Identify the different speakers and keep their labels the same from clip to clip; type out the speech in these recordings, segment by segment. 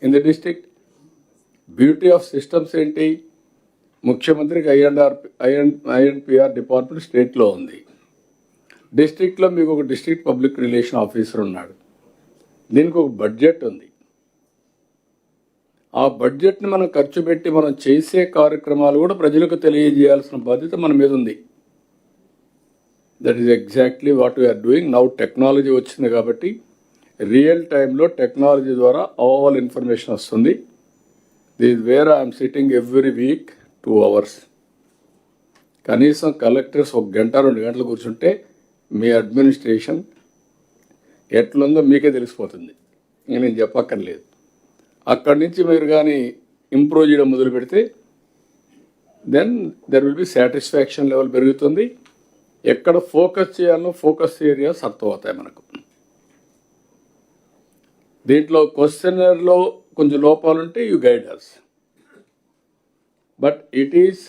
Speaker 1: In the district. Beauty of systems ఏంటి? ముఖ్యమంత్రికి INPR department స్టేట్లో ఉంది. డిస్ట్రిక్ట్లో మీకు ఒక డిస్ట్రిక్ట్ పబ్లిక్ రిలేషన్ ఆఫీసర్ ఉన్నాడు. దీనికి ఒక బడ్జెట్ ఉంది. ఆ బడ్జెట్ని మనం ఖర్చు పెట్టి మనం చేసే కార్యక్రమాలు కూడా ప్రజలకు తెలియజేయాల్సిన బాధ్యత మన మీద ఉంది. That is exactly what we are doing now. Technology వచ్చింది కాబట్టి రియల్ టైంలో టెక్నాలజీ ద్వారా ఆల్ ఇన్ఫర్మేషన్ వస్తుంది. This where I'm sitting every week 2 hours. కనీసం కలెక్టర్స్ 1 గంట 2 గంటలు కూర్చుంటే మీ అడ్మినిస్ట్రేషన్ ఎట్లుందో మీకే తెలిసిపోతుంది. ఇంక నేను చెప్పక్కర్లేదు. అక్కడి నుంచి మీరు కానీ ఇంప్రూవ్ చేయడం మొదలు పెడితే then there will be satisfaction level పెరుగుతుంది. ఎక్కడ ఫోకస్ చేయాలో ఫోకస్ ఏరియాస్ అర్థమవుతాయి మనకు. దీంట్లో క్వశ్చనర్లో కొంచెం లోపాలుంటే you guiders, but it is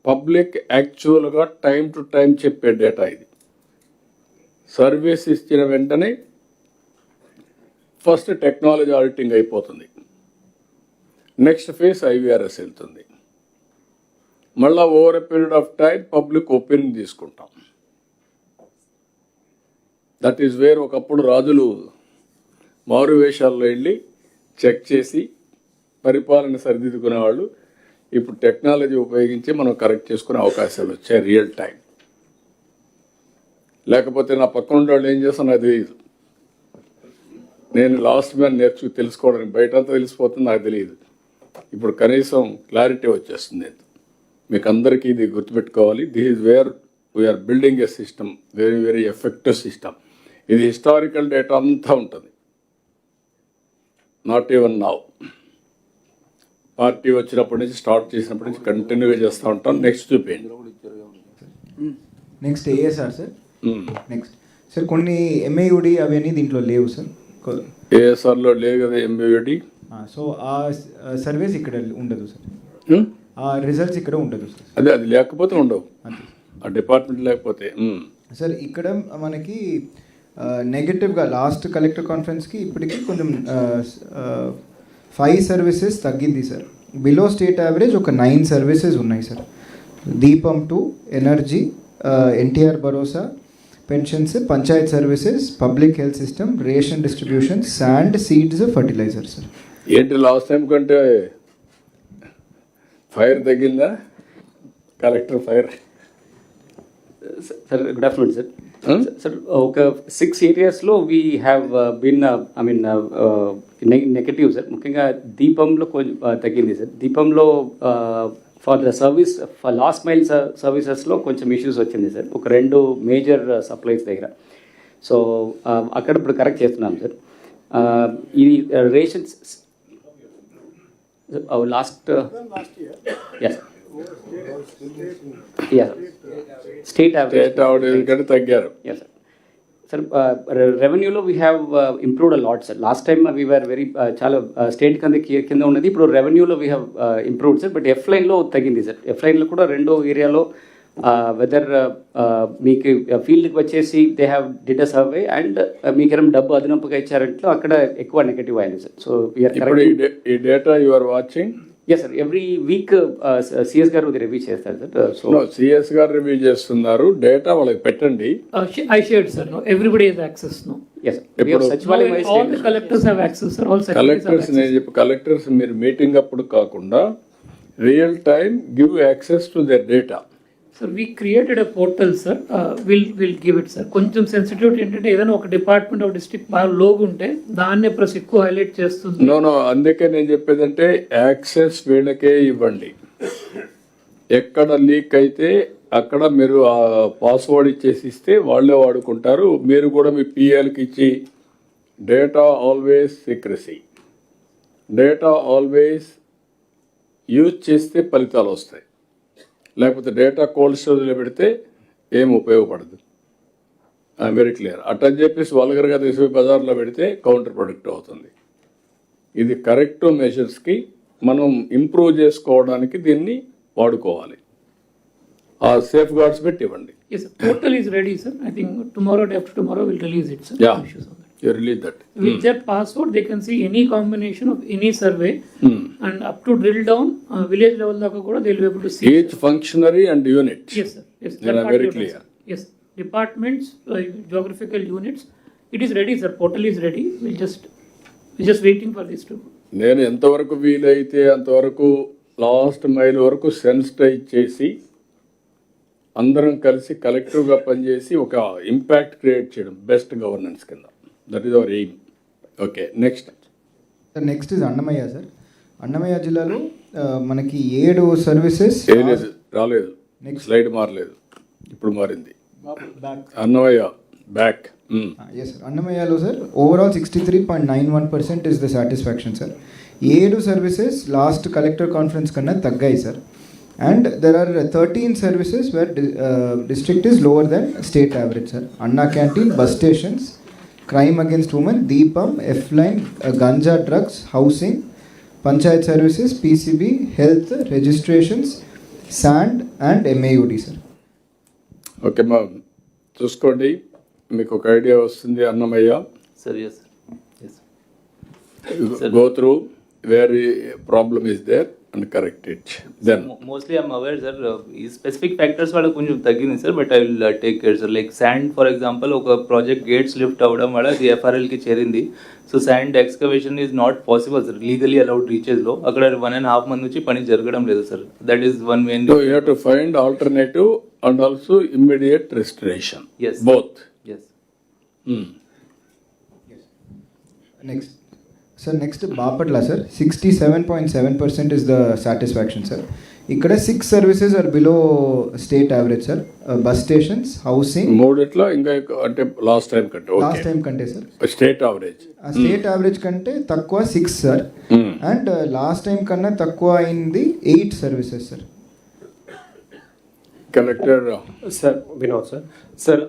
Speaker 1: public యాక్చువల్గా టైం టు టైం చెప్పే డేటా. ఇది సర్వీస్ ఇచ్చిన వెంటనే ఫస్ట్ టెక్నాలజీ ఆడిటింగ్ అయిపోతుంది. నెక్స్ట్ ఫేజ్ ఐవీఆర్ఎస్ వెళ్తుంది. మళ్ళీ over a period of time public opinion తీసుకుంటాం. దట్ ఈస్ వేర్ ఒకప్పుడు రాజులు మారు వేషాల్లో వెళ్ళి చెక్ చేసి పరిపాలన సరిదిద్దుకునేవాళ్ళు. ఇప్పుడు టెక్నాలజీ ఉపయోగించి మనం కరెక్ట్ చేసుకునే అవకాశాలు వచ్చాయి రియల్ టైం. లేకపోతే నా పక్కన ఉండే వాళ్ళు ఏం చేస్తాను నాకు తెలియదు. నేను లాస్ట్ మ్యాన్ తెలుసుకోవడానికి బయటంతా తెలిసిపోతుంది, నాకు తెలియదు. ఇప్పుడు కనీసం క్లారిటీ వచ్చేస్తుంది. మీకు అందరికీ ఇది గుర్తుపెట్టుకోవాలి. This is where we are building a system, very very effective system. ఇది హిస్టారికల్ డేటా అంతా ఉంటుంది. Not even now. పార్టీ వచ్చినప్పటి నుంచి స్టార్ట్ చేసినప్పటి నుంచి కంటిన్యూగా చేస్తూ ఉంటాం. నెక్స్ట్ చూపేయండి.
Speaker 2: Next ASR sir. Next sir కొన్ని ఎంఏయుడి అవన్నీ దీంట్లో లేవు సార్.
Speaker 1: ఏఎస్ఆర్లో లేవు కదా ఎంఏయుడి.
Speaker 2: సో ఆ సర్వీస్ ఇక్కడ ఉండదు సార్. ఆ రిజల్ట్స్ ఇక్కడ ఉండదు సార్.
Speaker 1: అదే అది లేకపోతే ఉండవు, ఆ డిపార్ట్మెంట్ లేకపోతే.
Speaker 2: సార్ ఇక్కడ మనకి నెగటివ్గా లాస్ట్ కలెక్టర్ కాన్ఫరెన్స్కి ఇప్పటికి కొంచెం 5 సర్వీసెస్ తగ్గింది సార్. బిలో స్టేట్ యావరేజ్ ఒక 9 సర్వీసెస్ ఉన్నాయి సార్. దీపం 2, energy, NTR Bharosa, pensions, panchayat services, public health system, ration distribution, sand, seeds, fertiliser sir.
Speaker 1: ఏంటి లాస్ట్ టైం కంటే ఫైర్ తగ్గిందా? Collector fire.
Speaker 3: Sir good afternoon sir. Sir ఒక 6 ఏరియాస్లో we have been negative sir. ముఖ్యంగా దీపంలో కొంచెం తగ్గింది సార్. దీపంలో for the service for last mile సర్వీసెస్లో కొంచెం ఇష్యూస్ వచ్చింది సార్, ఒక 2 మేజర్ సప్లైస్ దగ్గర. సో అక్కడ ఇప్పుడు కరెక్ట్ చేస్తున్నాం సార్. ఇది రేషన్స్ లాస్ట్ స్టేట్ యావరేజ్
Speaker 1: కంటే తగ్గారు.
Speaker 3: సార్ రెవెన్యూలో we have improved a lot sir. Last time we were very చాలా స్టేట్ కింద ఉన్నది. ఇప్పుడు రెవెన్యూలో we have improved sir. But F లైన్లో తగ్గింది సార్. ఎఫ్ లైన్లో కూడా 2 ఏరియాలో వెదర్ మీకు ఫీల్డ్కి వచ్చేసి they have did a survey and మీకేమైనా డబ్బు అదనపుగా ఇచ్చారంటే అక్కడ ఎక్కువ నెగటివ్ అయింది సార్. సో
Speaker 1: ఈ data you are watching.
Speaker 3: Yes sir, every week CS గారు రివ్యూ చేస్తారు సార్. సో
Speaker 1: సిఎస్ గారు రివ్యూ చేస్తున్నారు. డేటా వాళ్ళకి పెట్టండి.
Speaker 4: I shared sir. No, everybody has access now.
Speaker 3: yes sir. We have Sachivali wise
Speaker 4: all the collectors have access sir. All
Speaker 1: collectors నేను చెప్పి collectors మీరు meeting అప్పుడు కాకుండా real time give access to their data.
Speaker 4: Sir, we created a portal sir. We'll give it sir. కొంచెం sensitivity ఏంటంటే ఏదైనా ఒక department of district బాగా లోగు ఉంటే దాన్నే ప్రెస్ ఎక్కువ హైలైట్ చేస్తుంది.
Speaker 1: నో అందుకే నేను చెప్పేదంటే యాక్సెస్ వీళ్ళకే ఇవ్వండి. ఎక్కడ లీక్ అయితే అక్కడ మీరు ఆ పాస్వర్డ్ ఇచ్చేసి ఇస్తే వాళ్ళే వాడుకుంటారు. మీరు కూడా మీ పిఎల్కి ఇచ్చి data always secrecy, data always use చేస్తే ఫలితాలు వస్తాయి. లేకపోతే డేటా కోల్డ్ స్టోరేజ్లో పెడితే ఏం ఉపయోగపడదు. I'm very clear. అట్టని చెప్పేసి వల్గర్గా తీసుకుపోయి బజార్లో పెడితే కౌంటర్ ప్రొడక్టివ్ అవుతుంది. ఇది కరెక్ట్ మెజర్స్కి మనం ఇంప్రూవ్ చేసుకోవడానికి దీన్ని వాడుకోవాలి. ఆ సేఫ్ గార్డ్స్ పెట్టి ఇవ్వండి.
Speaker 4: Yes sir. Portal is ready sir. I think tomorrow, day after tomorrow we'll release it sir.
Speaker 1: Yeah.
Speaker 4: No issues on that.
Speaker 1: You release that.
Speaker 4: With their password, they can see any combination of any survey, and up to drill down village level daaka kuda they'll be able to see.
Speaker 1: Each functionary and unit.
Speaker 4: Yes, sir. Yes,
Speaker 1: They are
Speaker 4: part
Speaker 1: very
Speaker 4: you have done,
Speaker 1: clear.
Speaker 4: sir. Yes, departments, geographical units. It is ready, sir. Portal is ready. We're just waiting for this to.
Speaker 1: నేను ఎంతవరకు వీలైతే అంతవరకు last mile వరకు sensitise చేసి అందరం కలిసి కలెక్టివ్గా పనిచేసి ఒక ఇంపాక్ట్ క్రియేట్ చేయడం బెస్ట్ గవర్నెన్స్ కింద. That is our aim. Okay, next.
Speaker 2: Sir next is Annamayya sir. Annamayya జిల్లాలో మనకి 7 సర్వీసెస్
Speaker 1: లేదు, రాలేదు,
Speaker 2: Next.
Speaker 1: స్లైడ్ మారలేదు, ఇప్పుడు మారింది. అన్నమయ్య బ్యాక్.
Speaker 2: Yes sir. అన్నమయ్యలో sir overall 63.91% is the satisfaction sir. 7 services last collector conference కన్నా తగ్గాయి sir. And there are 13 services where district is lower than state average sir. Anna canteen, bus stations, crime against women, Deepam, F line, ganja drugs, housing, panchayat services, PCB, health, registrations, sand and MAUD sir.
Speaker 1: Okay మా చూసుకోండి, మీకు ఒక idea వస్తుంది. Annamayya
Speaker 5: Sir, yes. Yes.
Speaker 1: Go through where problem is there and correct it. Then
Speaker 5: Mostly I'm aware, sir. ఈ specific factors వాళ్ళకి కొంచెం తగ్గింది sir, but I will take care sir. Like sand for example, ఒక project gates lift అవ్వడం వల్ల అది ఎఫ్ఆర్ఎల్కి చేరింది. So sand excavation is not possible sir, legally allowed రీచెస్లో. అక్కడ 1.5 month నుంచి పని జరగడం లేదు sir. That is one main.
Speaker 1: So you have to find alternative and also immediate restoration.
Speaker 5: Yes.
Speaker 1: Both.
Speaker 5: Yes.
Speaker 2: Next sir, next Bapatla sir 67.7% is the satisfaction sir. ఇక్కడ 6 services are below state average sir. Bus stations, housing.
Speaker 1: మూడిట్లో ఇంకా అంటే last time కంటే
Speaker 2: last time కంటే sir
Speaker 1: state average.
Speaker 2: State average కంటే తక్కువ 6 sir. And last time కన్నా తక్కువ అయింది 8 services sir.
Speaker 1: Collector
Speaker 6: sir Vinod sir. Sir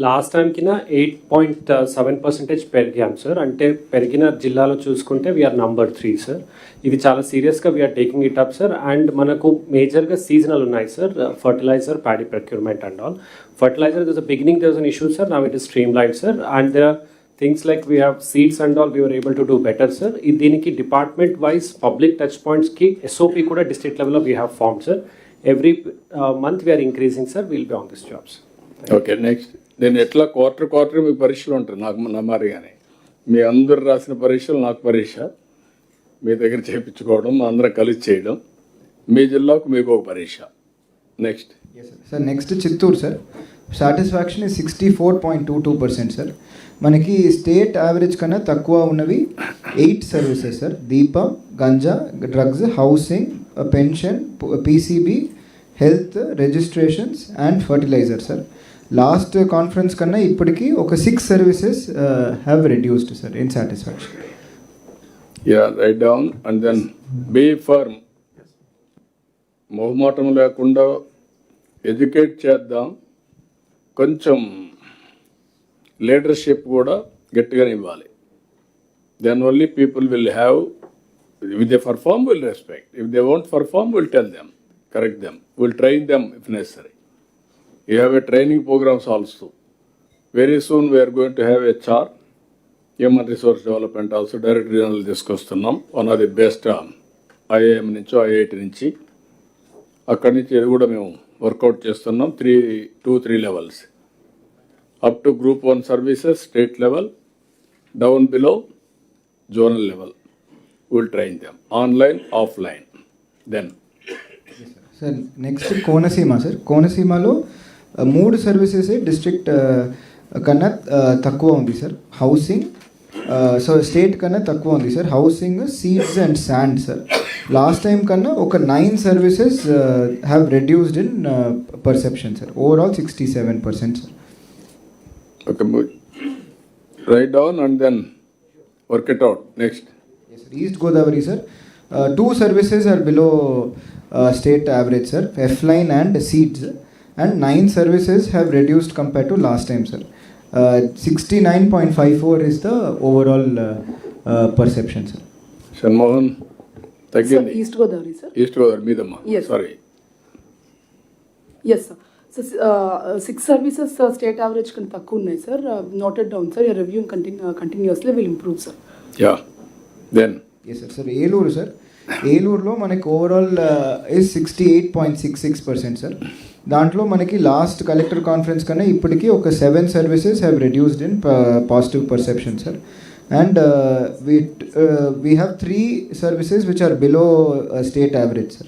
Speaker 6: last time కింద 8.7% పెరిగాం సార్. అంటే పెరిగిన జిల్లాలో చూసుకుంటే వీఆర్ నంబర్ 3 సార్. ఇది చాలా సీరియస్గా we are taking it up sir. And మనకు మేజర్గా సీజనల్ ఉన్నాయి sir, fertiliser, paddy procurement and all. Fertiliser this beginning there was an issue sir, now it is stream line sir. And there are things like we have seeds and all, we were able to do better sir. దీనికి department wise public touch పాయింట్స్కి SOP కూడా district లెవెల్లో we have form sir. Every month we are increasing, sir. We'll be on these jobs.
Speaker 1: Okay, next. నేను ఎట్లా quarter మీ పరీక్షలు ఉంటాయి నాకు నమ్మారు, కానీ మీ అందరు రాసిన పరీక్షలు నాకు పరీక్ష, మీ దగ్గర చేయించుకోవడం, అందరం కలిసి చేయడం. మీ జిల్లాకు మీకు ఒక పరీక్ష. Next.
Speaker 2: Sir next Chittoor sir. Satisfaction is 64.22% sir. మనకి స్టేట్ యావరేజ్ కన్నా తక్కువ ఉన్నవి 8 services sir. Deepam, ganja, drugs, housing, pension, PCB, health, registrations and fertiliser sir. Last conference కన్నా ఇప్పటికీ ఒక 6 services have reduced sir in satisfaction.
Speaker 1: Yeah, right down and then be firm. మొహమాటం లేకుండా educate చేద్దాం. కొంచెం లీడర్షిప్ కూడా గట్టిగానే ఇవ్వాలి. Then only people will have, if they perform, we'll respect. If they won't perform, we'll tell them, correct them, we'll train them if necessary. You have a training programs also. Very soon we are going to have HR, Human Resource Development also, Direct Regional తీసుకొస్తున్నాం. One of the best IIM నుంచి, IIT నుంచి, అక్కడి నుంచి ఇది కూడా మేము work out చేస్తున్నాం. 3 levels. Up to Group 1 services, state level, down below, zonal level. We'll train them online, offline. Then
Speaker 2: sir next Konaseema sir. కోనసీమలో 3 సర్వీసెస్ డిస్ట్రిక్ట్ కన్నా తక్కువ ఉంది సార్. హౌసింగ్, సో స్టేట్ కన్నా తక్కువ ఉంది sir. Housing, seeds and sand sir. Last time కన్నా ఒక 9 services have reduced in perception sir. Overall 67% sir.
Speaker 1: okay, write down and then work it out. Next.
Speaker 2: East Godavari sir, 2 services are below state average sir, F line and seeds, and 9 services have reduced compared to last time sir. 69.54 is the overall perception sir.
Speaker 1: Shanmohan, తగ్గింది.
Speaker 7: East Godavari sir.
Speaker 1: East Godavari మీదమ్మా.
Speaker 7: Yes.
Speaker 1: Sorry.
Speaker 7: Yes sir. 6 services state average కంటే తక్కువ ఉన్నాయి sir. Noted down sir. Your reviewing continuously will improve sir.
Speaker 1: Yeah then
Speaker 2: yes sir. Sir Eluru sir, ఏలూరులో మనకి overall is 68.66% sir. దాంట్లో మనకి last collector conference కన్నా ఇప్పటికీ ఒక 7 services have reduced in positive perception sir. And we have 3 services which are below state average sir.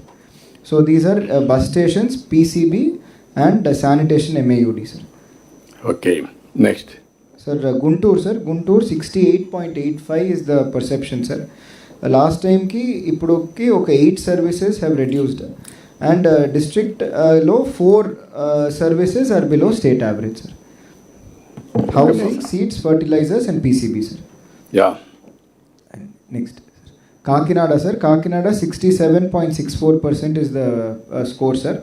Speaker 2: So these are bus stations, PCB and sanitation MAUD sir.
Speaker 1: Okay next
Speaker 2: Sir, Guntur 68.85 is the perception sir. Last time ki ippuduki oka 8 services have reduced and district low 4 services are below state average sir. Housing, seeds, fertilizers and PCB sir.
Speaker 1: Yeah
Speaker 2: Next, Kakinada sir. Kakinada 67.64% is the score sir.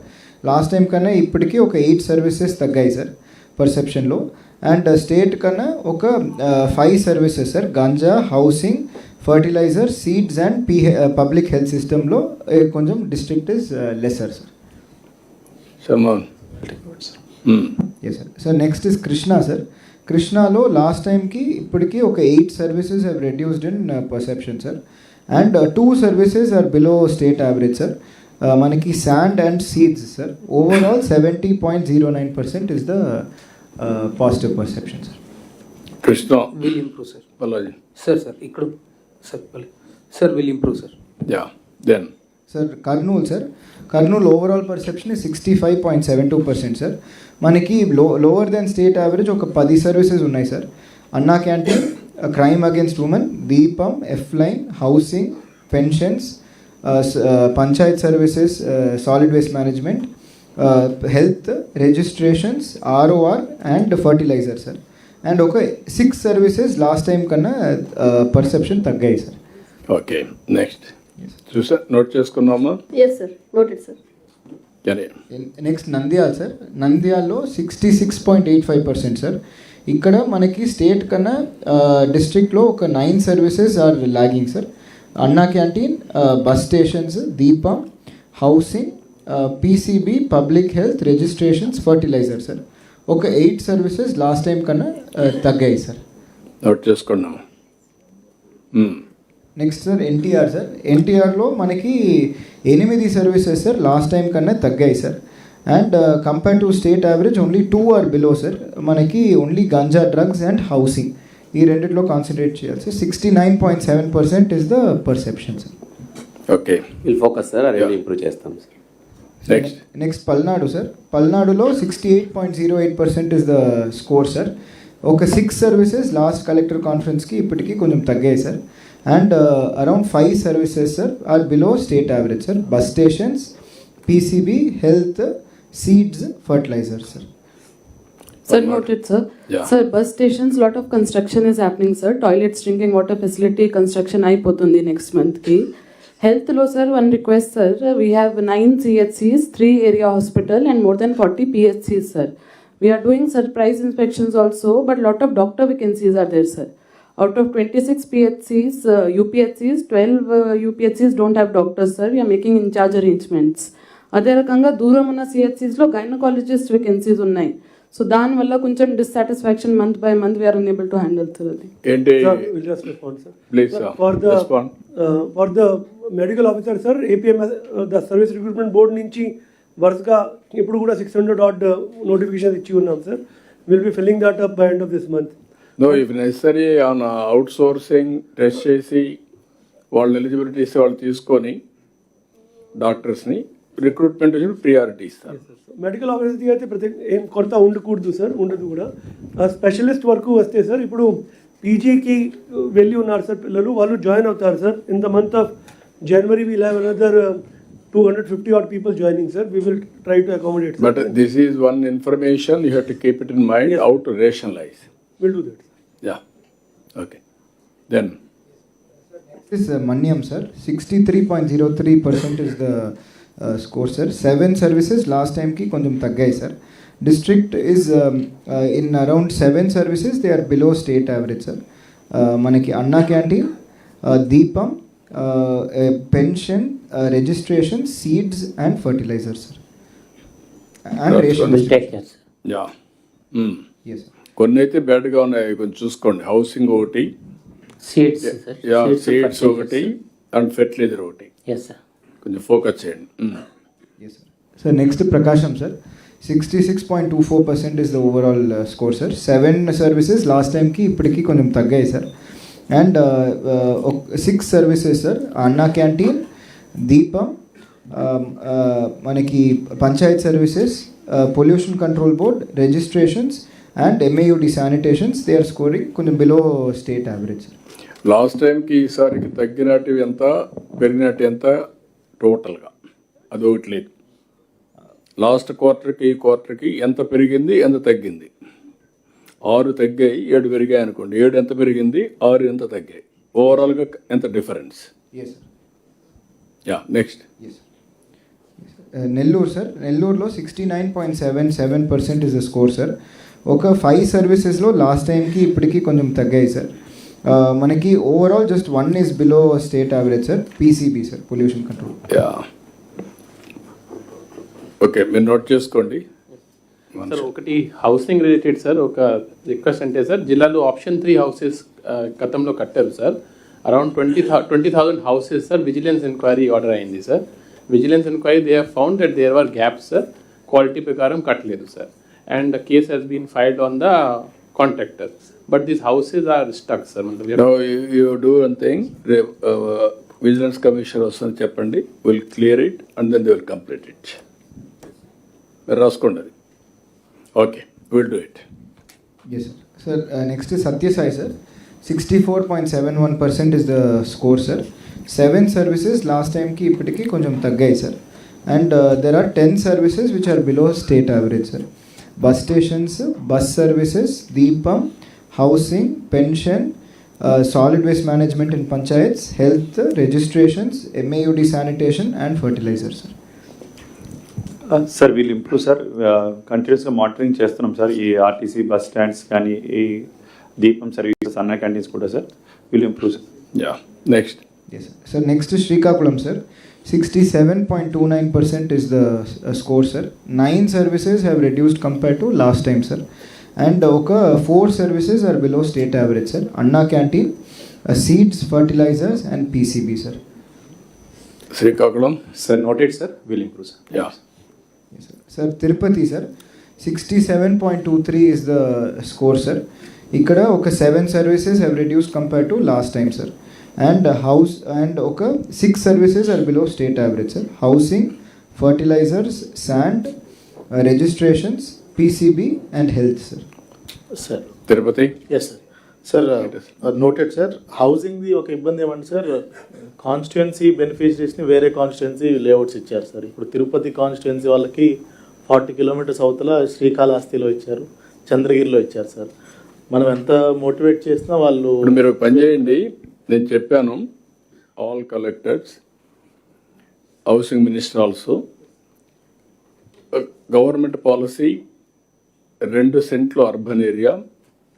Speaker 2: Last time kanna ippudiki oka 8 services taggayi sir perception lo, and state kanna oka 5 services sir. Ganja, housing, fertilizer, seeds and public health system lo konjam district is lesser sir.
Speaker 1: Salman
Speaker 2: Yes sir. So next is Krishna sir. Krishnalo last time ki ippudiki oka 8 services have reduced in perception sir, and 2 services are below state average sir. Manaki sand and seeds sir. Overall 70.09% is the positive perception sir.
Speaker 1: Krishna
Speaker 3: will improve sir.
Speaker 1: Balaji
Speaker 3: sir ఇక్కడ sir will improve sir.
Speaker 1: Yeah then
Speaker 2: Sir, Kurnool overall perception is 65.72% sir. మనకి lower than state average ఒక 10 services ఉన్నాయి sir. Anna canteen, crime against women, Deepam, F line, housing, pensions, panchayat services, solid waste management, health, registrations, ROR and fertiliser sir. And ఒక 6 services last time కన్నా perception తగ్గాయి sir.
Speaker 1: Okay next చూసా note చేసుకున్నామా?
Speaker 8: Yes sir, noted sir.
Speaker 1: సరే
Speaker 2: next Nandyal sir. నంద్యాలలో 66.85% sir. ఇక్కడ మనకి state కన్నా డిస్ట్రిక్ట్లో ఒక 9 services are lagging sir. Anna canteen, bus stations, Deepam, housing, PCB, public health, registrations, fertiliser sir. ఒక 8 సర్వీసెస్ లాస్ట్ టైం కన్నా తగ్గాయి సార్.
Speaker 1: నోట్ చేసుకున్నాము.
Speaker 2: Next sir NTR sir. ఎన్టీఆర్లో మనకి 8 సర్వీసెస్ సార్ లాస్ట్ టైం కన్నా తగ్గాయి sir. And compare to state average only 2 are below sir. మనకి only ganja, drugs and housing ఈ రెండిట్లో కాన్సన్ట్రేట్ చేయాలి sir. 69.7% is the perception sir.
Speaker 1: Okay
Speaker 3: will focus sir, అదే improve చేస్తాం sir.
Speaker 1: Next
Speaker 2: next Palnadu sir. పల్నాడులో 68.08% is the score sir. ఒక 6 services last collector కాన్ఫరెన్స్కి ఇప్పటికీ కొంచెం తగ్గాయి sir. And around 5 services sir are below state average sir. Bus stations, PCB, health, seeds, fertilizers sir.
Speaker 8: Sir, noted sir.
Speaker 1: Yeah.
Speaker 8: Sir, bus stations, lot of construction is happening sir. Toilets, drinking water facility construction అయిపోతుంది next month ki. Health lo sir, one request sir, we have 9 CHCs, 3 area hospital and more than 40 PHCs sir. We are doing surprise inspections also, but lot of doctor vacancies are there sir. Out of 26 PHCs, UPHCs, 12 UPHCs don't have doctors sir. We are making in charge arrangements. అదే రకంగా దూరం ఉన్న సిహెచ్సిస్లో gynaecologist vacancies ఉన్నాయి. So దానివల్ల కొంచెం dissatisfaction month by month we are unable to handle sir. అది
Speaker 1: ఏంటి
Speaker 9: will just respond, sir.
Speaker 1: Please
Speaker 9: For the medical officer, sir, APM, the service recruitment board నుంచి వరుసగా ఇప్పుడు కూడా 600 odd notifications ఇచ్చి ఉన్నాం సార్. Will be filling that up by end of this month.
Speaker 1: No if necessary on outsourcing test చేసి వాళ్ళ eligibility ఇస్తే వాళ్ళు తీసుకొని డాక్టర్స్ని రిక్రూట్మెంట్ ప్రియారిటీ ఇస్తారు.
Speaker 9: మెడికల్ ఆఫీసర్కి అయితే ఏం కొరత ఉండకూడదు సార్, ఉండదు కూడా. స్పెషలిస్ట్ వరకు వస్తే సార్ ఇప్పుడు పీజీకి వెళ్ళి ఉన్నారు సార్ పిల్లలు, వాళ్ళు జాయిన్ అవుతారు sir. In the month of January we'll have another 250 odd people joining sir. We will try to accommodate sir.
Speaker 1: But this is one information you have to keep it in mind,
Speaker 9: Yes.
Speaker 1: how to rationalize.
Speaker 9: We'll do that.
Speaker 1: Yeah. Okay. Then
Speaker 2: This is Manyam sir. 63.03% is the score sir. 7 services last time ki konjam taggayi sir. District is in around 7 services they are below state average sir. Manaki Anna Canteen, Deepam, pension, registration, seeds and fertilizers sir. And ration
Speaker 3: We'll take care, sir.
Speaker 1: Yeah
Speaker 2: yes sir.
Speaker 1: కొన్ని అయితే బ్యాడ్గా ఉన్నాయి, కొంచెం చూసుకోండి. Housing ఒకటి,
Speaker 3: Seeds, sir.
Speaker 1: Yeah
Speaker 3: Seeds and
Speaker 1: seeds
Speaker 3: fertilizers,
Speaker 1: ఒకటి
Speaker 3: sir.
Speaker 1: And fertiliser ఒకటి.
Speaker 3: Yes, sir.
Speaker 1: కొంచెం ఫోకస్ చేయండి.
Speaker 2: Yes, sir. Sir, next Prakasham, sir. 66.24% is the overall score, sir. 7 services last time ki ippudiki konjam taggayi, sir. And 6 services, sir. Anna Canteen, Deepam, manaki Panchayat Services, Pollution Control Board, registrations and MAUD sanitations, they are scoring konjam below state average, sir.
Speaker 1: Last టైంకి ఈసారికి తగ్గినట్టు ఎంత, పెరిగినట్టు ఎంత టోటల్గా అదొకటి లేదు. Last క్వార్టర్కి ఈ క్వార్టర్కి ఎంత పెరిగింది, ఎంత తగ్గింది. 6 తగ్గాయి, 7 పెరిగాయి అనుకోండి. 7 ఎంత పెరిగింది, 6 ఎంత తగ్గాయి. ఓవరాల్గా ఎంత difference.
Speaker 2: Yes, sir.
Speaker 1: Yeah next.
Speaker 2: Yes. Nellore sir, నెల్లూరులో 69.77% ఇస్ ద స్కోర్ సార్. ఒక 5 సర్వీసెస్లో లాస్ట్ టైంకి ఇప్పటికి కొంచెం తగ్గాయి సార్. మనకి overall just 1 is below state average sir. PCB sir, pollution control.
Speaker 1: Yeah okay, మీరు నోట్ చేసుకోండి.
Speaker 10: సార్ ఒకటి హౌసింగ్ రిలేటెడ్ సార్, ఒక రిక్వెస్ట్ అంటే సార్, జిల్లాలో ఆప్షన్ 3 హౌసెస్ గతంలో కట్టారు సార్. Around 20,000 houses sir vigilance enquiry order అయింది sir. Vigilance enquiry they have found that there were gaps sir, quality ప్రకారం కట్టలేదు సార్. And case has been filed on the contractor, but these houses are stuck sir.
Speaker 1: You do one thing, vigilance commission వస్తుంది చెప్పండి, will clear it and then they will complete it. మీరు రాసుకోండి అది. Okay, will do it.
Speaker 2: Yes sir. Sir next Sathya Sai sir, 64.71% is the score sir. 7 services last టైంకి ఇప్పటికి కొంచెం తగ్గాయి sir. And there are 10 services which are below state average sir. Bus stations, bus services, Deepam, housing, pension, solid waste management in panchayats, health, registrations, MAUD sanitation and fertiliser sir.
Speaker 11: Sir వీళ్ళు improve sir, కంటిన్యూస్గా monitoring చేస్తున్నాం sir. ఈ RTC bus stands కానీ, ఈ Deepam services, Anna canteens కూడా sir వీళ్ళు improve sir.
Speaker 1: Yeah next.
Speaker 2: Yes, sir. Sir, next is Srikakulam, sir. 67.29% is the score, sir. 9 services have reduced compared to last time, sir. And 4 services are below state average, sir. Anna Canteen, seeds, fertilizers and PCB, sir.
Speaker 1: Srikakulam.
Speaker 10: Sir noted sir, will improve sir.
Speaker 1: Yeah.
Speaker 2: Yes, sir. Sir, Tirupati, sir. 67.23 is the score, sir. Ikkada 7 services have reduced compared to last time, sir. And house and 6 services are below state average, sir. Housing, fertilizers, sand, registrations, PCB and health, sir.
Speaker 12: Sir
Speaker 1: Tirupati.
Speaker 12: Yes sir. Sir noted sir. హౌసింగ్ది ఒక ఇబ్బంది ఏమంటే sir, constituency బెనిఫిషరీస్ని వేరే constituency layouts ఇచ్చారు sir. ఇప్పుడు Tirupati constituency వాళ్ళకి 40 kilometres అవతల శ్రీకాళహస్తిలో ఇచ్చారు, చంద్రగిరిలో ఇచ్చారు సార్. మనం ఎంత మోటివేట్ చేసినా వాళ్ళు.
Speaker 1: ఇప్పుడు మీరు పని చేయండి, నేను చెప్పాను all collectors, housing minister also, government policy 2 సెంట్లు అర్బన్ ఏరియా,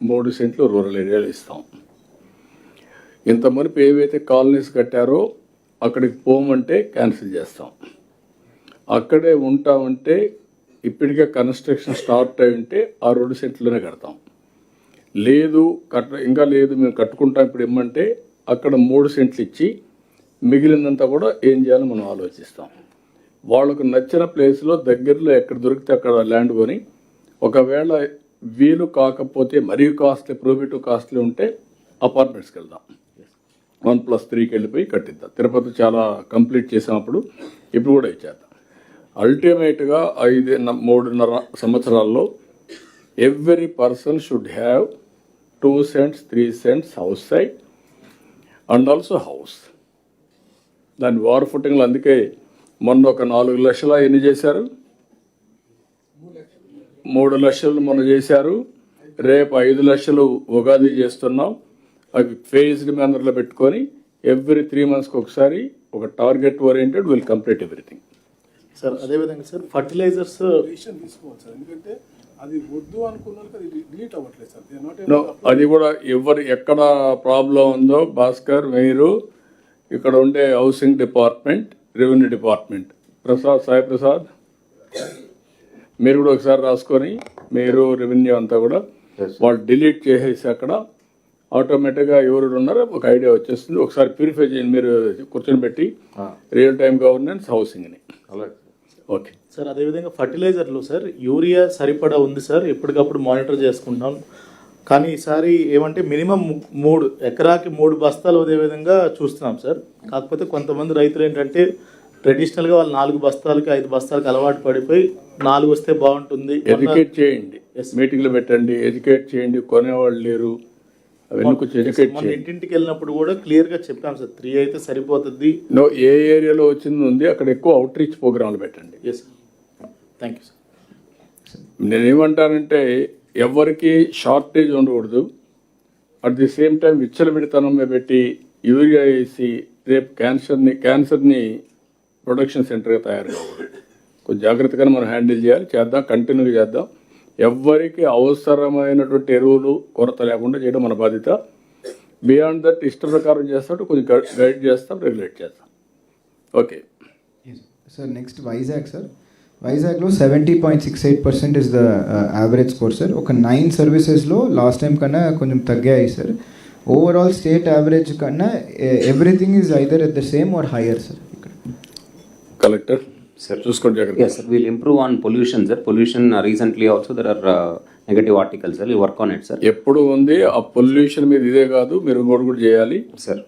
Speaker 1: 3 సెంట్లు రూరల్ ఏరియాలో ఇస్తాం. ఇంత మునుపు ఏవైతే కాలనీస్ కట్టారో అక్కడికి పోమంటే క్యాన్సిల్ చేస్తాం. అక్కడే ఉంటామంటే ఇప్పటికే కన్స్ట్రక్షన్ స్టార్ట్ అయి ఉంటే ఆ 2 సెంట్లోనే కడతాం. లేదు ఇంకా లేదు మేము కట్టుకుంటాం ఇప్పుడు ఇమ్మంటే అక్కడ 3 సెంట్లు ఇచ్చి మిగిలినంతా కూడా ఏం చేయాలో మనం ఆలోచిస్తాం. వాళ్ళకు నచ్చిన ప్లేస్లో దగ్గరలో ఎక్కడ దొరికితే అక్కడ ల్యాండ్ కొని, ఒకవేళ వీలు కాకపోతే మరీ కాస్ట్లీ, ప్రోహిబిటివ్ కాస్ట్లీ ఉంటే అపార్ట్మెంట్స్కి వెళ్దాం, 1+3కి వెళ్ళిపోయి కట్టిద్దాం. తిరుపతి చాలా కంప్లీట్ చేసినప్పుడు ఇప్పుడు కూడా ఇచ్చేద్దాం. అల్టిమేట్గా 3.5 సంవత్సరాల్లో every person should have 2 cents, 3 cents house side and also house. దాని వార్ ఫుటింగ్లో అందుకే మొన్న ఒక 4 లక్షల ఎన్ని చేశారు, 3 లక్షలు మొన్న చేశారు. రేపు 5 లక్షలు ఉగాది చేస్తున్నాం. అవి ఫేజ్డ్ మేనర్లో పెట్టుకొని ఎవ్రీ 3 monthsకి ఒకసారి ఒక target oriented will complete everything.
Speaker 12: Sir అదేవిధంగా సార్ ఫర్టిలైజర్స్
Speaker 9: తీసుకోవాలి సార్, ఎందుకంటే అది వద్దు అనుకున్న అది డిలీట్ అవ్వట్లేదు సార్.
Speaker 1: అది కూడా ఎక్కడ ప్రాబ్లం ఉందో భాస్కర్, మీరు ఇక్కడ ఉండే housing department, revenue department, Sai Prasad, మీరు కూడా ఒకసారి రాసుకొని మీరు రెవెన్యూ అంతా కూడా వాళ్ళు డిలీట్ చేసేసి అక్కడ ఆటోమేటిక్గా ఎవరు ఉన్నారో ఒక ఐడియా వచ్చేస్తుంది. ఒకసారి ప్యూరిఫై చేయండి, మీరు కూర్చొని పెట్టి రియల్ టైమ్ గవర్నెన్స్ హౌసింగ్ని. ఓకే
Speaker 12: సార్, అదేవిధంగా ఫర్టిలైజర్లు సార్ యూరియా సరిపడా ఉంది సార్, ఎప్పటికప్పుడు మానిటర్ చేసుకుంటాం. కానీ ఈసారి ఏమంటే మినిమం 3 ఎకరాకి 3 బస్తాలు అదే విధంగా చూస్తున్నాం సార్. కాకపోతే కొంతమంది రైతులు ఏంటంటే ట్రెడిషనల్గా వాళ్ళు 4 బస్తాలకి 5 బస్తాలకి అలవాటు పడిపోయి 4 వస్తే బాగుంటుంది.
Speaker 1: ఎడ్యుకేట్ చేయండి, మీటింగ్లు పెట్టండి, ఎడ్యుకేట్ చేయండి. కొనేవాళ్ళు లేరు, అవన్నీ కొంచెం ఎడ్యుకేట్
Speaker 12: మన
Speaker 1: చేయండి.
Speaker 12: ఇంటింటికి వెళ్ళినప్పుడు కూడా క్లియర్గా చెప్పాం సార్, 3 అయితే సరిపోతుంది.
Speaker 1: ఏ ఏరియాలో వచ్చింది ఉంది అక్కడ ఎక్కువ అవుట్ రీచ్ ప్రోగ్రాంలు పెట్టండి.
Speaker 12: Yes sir, thank you sir.
Speaker 1: నేనేమంటానంటే ఎవరికి షార్టేజ్ ఉండకూడదు. అట్ ది సేమ్ టైం విచ్చలవిడితనం పెట్టి యూరియా వేసి రేపు క్యాన్సర్ని ప్రొడక్షన్ సెంటర్గా తయారు కాకూడదు. కొంచెం జాగ్రత్తగానే మనం హ్యాండిల్ చేయాలి, చేద్దాం, కంటిన్యూగా చేద్దాం. ఎవరికి అవసరమైనటువంటి ఎరువులు కొరత లేకుండా చేయడం మన బాధ్యత. బియాండ్ దట్ ఇష్ట ప్రకారం చేస్తాడు, కొంచెం గైడ్ చేస్తాం, రెగ్యులేట్ చేస్తాం. Okay
Speaker 2: sir, next Vizag sir. వైజాగ్లో 70.68% is the average score sir. ఒక 9 సర్వీసెస్లో లాస్ట్ టైం కన్నా కొంచెం తగ్గాయి సార్. ఓవరాల్ స్టేట్ యావరేజ్ కన్నా everything is either at the same or higher sir. ఇక్కడ
Speaker 1: కలెక్టర్ సార్ చూసుకోండి జాగ్రత్త.
Speaker 3: Yes, sir. We'll improve on pollution, sir. Pollution, recently also there are negative articles, sir. We'll work on it, sir.
Speaker 1: ఎప్పుడు ఉంది ఆ pollution మీద ఇదే కాదు, మీరు ఇంకోటి కూడా చేయాలి.
Speaker 3: Sir.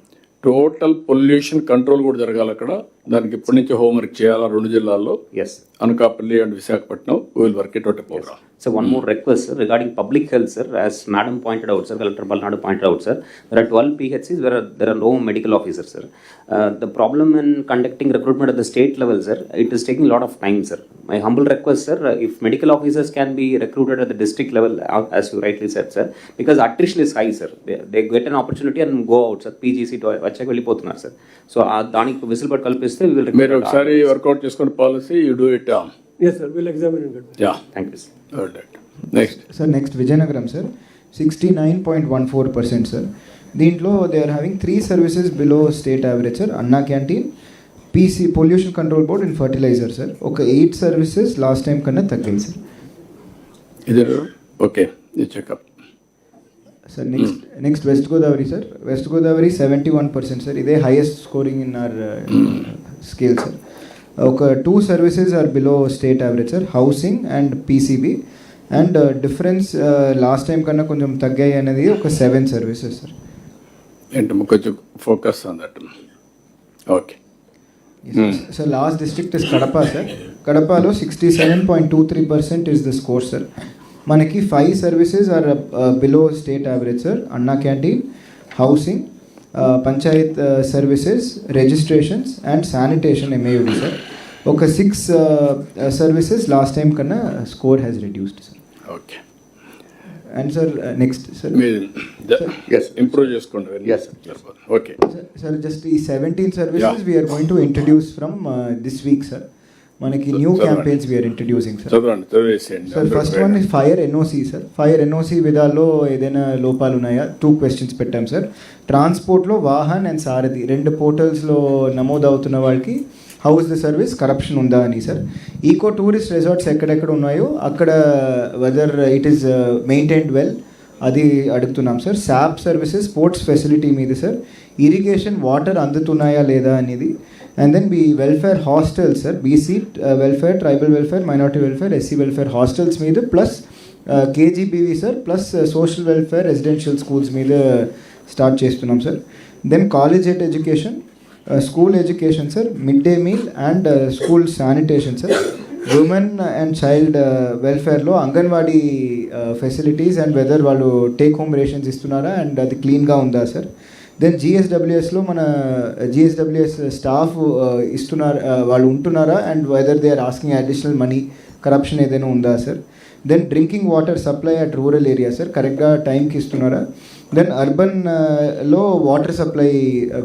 Speaker 1: టోటల్ పొల్యూషన్ కంట్రోల్ కూడా జరగాలి అక్కడ. దానికి ఇప్పటి నుంచి హోంవర్క్ చేయాలి 2 జిల్లాల్లో,
Speaker 3: Yes.
Speaker 1: Anakapalli and Visakhapatnam. Will work it out programme.
Speaker 3: So one more request, sir, regarding public health, sir. As Madam pointed out, sir, Collector Balnadu pointed out, sir, there are 12 PHCs where there are no medical officers, sir. The problem in conducting recruitment at the state level, sir, it is taking a lot of time, sir. My humble request, sir, if medical officers can be recruited at the district level, as you rightly said, sir, because attrition is high, sir. They get an opportunity and go out, sir. PGC వచ్చాక వెళ్ళిపోతున్నారు, sir. So దానికి వెసులుబాటు కల్పిస్తే we will recruit.
Speaker 1: మీరు ఒకసారి workout చేసుకుని policy you do it.
Speaker 9: Yes, sir. We'll examine it.
Speaker 1: Yeah,
Speaker 3: Thank you, sir.
Speaker 1: Next
Speaker 2: sir, next Vizianagaram sir. 69.14% sir. దీంట్లో they are having 3 services below state average sir. Anna canteen, PC pollution control board and fertiliser sir. ఒక 8 services last time కన్నా తగ్గాయి sir.
Speaker 1: ఇది okay, ఇది checkup
Speaker 2: sir. Next West Godavari sir. West Godavari 71% sir. ఇదే highest scoring in our scale sir. ఒక 2 services are below state average sir, housing and PCB. And difference last time కన్నా కొంచెం తగ్గాయి అనేది ఒక 7 సర్వీసెస్ సార్.
Speaker 1: ఏంటి కొంచెం focus on that. Okay
Speaker 2: sir, last district is Kadapa sir. కడపలో 67.23% ఇస్ ద స్కోర్ సార్. మనకి 5 services are below state average sir. Anna canteen, housing, panchayat services, registrations and sanitation MAUD sir. ఒక 6 సర్వీసెస్ లాస్ట్ టైం కన్నా score has reduced sir.
Speaker 1: Okay.
Speaker 2: And sir next sir,
Speaker 1: improve చేసుకోండి. Okay
Speaker 2: sir, just ఈ 17 services we are going to introduce from this week sir. మనకి new campaigns we are introducing sir. Sir, first one is fire NOC sir. Fire NOC విధాల్లో ఏదైనా లోపాలు ఉన్నాయా? 2 questions పెట్టాం sir. ట్రాన్స్పోర్ట్లో Vahan and Sarathi 2 పోర్టల్స్లో నమోదవుతున్న వాళ్ళకి how is the service, corruption ఉందా అని సార్. ఈకో టూరిస్ట్ రిసార్ట్స్ ఎక్కడెక్కడ ఉన్నాయో అక్కడ whether it is maintained well, అది అడుగుతున్నాం sir. SAAP services sports facility మీద సార్. ఇరిగేషన్ వాటర్ అందుతున్నాయా లేదా అనేది. And then welfare hostels sir. BC welfare, tribal welfare, minority welfare, SC welfare hostels మీద plus KGBV sir, plus social welfare residential schools మీద start చేస్తున్నాం సార్. Then college education, school education sir, mid day meal and school sanitation sir. Women and child వెల్ఫేర్లో anganwadi facilities and whether వాళ్ళు take home rations ఇస్తున్నారా and అది క్లీన్గా ఉందా sir. Then జిఎస్డబ్ల్యూఎస్లో మన జిఎస్డబ్ల్యూఎస్ స్టాఫ్ ఇస్తున్నారు, వాళ్ళు ఉంటున్నారా and whether they are asking additional money, corruption ఏదైనా ఉందా sir. Then drinking water supply at rural area sir, కరెక్ట్గా టైంకి ఇస్తున్నారా. దెన్ అర్బన్లో వాటర్ సప్లై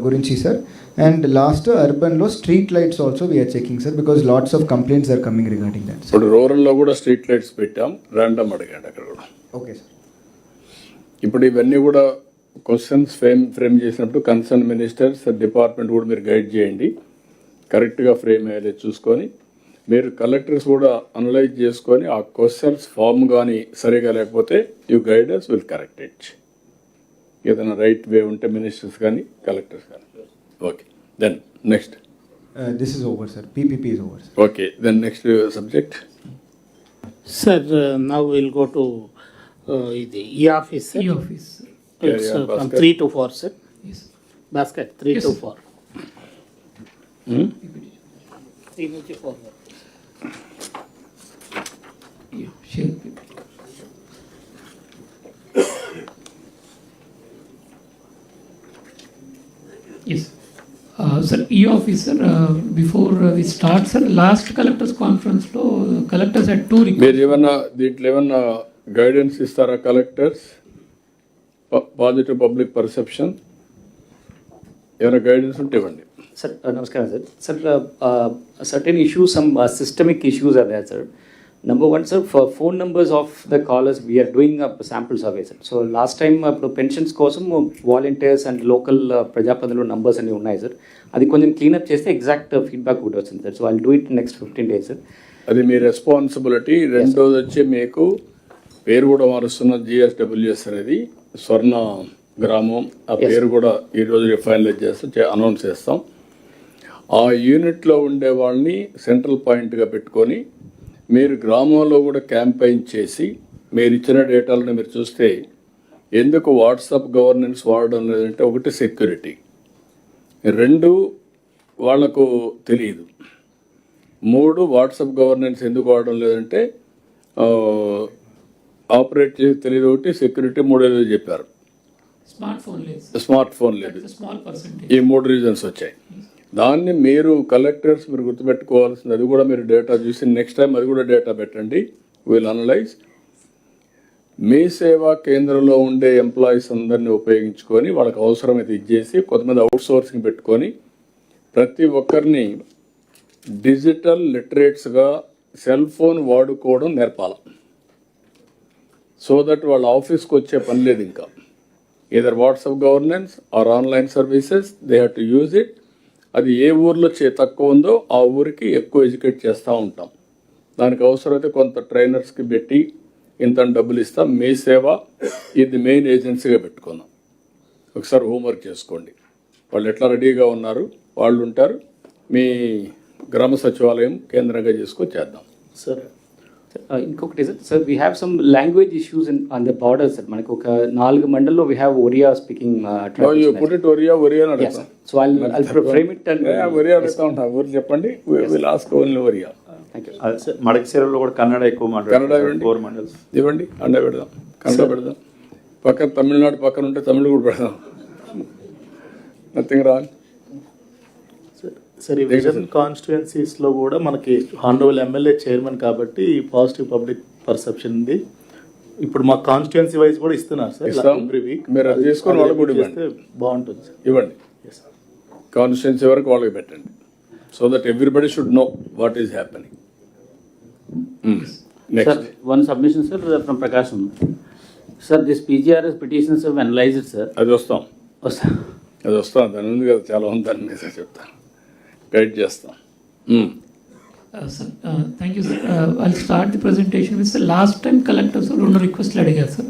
Speaker 2: గురించి సార్. అండ్ లాస్ట్ అర్బన్లో street lights also we are checking sir, because lots of complaints are coming regarding that.
Speaker 1: ఇప్పుడు రూరల్లో కూడా స్ట్రీట్ లైట్స్ పెట్టాం, ర్యాండమ్ అడిగాడు అక్కడ కూడా.
Speaker 2: Okay sir.
Speaker 1: ఇప్పుడు ఇవన్నీ కూడా క్వశ్చన్స్ ఫ్రేమ్ చేసినప్పుడు కన్సర్న్ మినిస్టర్స్ డిపార్ట్మెంట్ కూడా మీరు గైడ్ చేయండి, కరెక్ట్గా ఫ్రేమ్ అయ్యేది చూసుకొని. మీరు కలెక్టర్స్ కూడా అనలైజ్ చేసుకొని ఆ క్వశ్చన్స్ ఫామ్ కానీ సరిగా లేకపోతే you guiders will correct it. ఏదైనా రైట్ వే ఉంటే మినిస్టర్స్ కానీ కలెక్టర్స్ కానీ. Okay, then next.
Speaker 2: This is over, sir. PPP is over, sir.
Speaker 1: Okay, then next subject.
Speaker 12: Sir, now we'll go to the e-office, sir.
Speaker 4: E-office.
Speaker 12: It's
Speaker 1: Yeah,
Speaker 12: from
Speaker 1: basket.
Speaker 12: 3 to 4, sir.
Speaker 4: Yes.
Speaker 12: Basket 3
Speaker 4: Yes,
Speaker 12: to
Speaker 4: sir.
Speaker 12: 4. 3 నుంచి 4.
Speaker 4: Yeah, share. Yes. Sir, e-office, sir, before we start, sir, last collectors conference లో collectors had two requests.
Speaker 1: మీరు ఏమన్నా దీంట్లో ఏమన్నా guidance ఇస్తారా collectors? Positive public perception ఏమైనా guidance ఉంటే ఇవ్వండి.
Speaker 3: Sir, namaskaram, sir. Sir, certain issues, some systemic issues are there, sir. Number one, sir, for phone numbers of the callers, we are doing a sample survey, sir. So last time, pensions కోసం volunteers and local ప్రజాప్రతినిధుల numbers అన్ని ఉన్నాయి, sir. అది కొంచెం cleanup చేస్తే exact feedback కూడా వస్తుంది, sir. So I do it next 15 days, sir.
Speaker 1: అది మీ రెస్పాన్సిబిలిటీ. రెండోది వచ్చి మీకు పేరు కూడా మారుస్తున్న GSWS అనేది స్వర్ణ గ్రామం, ఆ పేరు కూడా ఈరోజు ఫైనలైజ్ చేస్తాం, అనౌన్స్ చేస్తాం. ఆ యూనిట్లో ఉండే వాళ్ళని సెంట్రల్ పాయింట్గా పెట్టుకొని మీరు గ్రామంలో కూడా క్యాంపెయిన్ చేసి మీరు ఇచ్చిన డేటాలను మీరు చూస్తే ఎందుకు వాట్సాప్ గవర్నెన్స్ వాడడం లేదంటే, ఒకటి సెక్యూరిటీ, రెండు వాళ్లకు తెలియదు, మూడు వాట్సాప్ గవర్నెన్స్ ఎందుకు వాడడం లేదంటే ఆపరేట్ చేసి తెలియదు, ఒకటి సెక్యూరిటీ, మూడేదో చెప్పారు, స్మార్ట్ ఫోన్ లేదు. ఈ 3 రీజన్స్ వచ్చాయి. దాన్ని మీరు కలెక్టర్స్ మీరు గుర్తుపెట్టుకోవాల్సింది, అది కూడా మీరు డేటా చూసి నెక్స్ట్ టైం అది కూడా డేటా పెట్టండి. Will analyse. మీ సేవా కేంద్రంలో ఉండే ఎంప్లాయీస్ అందరినీ ఉపయోగించుకొని వాళ్ళకి అవసరమైతే ఇచ్చేసి కొంతమంది అవుట్సోర్సింగ్ పెట్టుకొని ప్రతి ఒక్కరిని డిజిటల్ లిటరేట్స్గా సెల్ ఫోన్ వాడుకోవడం నేర్పాలి. సో దట్ వాళ్ళ ఆఫీస్కి వచ్చే పని లేదు ఇంకా. either WhatsApp governance or online services, they have to use it. అది ఏ ఊర్లో తక్కువ ఉందో ఆ ఊరికి ఎక్కువ ఎడ్యుకేట్ చేస్తూ ఉంటాం. దానికి అవసరమైతే కొంత ట్రైనర్స్కి పెట్టి ఇంత డబ్బులు ఇస్తాం. మీ సేవ ఇది మెయిన్ ఏజెన్సీగా పెట్టుకుందాం. ఒకసారి హోంవర్క్ చేసుకోండి. వాళ్ళు ఎట్లా రెడీగా ఉన్నారు, వాళ్ళు ఉంటారు. మీ గ్రామ సచివాలయం కేంద్రంగా చేసుకొని చేద్దాం.
Speaker 12: సార్
Speaker 3: ఇంకొకటి sir, we have some language issues on the border, sir. మనకు ఒక 4 మండల్లో we have Oriya speaking so I'll frame it and
Speaker 1: Oriya అడుగుతా ఉంటాం. ఊరు చెప్పండి, విల్ ఆస్క్ ఓన్లీ ఒరియా.
Speaker 11: మడకశిరలో కూడా కన్నడ ఎక్కువ
Speaker 1: కన్నడ ఇవ్వండి, అండ పెడదాం, కన్నడ పెడదాం. పక్కన తమిళనాడు పక్కన ఉంటే తమిళ కూడా పెడదాం. Nothing wrong.
Speaker 12: సార్, ఈ విజన్ కాన్స్టిట్యుయెన్సీస్లో కూడా మనకి హానరబుల్ ఎమ్మెల్యే చైర్మన్ కాబట్టి పాజిటివ్ పబ్లిక్ పర్సెప్షన్ ఉంది. ఇప్పుడు మా కాన్స్టిట్యుయెన్సీ వైజ్ కూడా ఇస్తున్నారు సార్ ఎవ్రీ వీక్.
Speaker 1: మీరు అది చేసుకొని వాళ్ళకి కూడా ఇవ్వండి,
Speaker 12: బాగుంటుంది సార్.
Speaker 1: ఇవ్వండి. కాన్స్టిట్యుయెన్సీ వరకు వాళ్ళకి పెట్టండి. So that everybody should know what is happening. Next
Speaker 5: one submission, sir, from Prakasham. Sir, this PGRS petitions have analyzed it, sir.
Speaker 1: అది వస్తాం, దాని ఉంది కదా, చాలా ఉంది. దాని మీద చెప్తాను, గైడ్ చేస్తాం.
Speaker 4: Sir, thank you, sir. I'll start the presentation with the last time collectors 2 రిక్వెస్ట్లు అడిగారు సార్.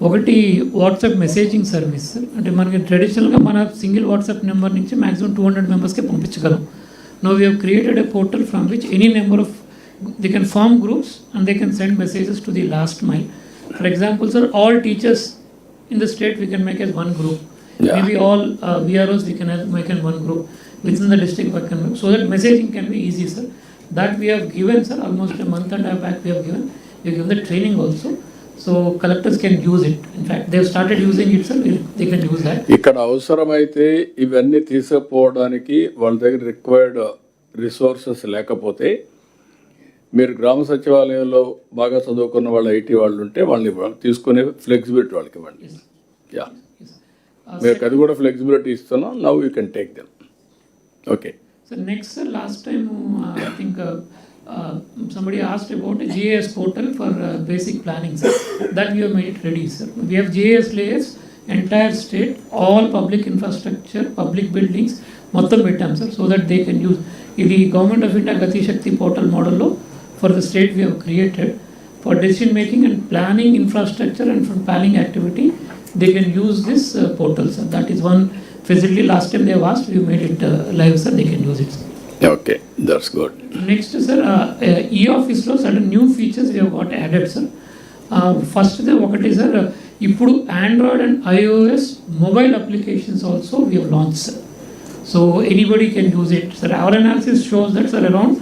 Speaker 4: ఒకటి వాట్సాప్ మెసేజింగ్ సర్వీస్ సార్. అంటే మనకి ట్రెడిషనల్గా మన సింగిల్ వాట్సాప్ నెంబర్ నుంచి మ్యాక్సిమం 200 మెంబర్స్కే పంపించగలం. No we have created a portal from which any number of they can form groups and they can send messages to the last mile. For example, sir, all teachers in the state we can make as one group.
Speaker 1: Yeah.
Speaker 4: Maybe all VROs we can make as one group within the district we can make, so that messaging can be easy, sir. That we have given, sir, almost a month and a half back we have given the training also, so collectors can use it. In fact, they have started using it, sir. They can use that.
Speaker 1: ఇక్కడ అవసరమైతే ఇవన్నీ తీసుకుపోవడానికి వాళ్ళ దగ్గర required resources లేకపోతే మీరు గ్రామ సచివాలయంలో బాగా చదువుకున్న వాళ్ళు, ఐటీ వాళ్ళు ఉంటే వాళ్ళని తీసుకునే ఫ్లెక్సిబిలిటీ వాళ్ళకి ఇవ్వండి. యా, మీరు అది కూడా ఫ్లెక్సిబిలిటీ ఇస్తున్నాం. Now you can take them. Okay.
Speaker 4: So next, sir, last time I think somebody asked about a GIS portal for basic planning, sir. That we have made it ready, sir. We have GIS layers, entire state, all public infrastructure, public buildings, మొత్తం పెట్టాం sir so that they can use. ఇది government of India గతి శక్తి portal మోడల్లో for the state we have created for decision making and planning infrastructure and for planning activity they can use this portal, sir. That is one facility. Last time they have asked, we made it live, sir. They can use it, sir.
Speaker 1: Okay, that's good.
Speaker 4: Next, sir, e-office లో certain new features we have got added, sir. First, ఒకటి sir, ఇప్పుడు Android and iOS mobile applications also we have launched, sir. So anybody can use it, sir. Our analysis shows that, sir, around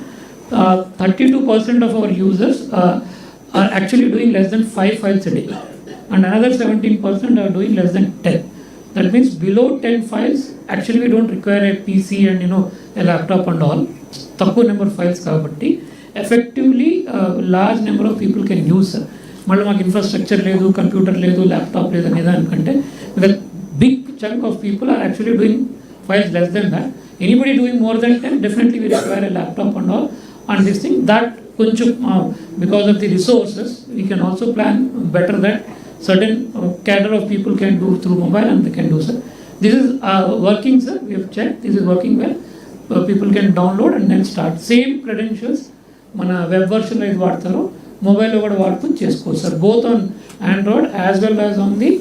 Speaker 4: 32% of our users are actually doing less than 5 files a day. And another 17% are doing less than 10. That means below 10 files, actually we don't require a PC and a laptop and all. Takku number of files kabatti effectively large number of people can use, sir. Mallu maku infrastructure ledu, computer ledu, laptop ledu ane danikante because big chunk of people are actually doing files less than that. Anybody doing more than 10, definitely we require a laptop and all. And this thing that because of the resources, we can also plan better that certain cadre of people can do through mobile and they can do, sir. This is working, sir. We have checked. This is working well. People can download and then start. Same credentials, mana web version lo idu vaadtaro, mobile lo kuda vaadukoni chesukochu, sir. Both on Android as well as on the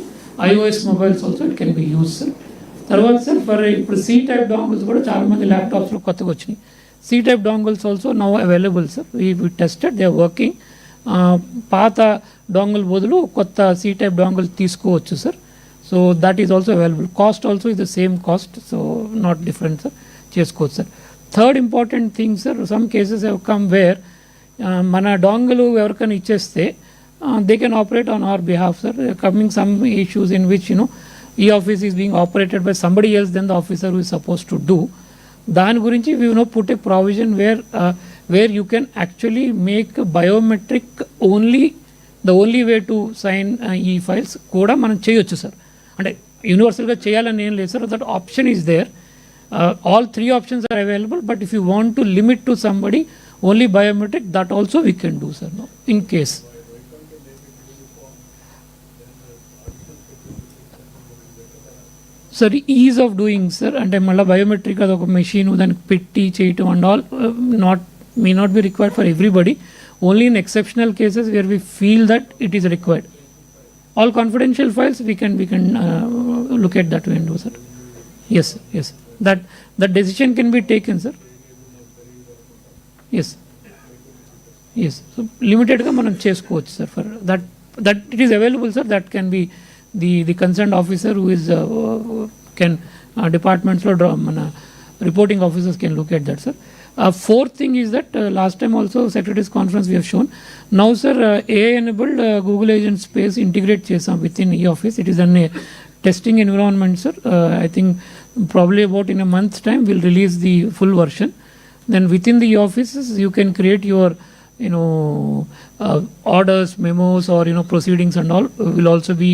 Speaker 4: iOS mobiles also it can be used, sir. Tarvata, sir, for ఇప్పుడు C type dongles kuda chaala mandi laptops lo kottaga vachinayi. C type dongles also now available, sir. We tested, they are working. పాత డోంగల్ బదులు కొత్త C type dongle తీసుకోవచ్చు, sir. So that is also available. Cost also is the same cost, so not different, sir. చేసుకోవచ్చు, sir. Third important thing, sir, some cases have come where మన డోంగలు ఎవరికైనా ఇచ్చేస్తే they can operate on our behalf, sir. Coming some issues in which ఈ office is being operated by somebody else then the officer who is suppose to do. దాని గురించి we put a provision where you can actually make biometric only, the only way to sign e-files కూడా మనం చేయొచ్చు, sir. అంటే యూనివర్సల్గా చేయాలని ఏం లేదు, sir. That option is there. All 3 options are available, but if you want to limit to somebody only biometric, that also we can do, sir, no, in case. Sir is of doing, sir. అంటే మళ్ళీ biometric అది ఒక machine దానికి పెట్టి చేయటం and all may not be required for everybody. Only in exceptional cases where we feel that it is required. All confidential files we can look at that window, sir. Yes, yes. That decision can be taken, sir. Yes, yes. So limited ga manam chesukochu, sir. For that it is available, sir. That can be the concerned officer who is can departments lo draw mana reporting officers can look at that, sir. Fourth thing is that last time also Secretary's conference we have shown. Now, sir, AI enabled Google Agent Space integrate chesam within e-office. It is a testing environment, sir. I think probably about in a month's time we'll release the full version. Then within the e-offices you can create your orders, memos, or proceedings and all will also be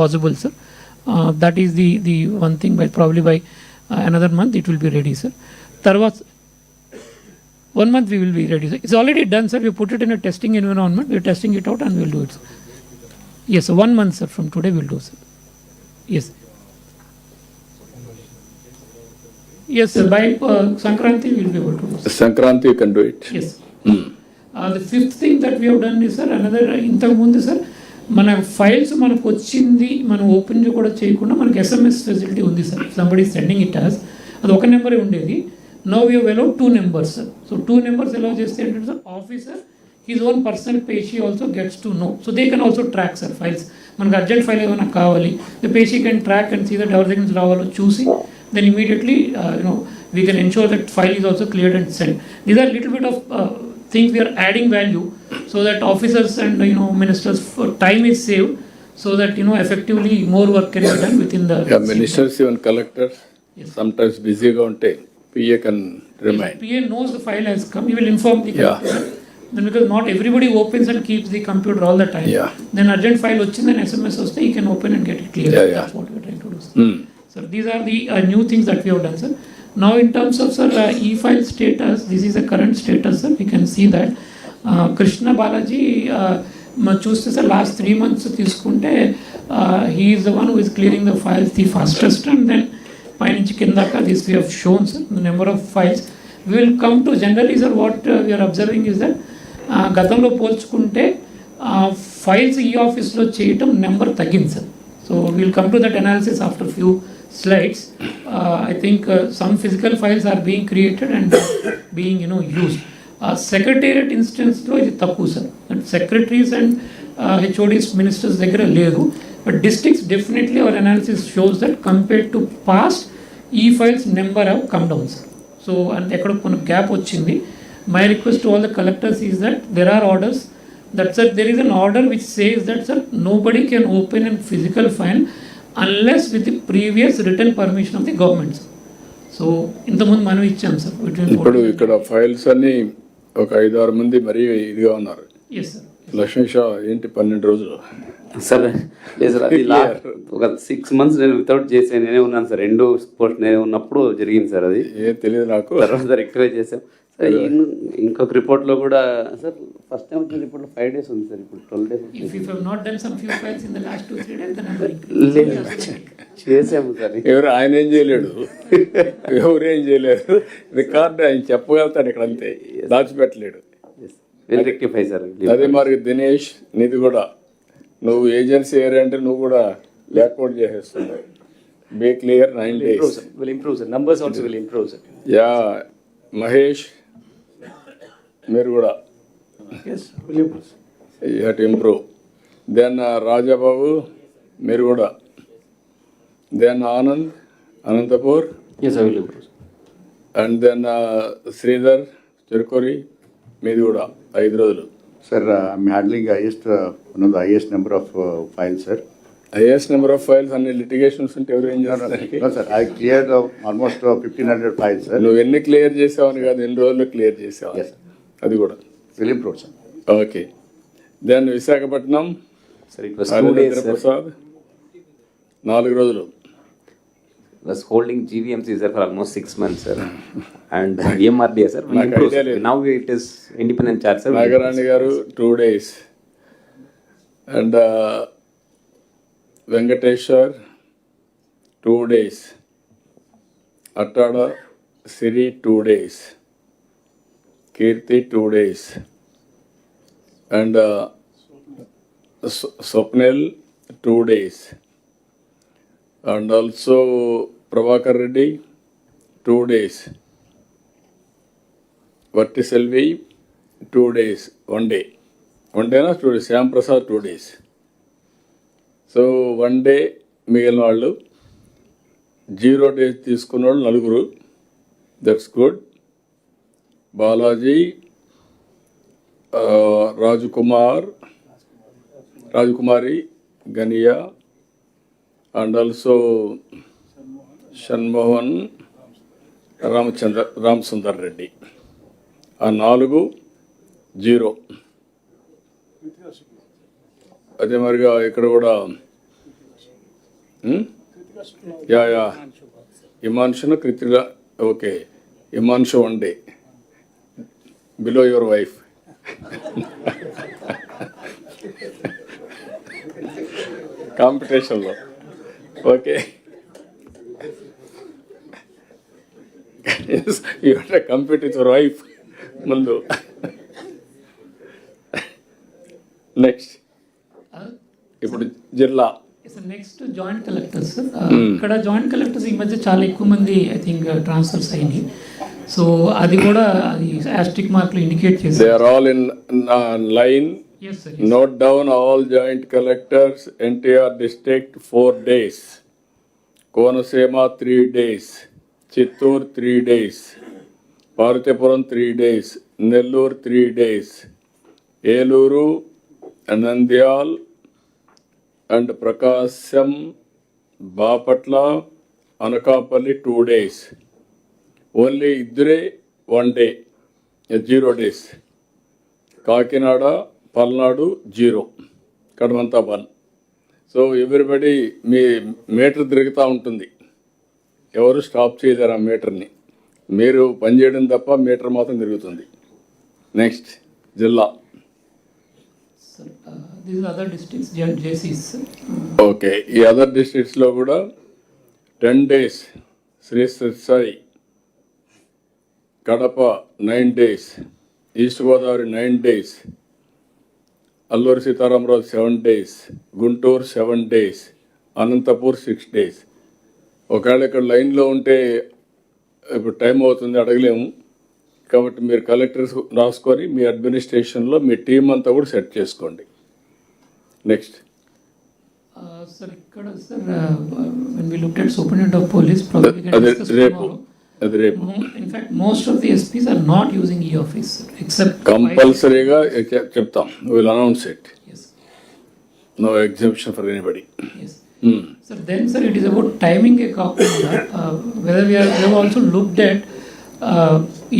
Speaker 4: possible, sir. That is the one thing. By probably by another month it will be ready, sir. Tarvat 1 month we will be ready, sir. It's already done, sir. We put it in a testing environment. We're testing it out and we'll do it, sir. Yes, sir. 1 month, sir. From today we'll do, sir. Yes. Yes, sir. By Sankranti we'll be able to do, sir.
Speaker 1: Sankranti you can do it.
Speaker 4: Yes. The fifth thing that we have done is, sir, another ఇంతకు ముందు, sir, మన files మనకు వచ్చింది మనం open కూడా చేయకుండా మనకి SMS facility ఉంది, sir. Somebody sending it as, అది ఒక నెంబరే ఉండేది. Now we have allowed 2 numbers, sir. So 2 numbers allow చేస్తే ఏంటంటే, sir, officer his own personal పేషీ also gets to know. So they can also track, sir, files. మనకు urgent file ఏమైనా కావాలి, the పేషీ can track and see that ఎవరి దగ్గర నుంచి రావాలో చూసి then immediately we can ensure that file is also cleared and sent. These are little bit of things we are adding value so that officers and ministers time is saved, so that effectively more work can be done within the
Speaker 1: ministers, even collectors, yes, sometimes busy ga unte PA can remind.
Speaker 4: PA knows the file has come, he will inform the computer. Then because not everybody opens and keeps the computer all the time, then urgent file వచ్చింది and SMS వస్తే he can open and get it clear. That's what we are trying to do, sir. So these are the new things that we have done, sir. Now in terms of, sir, e-file status, this is the current status, sir. We can see that Krishna Balaji చూస్తే, sir, last 3 months తీసుకుంటే he is the one who is clearing the files the fastest, and then పైనుంచి కిందాక this we have shown sir number of files. We will come to generally sir what we are observing is that గతంలో పోల్చుకుంటే files ఈ ఆఫీస్లో చేయటం number తగ్గింది సార్. So we'll come to that analysis after few slides. I think some physical files are being created and being used. Secretariat instance లో ఇది తక్కువ సార్, and secretaries and HODs ministers దగ్గర లేదు. But districts definitely our analysis shows that compared to past ఈ files number have come down sir. So and ఎక్కడ కొన్ని gap వచ్చింది. My request to all the collectors is that there are orders that sir there is an order which says that sir nobody can open a physical file unless with the previous written permission of the government. So ఇంతకుముందు మనం ఇచ్చాం sir.
Speaker 1: ఇప్పుడు ఇక్కడ files అన్ని ఒక 5-6 మంది మరీ ఇదిగా ఉన్నారు.
Speaker 4: Yes sir.
Speaker 1: లక్ష్మీ షా ఏంటి 12 రోజులు
Speaker 3: సార్? లేదు సార్, అది ఒక 6 months నేను వితౌట్ చేసాను, నేనే ఉన్నాను సార్. 2 పోస్ట్ నేనే ఉన్నప్పుడు జరిగింది సార్. అది
Speaker 1: ఏం తెలియదు నాకు.
Speaker 3: తర్వాత రెక్టిఫై చేసాం సార్. ఇంకొక రిపోర్ట్లో కూడా సార్ ఫస్ట్ టైం వచ్చిన రిపోర్ట్లో 5 days ఉంది సార్, ఇప్పుడు 12 days.
Speaker 4: If you have not done some few files in the last 2-3 days, the number
Speaker 3: లేదు చేసాము సార్.
Speaker 1: ఎవరు ఆయన ఏం చేయలేడు, ఎవరేం చేయలేరు. రికార్డు ఆయన చెప్పగలుగుతాడు ఇక్కడ, అంతే, దాచిపెట్టలేడు.
Speaker 3: Rectify sir.
Speaker 1: అదే మరి దినేష్, నీది కూడా నువ్వు ఏజెన్సీ ఏరియా అంటే నువ్వు కూడా లేకౌట్ చేసేస్తున్నావు. Be clear 9 days.
Speaker 3: Will improve sir. Numbers also will improve sir.
Speaker 1: Yeah Mahesh, మీరు కూడా you have to improve. Then Rajababu మీరు కూడా. Then Anand Anantapur.
Speaker 3: Yes, I will improve.
Speaker 1: And then Sridhar Cherukuri మీది కూడా 5 రోజులు.
Speaker 13: Sir, I'm handling one of the highest number of files, sir.
Speaker 1: Highest number of files అన్ని litigations ఉంటే ఎవరు ఏం చేస్తారు?
Speaker 13: No, sir, I cleared almost 1,500 files, sir.
Speaker 1: నువ్వు ఎన్ని క్లియర్ చేసావని కాదు, ఎన్ని రోజుల్లో క్లియర్ చేసావు,
Speaker 13: Yes.
Speaker 1: అది కూడా.
Speaker 13: Will improve, sir.
Speaker 1: Okay. Then Visakhapatnam
Speaker 3: Sir, it was 2 days sir.
Speaker 1: Prasad 4 రోజులు.
Speaker 3: Was holding GVMC sir for almost 6 months sir. And EMRDA sir, we
Speaker 1: నాకు
Speaker 3: improved,
Speaker 1: idea
Speaker 3: sir.
Speaker 1: లేదు.
Speaker 3: Now it is independent charge sir.
Speaker 1: Nagarani గారు 2 days. And Venkateshwar 2 days. Attada Siri 2 days. Keerthi 2 days. And Swapnil 2 days. And also Prabhakar Reddy 2 days. Varti Selvi 2 days. 1 day. 1 day 2 days. Shyam Prasad 2 days. So 1 day మిగిలిన వాళ్ళు. 0 days తీసుకున్న వాళ్ళు 4. That's good. Balaji, Rajakumari, Ganiya, and also Shanmohan, Ramasundar Reddy. ఆ 4 0. అదే మరిగా ఇక్కడ కూడా యా హిమాంశును కృతిగా. Okay, Himanshu 1 day below your wife. కాంపిటీషన్లో. Okay, you have to compete with your wife ముందు. నెక్స్ట్ ఇప్పుడు జిల్లా.
Speaker 4: Next joint collectors. ఇక్కడ జాయింట్ కలెక్టర్స్ ఈ మధ్య చాలా ఎక్కువ మంది ఐ థింక్ ట్రాన్స్ఫర్స్ అయినాయి. సో అది కూడా అది ఆస్ట్రిక్ మార్కులు ఇండికేట్ చేసి
Speaker 1: they are all in line.
Speaker 4: Yes, sir.
Speaker 1: Note down all joint collectors, NTR district 4 days, Konasema 3 days, Chittoor 3 days, Parthipuram 3 days, Nellore 3 days, Eluru, Nandyal and Prakasam, Bapatla, Anakapalli 2 days. Only Idre 1 day, 0 days. Kakinada, Palnadu 0, కడమంతా 1. So everybody మీ meter తిరుగుతూ ఉంటుంది, ఎవరు stop చేయలేరు ఆ మీటర్ని. మీరు పనిచేయడం తప్ప మీటర్ మాత్రం తిరుగుతుంది. నెక్స్ట్ జిల్లా.
Speaker 4: దీస్ అదర్ డిస్ట్రిక్ట్స్ జేసీస్.
Speaker 1: ఓకే, ఈ అదర్ డిస్ట్రిక్ట్స్లో కూడా 10 days Sri Satsai Kadapa 9 days, east Godavari 9 days, Alluri Sitaramaraju 7 days, Guntur 7 days, Anantapur 6 days. ఒకవేళ ఇక్కడ లైన్లో ఉంటే ఇప్పుడు టైం అవుతుంది అడగలేము, కాబట్టి మీరు కలెక్టర్స్ రాసుకొని మీ అడ్మినిస్ట్రేషన్లో మీ టీం అంతా కూడా సెట్ చేసుకోండి. నెక్స్ట్
Speaker 4: సార్ ఇక్కడ sir when we looked at superintendent of police, probably we can discuss tomorrow.
Speaker 1: అది రేపు
Speaker 4: In fact, most of the SPs are not using e-office, sir, except
Speaker 1: కంపల్సరీగా చెప్తాం. Will announce it.
Speaker 4: Yes.
Speaker 1: No exemption for anybody.
Speaker 4: Yes. Sir, then sir, it is about timing a కాకుండా whether we have also looked at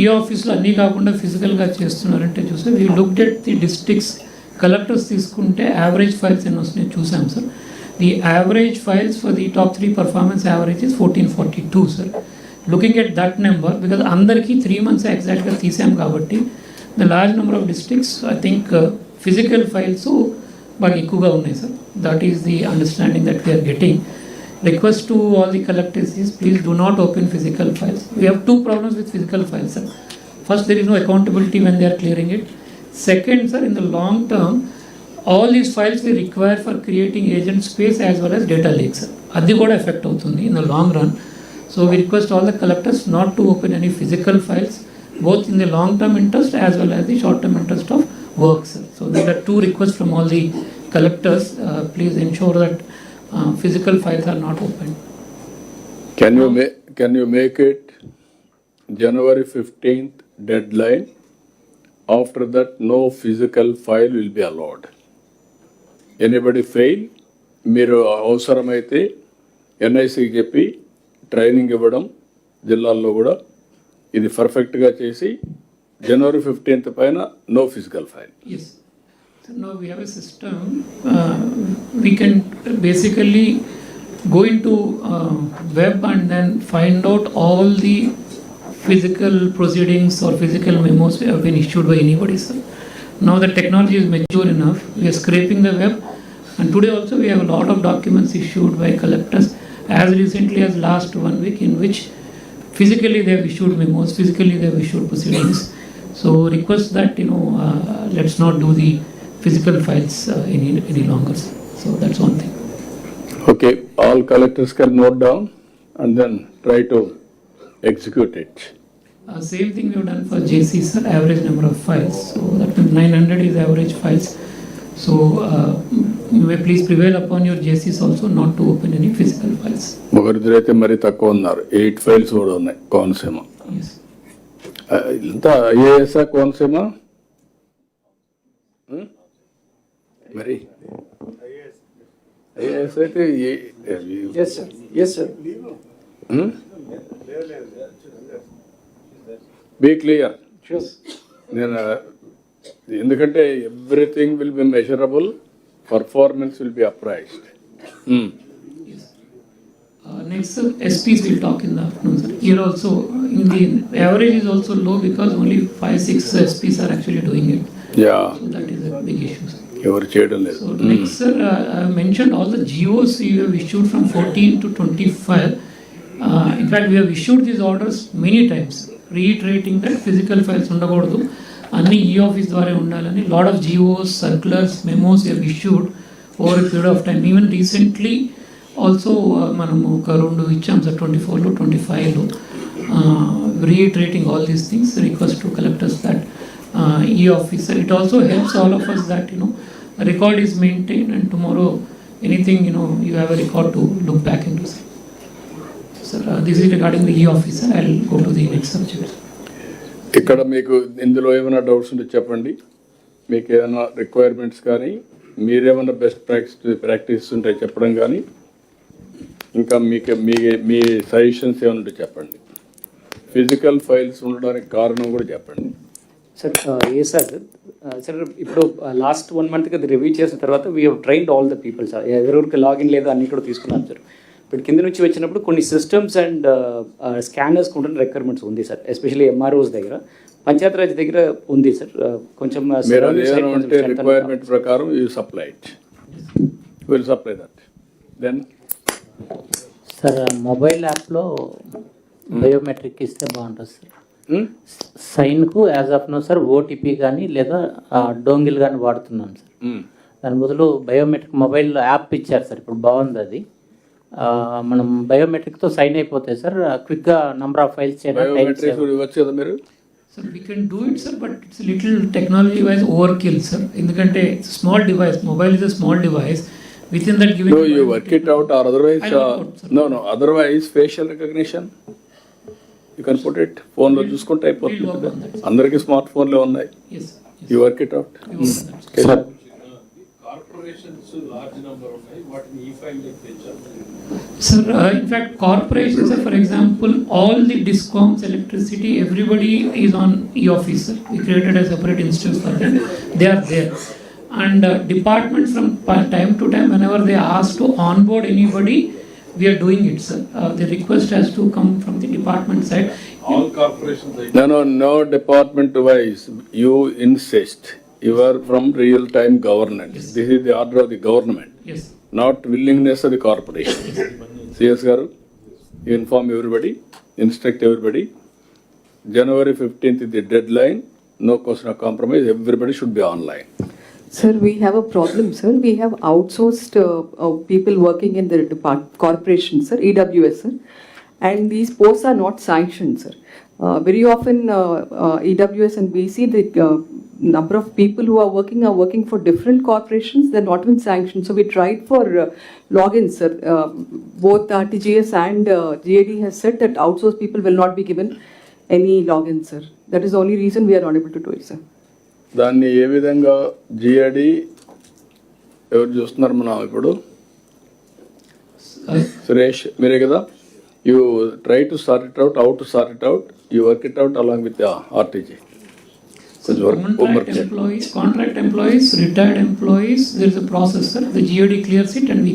Speaker 4: e-office లో అన్నీ కాకుండా ఫిజికల్గా చేస్తున్నారంటే చూస్తే we looked at the districts collectors తీసుకుంటే యావరేజ్ ఫైల్స్ ఎన్ని వస్తున్నాయి చూసాం సార్. The average files for the top 3 performance average is 1442 sir. Looking at that number because అందరికీ 3 months ఎగ్జాక్ట్గా తీసాం కాబట్టి the large number of districts I think physical files బాగా ఎక్కువగా ఉన్నాయి sir. That is the understanding that we are getting. Request to all the collectors is please do not open physical files. We have 2 problems with physical files, sir. First, there is no accountability when they are clearing it. Second, sir, in the long term, all these files we require for creating agent space as well as data lakes, sir. Adi kuda affect avutundi in the long run. So we request all the collectors not to open any physical files, both in the long term interest as well as the short term interest of work, sir. So there are 2 requests from all the collectors. Please ensure that physical files are not open.
Speaker 1: Can you make it January 15th deadline? After that, no physical file will be allowed. Anybody fail, మీరు అవసరమైతే ఎన్ఐసికి చెప్పి training ఇవ్వడం జిల్లాల్లో కూడా ఇది పర్ఫెక్ట్గా చేసి January 15th పైన no physical file.
Speaker 4: Yes. So now we have a system. We can basically go into web and then find out all the physical proceedings or physical memos have been issued by anybody, sir. Now the technology is mature enough. We are scraping the web, and today also we have a lot of documents issued by collectors as recently as last 1 week, in which physically they have issued memos, physically they have issued proceedings. So request that let's not do the physical files any longer, sir. So that's one thing.
Speaker 1: Okay, all collectors can note down and then try to execute it.
Speaker 4: Same thing we have done for JC, sir, average number of files. So that means 900 is average files. So you may please prevail upon your JCs also not to open any physical files.
Speaker 1: ఒకరిద్దరైతే మరి తక్కువ ఉన్నారు. 8 files కూడా ఉన్నాయి Konaseema.
Speaker 4: Yes.
Speaker 1: ఇంత ఐఏఎస్ఆ కోనసీమ మరి IAS అయితే
Speaker 2: Yes, sir. Yes, sir.
Speaker 1: Be clear.
Speaker 2: Sure.
Speaker 1: నేను ఎందుకంటే everything will be measurable, performance will be appraised.
Speaker 4: Next, sir, SPs will talk in the afternoon, sir. Here also, in the average is also low because only 5-6 SPs are actually doing it.
Speaker 1: Yeah,
Speaker 4: So that is a big issue, sir.
Speaker 1: ఎవరు చేయడం లేదు.
Speaker 4: So next, sir, I mentioned all the GOs you have issued from 14 to 25. In fact, we have issued these orders many times, reiterating that physical files ఉండకూడదు, అన్ని e-office ద్వారా ఉండాలని. Lot of GOs, circulars, memos we have issued over a period of time. Even recently also మనము ఒక 2 ఇచ్చాం sir, 24లో 25లో, reiterating all these things. Request to collectors that e-office, it also helps all of us that a record is maintained, and tomorrow anything you have a record to look back into, sir. Sir, this is regarding the e-office. I'll go to the next subject.
Speaker 1: ఇక్కడ మీకు ఇందులో ఏమైనా doubts ఉంటే చెప్పండి. మీకు ఏమైనా requirements కానీ మీరేమైనా బెస్ట్ ప్రాక్టీస్ ఉంటే చెప్పడం కానీ, ఇంకా మీకు మీ సజెషన్స్ ఏమైనా ఉంటే చెప్పండి. ఫిజికల్ ఫైల్స్ ఉండడానికి కారణం కూడా చెప్పండి.
Speaker 3: సార్ సార్ సార్ ఇప్పుడు లాస్ట్ 1 month అది రివ్యూ చేసిన తర్వాత we have trained all the people sir. ఎవరెవరికి లాగిన్ లేదో అన్నీ కూడా తీసుకున్నాం సార్. ఇప్పుడు కింద నుంచి వచ్చినప్పుడు కొన్ని సిస్టమ్స్ అండ్ స్కానర్స్ కూడా రిక్వైర్మెంట్స్ ఉంది సార్, ఎస్పెషల్లీ ఎంఆర్ఓస్ దగ్గర, పంచాయతీరాజ్ దగ్గర ఉంది సార్. కొంచెం
Speaker 1: రిక్వైర్మెంట్ ప్రకారం you supply it, will supply that. Then
Speaker 14: sir mobile యాప్లో బయోమెట్రిక్ ఇస్తే బాగుంటుంది సార్. సైన్కు as of no sir OTP కానీ లేదా డోంగిల్ కానీ వాడుతున్నాం సార్. దాని బదులు బయోమెట్రిక్ మొబైల్లో యాప్ ఇచ్చారు సార్, ఇప్పుడు బాగుంది అది. మనం బయోమెట్రిక్తో సైన్ అయిపోతే సార్ క్విక్గా నంబర్ ఆఫ్ ఫైల్స్
Speaker 1: ఇవ్వచ్చు కదా మీరు.
Speaker 4: Sir, we can do it, sir, but it's a little technology-wise overkill, sir. ఎందుకంటే it's a small device. Mobile is a small device. Within that given.
Speaker 1: No, you work it out, or otherwise. No. Otherwise, facial recognition. You can put it. Phone lo చూసుకుంటే అయిపోతుంది. అందరికి smart phone లో ఉన్నాయి.
Speaker 4: Yes.
Speaker 1: You work it out.
Speaker 10: Sir.
Speaker 1: Corporations large number ఉన్నాయి. వాటిని e-file లో పెంచాలి.
Speaker 4: Sir, in fact, corporations, for example, all the discoms, electricity, everybody is on e-office. Sir. We created a separate instance for them. They are there. And departments from time to time, whenever they ask to onboard anybody, we are doing it, sir. The request has to come from the department side.
Speaker 1: All corporations. No department wise. You insist. You are from real-time governance. Yes. This is the order of the government.
Speaker 4: Yes.
Speaker 1: Not willingness of the corporation. CS garu, you inform everybody, instruct everybody. January 15th is the deadline. No question of compromise. Everybody should be online.
Speaker 15: Sir, we have a problem, sir. We have outsourced people working in the corporation, sir, EWS, sir. And these posts are not sanctioned, sir. Very often, EWS and BC, the number of people who are working for different corporations. They're not even sanctioned. So we tried for logins, sir. Both RTGS and GAD has said that outsourced people will not be given any logins, sir. That is the only reason we are not able to do it, sir.
Speaker 1: దాన్ని ఏ విధంగా GAD ఎవరు చూస్తున్నారు మనం ఇప్పుడు? సురేష్ మీరే కదా. You try to sort it out, how to sort it out. You work it out along with the RTG.
Speaker 4: Contract employees, retired employees, there is a process, sir. The GAD clears it and we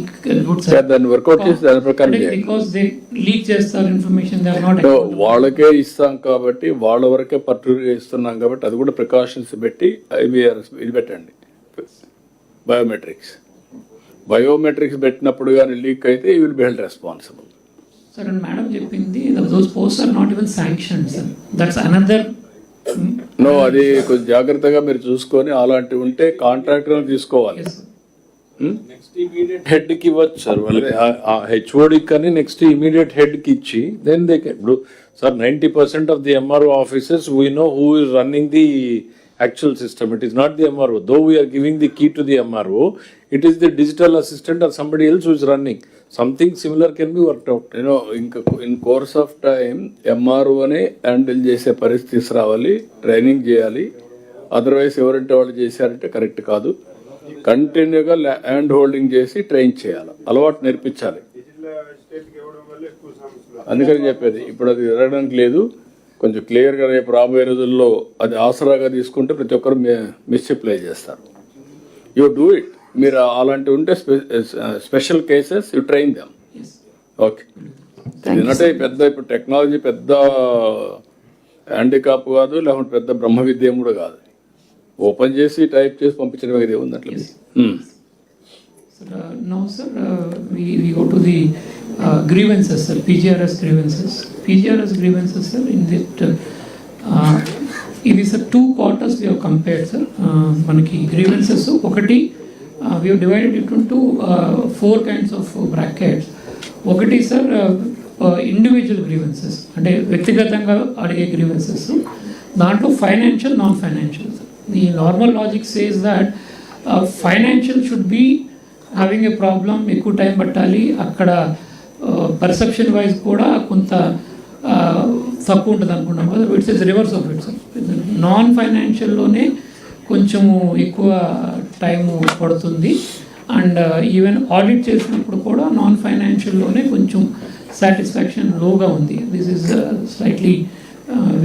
Speaker 4: good, sir.
Speaker 1: Then work out is the ప్రకారం
Speaker 4: because they leak చేస్తారు information, they are not.
Speaker 1: వాళ్ళకే ఇస్తాం కాబట్టి వాళ్ళ వరకే పర్టికులర్గా ఇస్తున్నాం కాబట్టి అది కూడా ప్రికాషన్స్ పెట్టి ఇది పెట్టండి. బయోమెట్రిక్స్ పెట్టినప్పుడు కానీ లీక్ అయితే you will be held responsible.
Speaker 4: Sir, and madam చెప్పింది those posts are not even sanctioned, sir. That's another.
Speaker 1: No, అది కొంచెం జాగ్రత్తగా మీరు చూసుకొని అలాంటివి ఉంటే కాంట్రాక్టర్ తీసుకోవాలి.
Speaker 16: నెక్స్ట్ ఇమీడియట్ హెడ్ కి ఇవ్వచ్చు సార్, వాళ్ళకి హెచ్ఓడి కానీ నెక్స్ట్ ఇమీడియట్ హెడ్ కి ఇచ్చి దెన్ దే ఇప్పుడు sir 90% of the MRO officers we know who is running the actual system. It is not the MRO. Though we are giving the key to the MRO, it is the digital assistant or somebody else who is running. Something similar can be worked out. In course of time, MRO నే handle చేసే పరిస్థితి రావాలి, training చేయాలి. Otherwise ఎవరంటే వాళ్ళు చేశారంటే correct కాదు. కంటిన్యూగా హ్యాండ్ హోల్డింగ్ చేసి ట్రైన్ చేయాలి, అలవాటు నేర్పించాలి. అందుకని చెప్పేది ఇప్పుడు అది జరగడానికి లేదు. కొంచెం క్లియర్గా రేపు రాబోయే రోజుల్లో అది ఆసరాగా తీసుకుంటే ప్రతి ఒక్కరు మిస్అప్లై చేస్తారు. You do it. మీరు అలాంటివి ఉంటే special cases you train them. Okay. ఎందుకంటే పెద్ద ఇప్పుడు టెక్నాలజీ పెద్ద హ్యాండికాప్ కాదు, లేకుంటే పెద్ద బ్రహ్మ విద్యం కూడా కాదు. ఓపెన్ చేసి టైప్ చేసి పంపించడం ఇది ఉంది అట్లా.
Speaker 4: No, sir. We go to the grievances, sir. PGRS grievances. PGRS grievances, sir. In that, it is 2 quarters we have compared, sir. Manaki grievances. Okati, we have divided it into 4 kinds of brackets. Okati, sir, individual grievances. అంటే వ్యక్తిగతంగా అడిగే grievances. దాంట్లో financial, non-financial. The normal logic says that financial should be having a problem, ఎక్కువ time పట్టాలి, అక్కడ perception wise కూడా కొంత తక్కువ ఉంటుంది అనుకుంటాం కదా. It's is reverse of it's. Non ఫైనాన్షియల్లోనే కొంచెము ఎక్కువ టైము పడుతుంది. అండ్ ఈవెన్ ఆడిట్ చేసినప్పుడు కూడా నాన్ ఫైనాన్షియల్లోనే కొంచెం సాటిస్ఫాక్షన్ లోగా ఉంది. This is slightly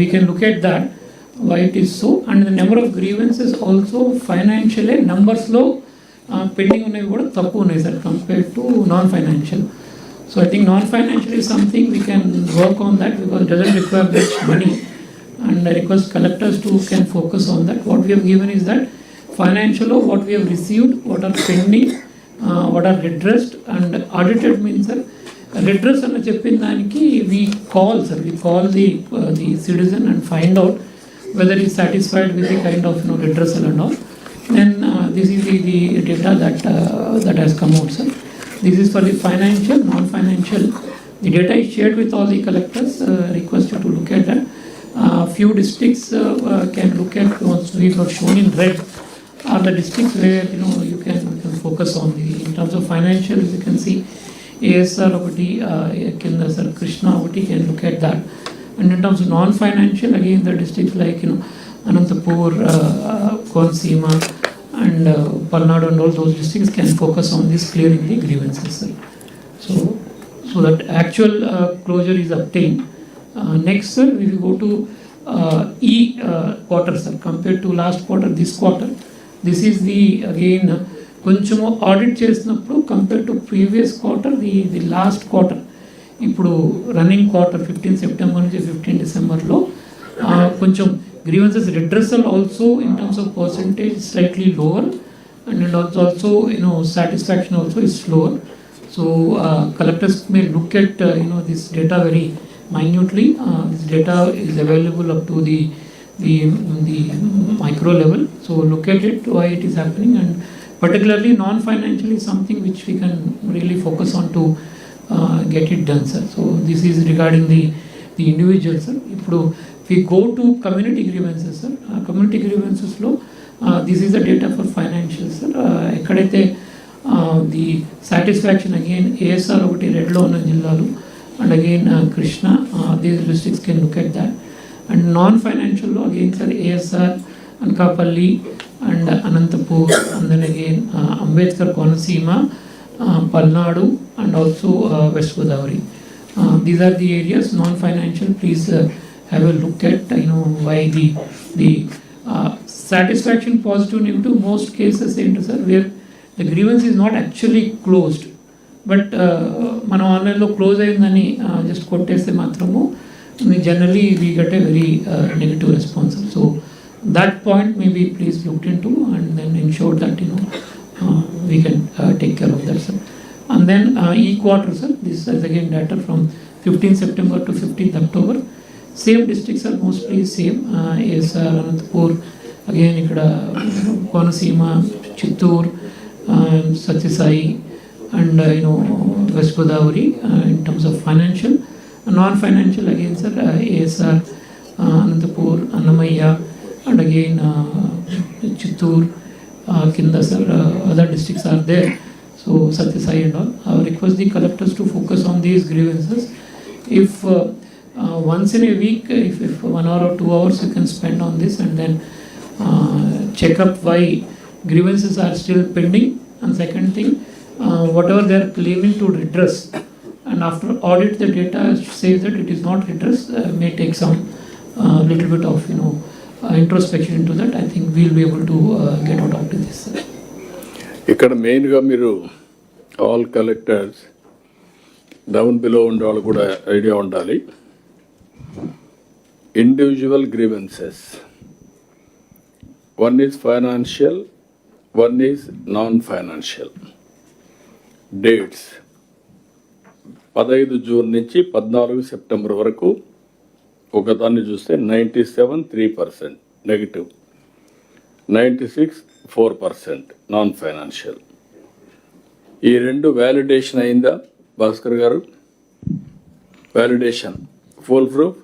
Speaker 4: we can look at that why it is so. And the number of grievances also ఫైనాన్షియలే నంబర్స్లో పెండింగ్ ఉన్నవి కూడా తక్కువ ఉన్నాయి sir compared to non financial. So I think non financial is something we can work on that because it doesn't require much money. And I request collectors to can focus on that. What we have given is that ఫైనాన్షియల్లో what we have received, what are pending, what are redressed, and audited means, sir, redress అన్న చెప్పిన దానికి we call the citizen and find out whether he is satisfied with the kind of redressal and all. Then this is the data that has come out, sir. This is for the financial, non-financial. The data is shared with all the collectors. Requested to look at that. Few districts can look at once we were shown in red are the districts where you can focus on the in terms of financial. You can see ASR ఒకటి కింద sir Krishna ఒకటి can look at that. And in terms of non-financial, again the districts like Anantapur, Konsima and Palnadu and all those districts can focus on this clearing the grievances, sir. So that actual closure is obtained. Next, sir, we will go to quarter, sir. Compared to last quarter, this quarter, this is the again కొంచెం audit చేసినప్పుడు compare to previous quarter the last quarter ఇప్పుడు running quarter 15 September నుంచి 15 డిసెంబర్లో కొంచెం grievances redressal also in terms of percentage slightly lower and also satisfaction also is lower. So collectors may look at this data very minutely. This data is available up to the micro level. So look at it, why it is happening, and particularly non-financial is something which we can really focus on to get it done, sir. So this is regarding the individual, sir. If we go to community grievances, sir, community grievances lo this is the data for financial, sir. Ekkadaithe the satisfaction again ASR okati red lo unna jillalu and again Krishna, these districts can look at that. And non-financial law again, sir, ASR, Anakapalli and Anantapur, and then again Ambedkar, Konaseema, Palnadu and also West Godavari. These are the areas non-financial. Please have a look at why the satisfaction positive negative most cases, sir, where the grievance is not actually closed. But మనం ఆన్లైన్లో close అయిందని just కొట్టేస్తే మాత్రము generally we get a very negative response. So that point may be please looked in to and then ensure that we can take care of that, sir. And then ఈ quarter, sir, this is again data from 15 September to 15 October. Same districts are mostly same. ASR, Anantapur, again ఇక్కడ Konaseema, Chittoor, Sathya Sai and West Godavari in terms of financial. Non-financial again, sir, ASR, Anantapur, Annamaya and again Chittoor, Kinda, sir, other districts are there. So Satyasai and all. I request the collectors to focus on these grievances. If once in a week, if 1 hour or 2 hours you can spend on this and then check up why grievances are still pending. And second thing, whatever they are claiming to redress, and after audit the data says that it is not redress, may take some little bit of introspection into that. I think we will be able to get out of this.
Speaker 1: ఇక్కడ మెయిన్గా మీరు all collectors down below ఉండే వాళ్ళు కూడా idea ఉండాలి. Individual grievances, one is financial, one is non financial. Dates 15 June నుంచి 14 September వరకు ఒకదాన్ని చూస్తే 97.3% నెగిటివ్, 96.4% నాన్ ఫైనాన్షియల్. ఈ రెండు వ్యాలిడేషన్ అయిందా భాస్కర్ గారు? Validation full proof?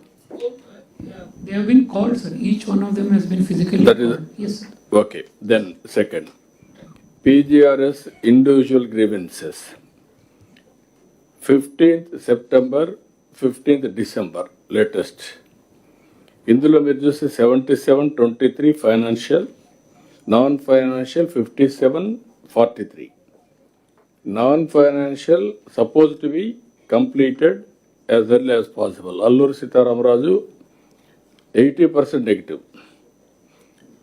Speaker 4: They have been called, sir. Each one of them has been physically called. Yes, sir.
Speaker 1: Okay, then second, PGRS individual grievances 15th September, 15th December latest. ఇందులో మీరు చూస్తే 77.23 financial, non financial 57.43. Non financial suppose to be completed as early as possible. Alluri Sitaramaraju 80% negative,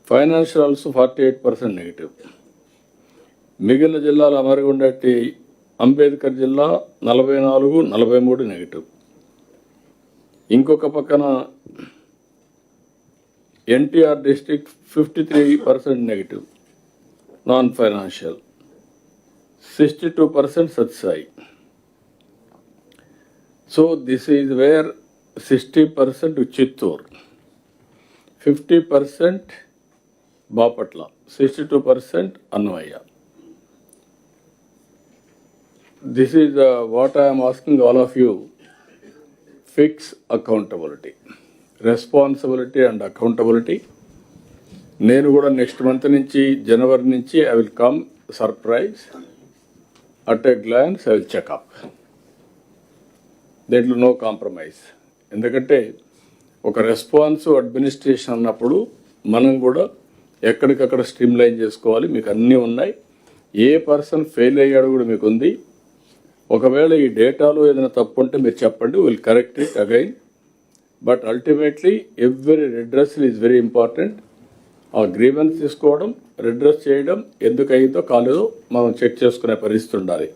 Speaker 1: financial also 48% negative. మిగిలిన జిల్లాలు అమరగుండటి అంబేద్కర్ జిల్లా 44-43 negative. ఇంకొక పక్కన NTR district 53% negative non financial, 62% సత్సాయి. So this is where 60% Chittoor, 50% Bapatla, 62% Anvaya. This is what I am asking all of you. Fix accountability, responsibility and accountability. నేను కూడా next month నుంచి జనవరి నుంచి I will come surprise at a glance I will checkup. దేంట్లో no compromise. ఎందుకంటే ఒక responsive administration అన్నప్పుడు మనం కూడా ఎక్కడికక్కడ స్ట్రీమ్ లైన్ చేసుకోవాలి. మీకు అన్నీ ఉన్నాయి. ఏ పర్సన్ ఫెయిల్ అయ్యాడు కూడా మీకు ఉంది. ఒకవేళ ఈ డేటాలో ఏదైనా తప్పు ఉంటే మీరు చెప్పండి, will correct it again. But ultimately every redressal is very important. ఆ గ్రీవెన్స్ తీసుకోవడం, రిడ్రెస్ చేయడం, ఎందుకు అయిందో కాలేదో మనం చెక్ చేసుకునే పరిస్థితి ఉండాలి.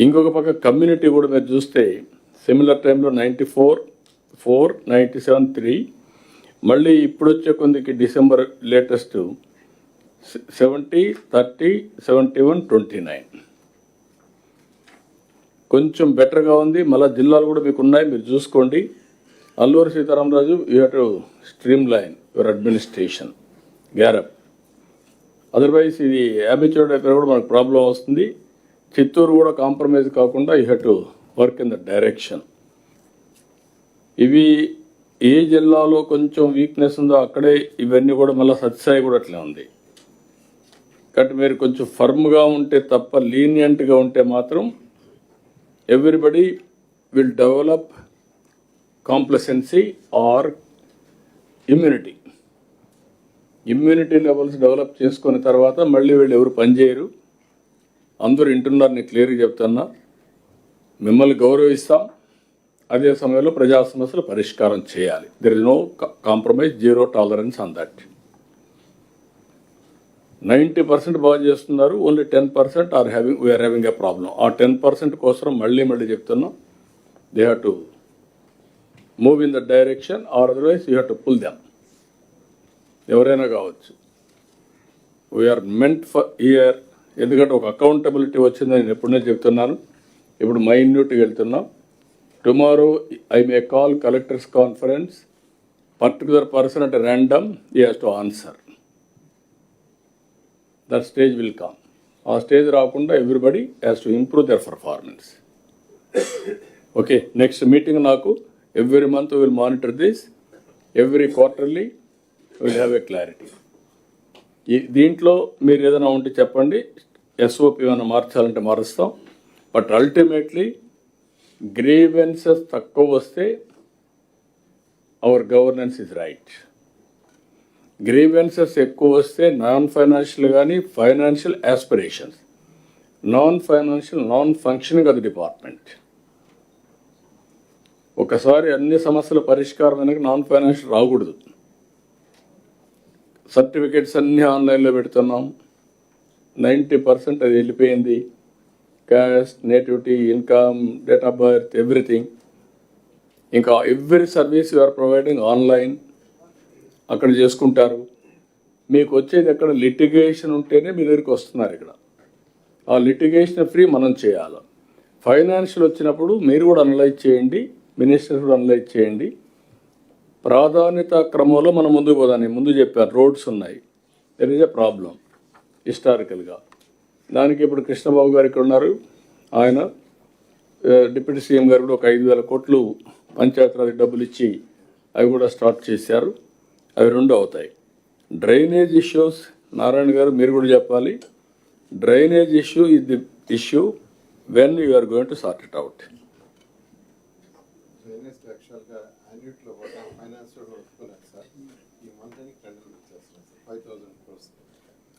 Speaker 1: ఇంకొక పక్క కమ్యూనిటీ కూడా మీరు చూస్తే సిమిలర్ టైంలో 94,4, 97,3, మళ్ళీ ఇప్పుడు వచ్చే కొందికి డిసెంబర్ లేటెస్ట్ 70, 30, 71, 29 కొంచెం బెటర్గా ఉంది. మళ్ళీ జిల్లాలు కూడా మీకు ఉన్నాయి, మీరు చూసుకోండి. Alluri Sitaramaraju, you have to streamline your administration, gear up. Otherwise ఇది హ్యాబిచువల్ అయిపోయినా కూడా మనకు ప్రాబ్లం వస్తుంది. చిత్తూరు కూడా కాంప్రమైజ్ కాకుండా you have to work in the direction. ఇవి ఏ జిల్లాలో కొంచెం వీక్నెస్ ఉందో అక్కడే ఇవన్నీ కూడా మళ్ళీ సత్సాయి కూడా అట్లే ఉంది. కాబట్టి మీరు కొంచెం ఫర్మ్గా ఉంటే తప్ప లీనియంట్గా ఉంటే మాత్రం everybody will develop complacency or immunity. Immunity levels develop చేసుకున్న తర్వాత మళ్ళీ వీళ్ళు ఎవరు పనిచేయరు. అందరూ వింటున్నారు, నేను క్లియర్గా చెప్తున్నా. మిమ్మల్ని గౌరవిస్తాం, అదే సమయంలో ప్రజా సమస్యలు పరిష్కారం చేయాలి. There is no compromise, zero tolerance on that. 90% బాగా చేస్తున్నారు, only 10% we are having a problem. ఆ 10% కోసం మళ్ళీ చెప్తున్నాం, they have to move in the direction or otherwise you have to pull them. ఎవరైనా కావచ్చు. We are meant for year. ఎందుకంటే ఒక అకౌంటబిలిటీ వచ్చిందని నేను ఎప్పుడనే చెప్తున్నాను. ఇప్పుడు మైన్యూట్గా వెళ్తున్నాం. Tomorrow I may call collectors conference, particular person at random he has to answer. That stage will come. ఆ స్టేజ్ రాకుండా everybody has to improve their performance. Okay, next meeting నాకు every month will monitor this, every quarterly will have a clarity. దీంట్లో మీరు ఏదైనా ఉంటే చెప్పండి, SOP ఏమైనా మార్చాలంటే మారుస్తాం. బట్ అల్టిమేట్లీ గ్రీవెన్సెస్ తక్కువ వస్తే our governance is right. Grievances ఎక్కువ వస్తే నాన్ ఫైనాన్షియల్ కానీ financial aspirations, non financial non functioning of the department. ఒకసారి అన్ని సమస్యల పరిష్కారం అనేది నాన్ ఫైనాన్షియల్ రాకూడదు. సర్టిఫికేట్స్ అన్నీ ఆన్లైన్లో పెడుతున్నాం, 90% అది వెళ్ళిపోయింది. Caste, nativity, income, date of birth, everything. ఇంకా every service you are providing online, అక్కడ చేసుకుంటారు. మీకు వచ్చేది ఎక్కడ లిటిగేషన్ ఉంటేనే మీ దగ్గరికి వస్తున్నారు. ఇక్కడ ఆ లిటిగేషన్ ఫ్రీ మనం చేయాలి. ఫైనాన్షియల్ వచ్చినప్పుడు మీరు కూడా అనలైజ్ చేయండి, మినిస్టర్స్ కూడా అనలైజ్ చేయండి. ప్రాధాన్యత క్రమంలో మనం ముందుకు పోదాం. నేను ముందు చెప్పాను, రోడ్స్ ఉన్నాయి, దెర్ ఈజ్ ఎ ప్రాబ్లం హిస్టారికల్గా. దానికి ఇప్పుడు కృష్ణబాబు గారు ఇక్కడ ఉన్నారు, ఆయన డిప్యూటీ సీఎం గారు కూడా ఒక 5,000 కోట్లు పంచాయతీరాజ్ డబ్బులు ఇచ్చి అవి కూడా స్టార్ట్ చేశారు. అవి 2 అవుతాయి. డ్రైనేజ్ ఇష్యూస్, నారాయణ గారు మీరు కూడా చెప్పాలి. Drainage issue is the issue when you are going to sort it out.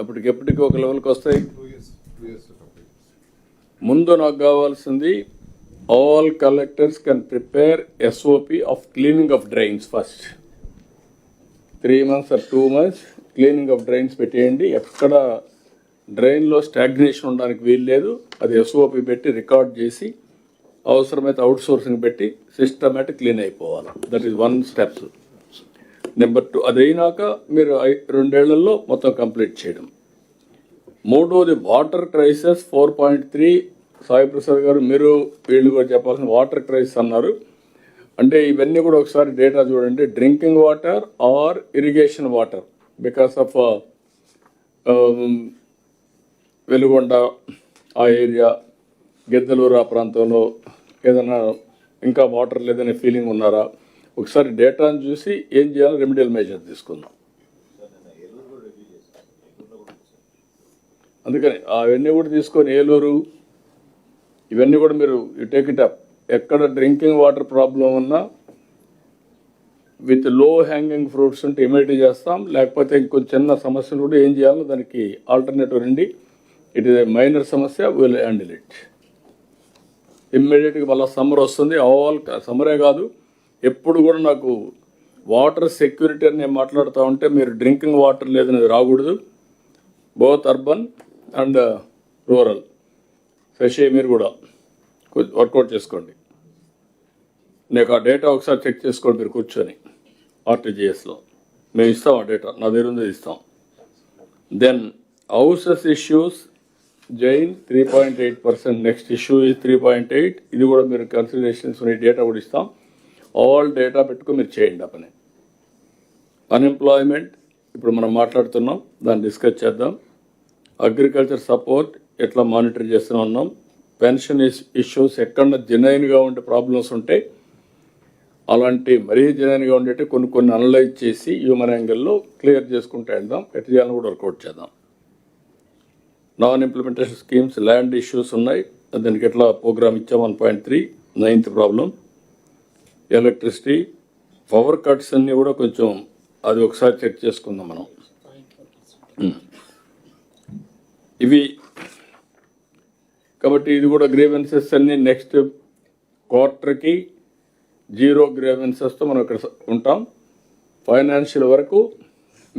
Speaker 1: అప్పటికెప్పటికి ఒక లెవెల్కి వస్తాయి. ముందు నాకు కావాల్సింది all collectors can prepare SOP of cleaning of drains first. 3 months or 2 months cleaning of drains పెట్టేయండి. ఎక్కడ డ్రైన్లో స్టాగ్నేషన్ ఉండడానికి వీలు లేదు. అది SOP పెట్టి రికార్డ్ చేసి అవసరమైతే అవుట్ సోర్సింగ్ పెట్టి సిస్టమేటిక్ క్లీన్ అయిపోవాలి. That is 1 step. నెంబర్ 2, అదైనాక మీరు 2 ఏళ్లలో మొత్తం కంప్లీట్ చేయడం. 3వది వాటర్ క్రైసిస్ 4.3 సాయి ప్రసాద్ గారు మీరు వీళ్ళు కూడా చెప్పాల్సిన వాటర్ క్రైసిస్ అన్నారు. అంటే ఇవన్నీ కూడా ఒకసారి డేటా చూడండి. Drinking water are irrigation water because of Veligonda ఆ ఏరియా, గిద్దలూరు ఆ ప్రాంతంలో ఏదైనా ఇంకా వాటర్ లేదనే ఫీలింగ్ ఉన్నారా? ఒకసారి డేటాను చూసి ఏం చేయాలో రెమెడియల్ మెజర్ తీసుకుందాం. అందుకని అవన్నీ కూడా తీసుకొని ఏలూరు ఇవన్నీ కూడా మీరు టేక్ ఇట్ అప్. ఎక్కడ డ్రింకింగ్ వాటర్ ప్రాబ్లం ఉన్నా విత్ లో హ్యాంగింగ్ ఫ్రూట్స్ ఉంటే ఇమీడియట్గా చేస్తాం. లేకపోతే ఇంకొంచెం చిన్న సమస్యలు కూడా ఏం చేయాలో దానికి ఆల్టర్నేటివ్ రండి. ఇట్ ఈస్ ఏ మైనర్ సమస్య, విల్ హ్యాండిల్ ఇట్ ఇమ్మీడియట్గా. మళ్ళీ సమ్మర్ వస్తుంది, ఆల్ సమ్మరే కాదు ఎప్పుడు కూడా నాకు వాటర్ సెక్యూరిటీ అని నేను మాట్లాడుతూ ఉంటే మీరు డ్రింకింగ్ వాటర్ లేదనేది రాకూడదు. Both urban and rural Sasi మీరు కూడా వర్కౌట్ చేసుకోండి. నేను ఆ డేటా ఒకసారి చెక్ చేసుకోండి మీరు కూర్చొని. ఆర్టీజీఎస్లో మేము ఇస్తాం ఆ డేటా, నా దగ్గర ఉంది ఇస్తాం. Then houses issues Jain 3.8%, next issue ఈ 3.8. ఇది కూడా మీరు కన్సిడరేషన్స్ ఉన్న డేటా కూడా ఇస్తాం. ఆల్ డేటా పెట్టుకుని మీరు చేయండి ఆ పని. అన్ఎంప్లాయ్మెంట్ ఇప్పుడు మనం మాట్లాడుతున్నాం, దాన్ని డిస్కస్ చేద్దాం. అగ్రికల్చర్ సపోర్ట్ ఎట్లా మానిటర్ చేస్తూనే ఉన్నాం. పెన్షన్ ఇష్యూస్ ఎక్కడ జెన్యున్గా ఉండే ప్రాబ్లమ్స్ ఉంటే అలాంటి మరీ జెన్యున్గా ఉండేటి కొన్ని అనలైజ్ చేసి హ్యూమన్ యాంగిల్లో క్లియర్ చేసుకుంటూ వెళ్దాం. ఎట్లా చేయాలని కూడా వర్కౌట్ చేద్దాం. Non implementation schemes, land issues ఉన్నాయి, దానికి ఎట్లా ప్రోగ్రామ్ ఇచ్చాం 1.3. 9th problem electricity, power cuts అన్నీ కూడా కొంచెం అది ఒకసారి చెక్ చేసుకుందాం మనం. ఇవి కాబట్టి ఇది కూడా గ్రీవెన్సెస్ అన్నీ నెక్స్ట్ క్వార్టర్కి 0 గ్రీవెన్సెస్తో మనం ఇక్కడ ఉంటాం. ఫైనాన్షియల్ వరకు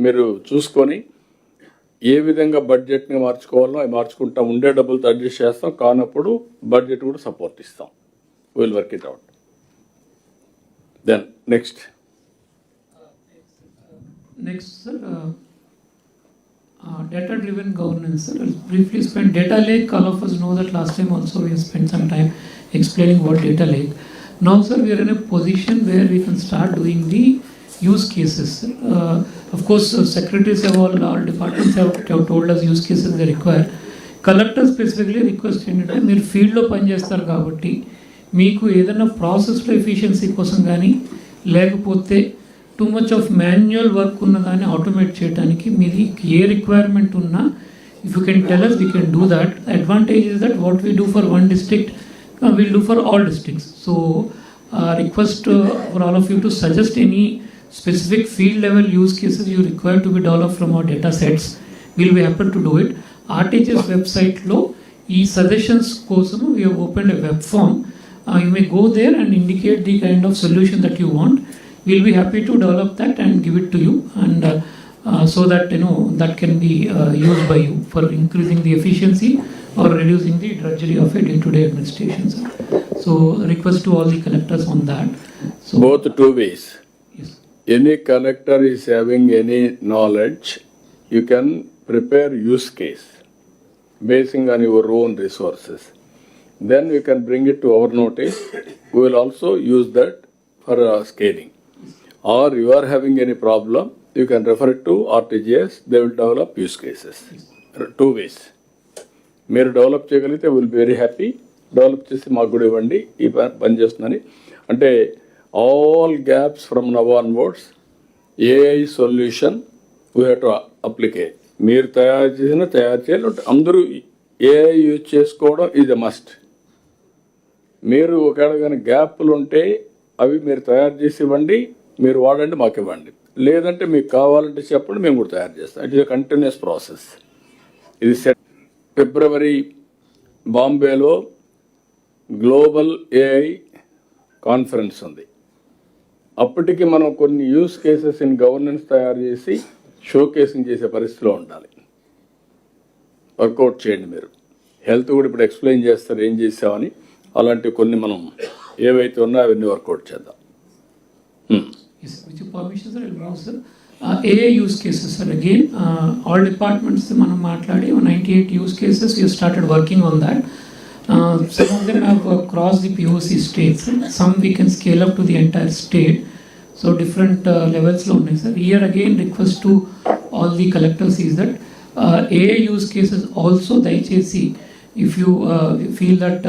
Speaker 1: మీరు చూసుకొని ఏ విధంగా బడ్జెట్ని మార్చుకోవాలో అవి మార్చుకుంటాం. ఉండే డబ్బులతో అడ్జస్ట్ చేస్తాం, కానప్పుడు బడ్జెట్ కూడా సపోర్ట్ ఇస్తాం. Will work it out. Then next
Speaker 4: sir, data driven governance, sir. I'll briefly spend data lake. All of us know that last time also we spent some time explaining what data lake. Now sir, we are in a position where we can start doing the use cases. Of course, secretaries have all departments have told us use cases they require. Collector specifically request ఏంటంటే మీరు ఫీల్డ్లో పనిచేస్తారు కాబట్టి మీకు ఏదైనా ప్రాసెస్లో efficiency కోసం కానీ లేకపోతే too much of manual work ఉన్నదాన్ని ఆటోమేట్ చేయడానికి మీది ఏ రిక్వైర్మెంట్ ఉన్నా if you can tell us we can do that. The advantage is that what we do for one district we'll do for all districts. So request for all of you to suggest any specific field level use cases you require to be developed from our data sets. We'll be happy to do it. RTGS website lo ee suggestions kosam we have opened a web form. You may go there and indicate the kind of solution that you want. We'll be happy to develop that and give it to you, and so that that can be used by you for increasing the efficiency or reducing the drudgery of a day-to-day administration, sir. So request to all the collectors on that. So
Speaker 1: both two ways.
Speaker 4: Yes.
Speaker 1: Any collector is having any knowledge, you can prepare use case basing on your own resources. Then we can bring it to our notice. We will also use that for scaling. Or you are having any problem, you can refer it to RTGS. They will develop use cases. Two ways. మీరు develop చేయగలిగితే will be very happy. Develop చేసి మాకు కూడా ఇవ్వండి, ఈ పని చేస్తుందని. అంటే all gaps from now onwards AI solution we have to applicate. మీరు తయారు చేయాలి, అందరూ ఏఐ యూజ్ చేసుకోవడం ఇది మస్ట్. మీరు ఒకవేళ కానీ గ్యాప్లు ఉంటే అవి మీరు తయారు చేసి ఇవ్వండి, మీరు వాడండి, మాకు ఇవ్వండి. లేదంటే మీకు కావాలంటే చెప్పండి, మేము కూడా తయారు చేస్తాం. It is a continuous process. ఇది సెట్. ఫిబ్రవరి బాంబేలో గ్లోబల్ ఏఐ కాన్ఫరెన్స్ ఉంది. అప్పటికి మనం కొన్ని యూస్ కేసెస్ ఇన్ గవర్నెన్స్ తయారు చేసి షోకేసింగ్ చేసే పరిస్థితిలో ఉండాలి. వర్కౌట్ చేయండి మీరు. హెల్త్ కూడా ఇప్పుడు ఎక్స్ప్లెయిన్ చేస్తారు ఏం చేసామని. అలాంటివి కొన్ని మనం ఏవైతే ఉన్నాయో అవన్నీ వర్కౌట్ చేద్దాం.
Speaker 4: Yes, with your permission, sir, I'll move, sir. AA use cases, sir. Again, all departments, మనం మాట్లాడి 98 use cases, we have started working on that. Some of them have crossed the POC states. Some we can scale up to the entire state. So different levels lo unnai, sir. Here again request to all the collectors is that AA use cases also daichesi, if you feel that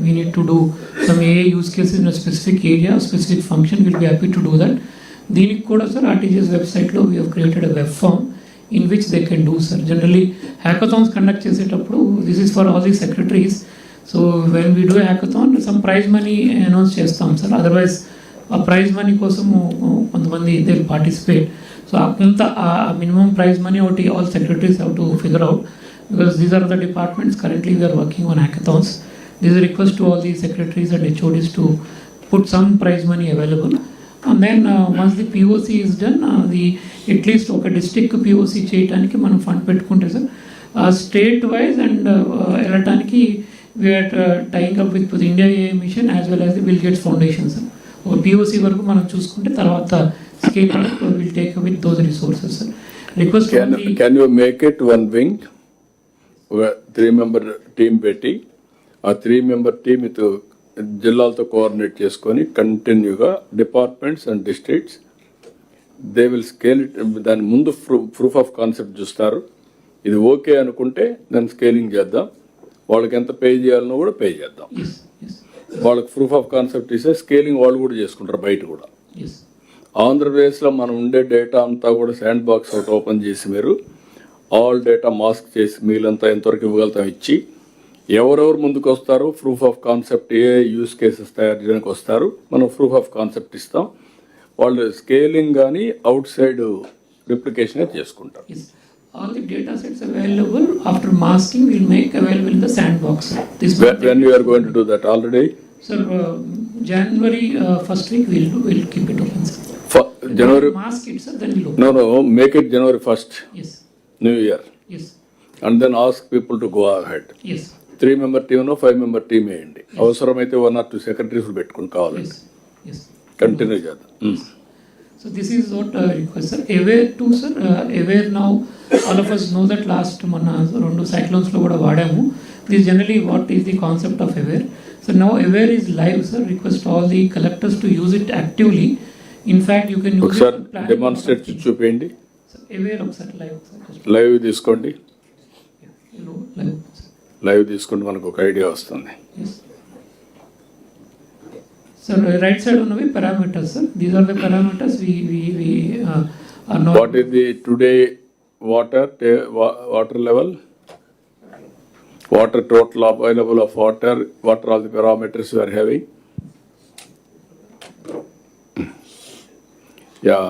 Speaker 4: we need to do some AA use cases in a specific area, specific function, we'll be happy to do that. దీనికి కూడా sir RTGS వెబ్సైట్లో we have created a web form in which they can do sir. Generally hackathons conduct చేసేటప్పుడు this is for all the secretaries. So when we do hackathon some prize money announce చేస్తాం sir. Otherwise ఆ prize money కోసము కొంతమంది they will participate. So కొంత minimum prize money ఒకటి all secretaries have to figure out, because these are the departments currently we are working on hackathons. This is a request to all the secretaries and HODs to put some prize money available. And then once the POC is done, at least ఒక district POC చేయడానికి మనం fund పెట్టుకుంటే sir state wise and వెళ్ళటానికి we are tying up with India A mission as well as the Bill Gates Foundation sir. ఒక POC వరకు మనం చూసుకుంటే తర్వాత scale will take with those resources sir. Request
Speaker 1: can you make it one wing, ఒక 3-member team పెట్టి ఆ 3-member team జిల్లాలతో coordinate చేసుకొని కంటిన్యూగా departments and districts they will scale it. దాని ముందు ప్రూఫ్ ఆఫ్ కాన్సెప్ట్ చూస్తారు. ఇది ఓకే అనుకుంటే దాన్ని స్కేలింగ్ చేద్దాం. వాళ్ళకి ఎంత పే చేయాలనో కూడా పే చేద్దాం. వాళ్ళకి ప్రూఫ్ ఆఫ్ కాన్సెప్ట్ ఇస్తే స్కేలింగ్ వాళ్ళు కూడా చేసుకుంటారు బయట కూడా. ఆంధ్రప్రదేశ్లో మనం ఉండే డేటా అంతా కూడా శాండ్ బాక్స్ ఒకటి ఓపెన్ చేసి మీరు ఆల్ డేటా మాస్క్ చేసి మీలంతా ఎంతవరకు ఇవ్వగలుగుతాం ఇచ్చి ఎవరెవరు ముందుకు వస్తారు proof of concept A use cases తయారు చేయడానికి వస్తారు మనం ప్రూఫ్ ఆఫ్ కాన్సెప్ట్ ఇస్తాం. వాళ్ళు స్కేలింగ్ కానీ అవుట్ సైడ్ రిప్లికేషన్ చేసుకుంటారు.
Speaker 4: all the data sets available after masking we'll make available in the sandbox.
Speaker 1: When you are going to do that already?
Speaker 4: Sir, January first week we'll keep it open, sir.
Speaker 1: January
Speaker 4: mask it, sir, then we'll open.
Speaker 1: No, make it January 1st.
Speaker 4: Yes.
Speaker 1: New year.
Speaker 4: Yes.
Speaker 1: And then ask people to go ahead.
Speaker 4: Yes.
Speaker 1: 3-member team 5-member team వేయండి. అవసరమైతే 1 or 2 secretaries పెట్టుకుని కావాలండి. Continue చేద్దాం.
Speaker 4: So this is what request, sir. Aware too, sir. Aware now, all of us know that last మన 2 cyclones లో కూడా వాడాము. This is generally what is the concept of Aware. So now Aware is live, sir. Request all the collectors to use it actively. In fact, you can use
Speaker 1: ఒకసారి demonstrate చూపించండి.
Speaker 4: Aware ఒకసారి live, sir.
Speaker 1: Live తీసుకోండి.
Speaker 4: Live.
Speaker 1: Live తీసుకుంటే మనకు ఒక idea వస్తుంది.
Speaker 4: Sir, right side ఉన్నవి parameters, sir. These are the parameters we are not.
Speaker 1: What is the today water level? Water total available of water. What are all the parameters we are having? Yeah.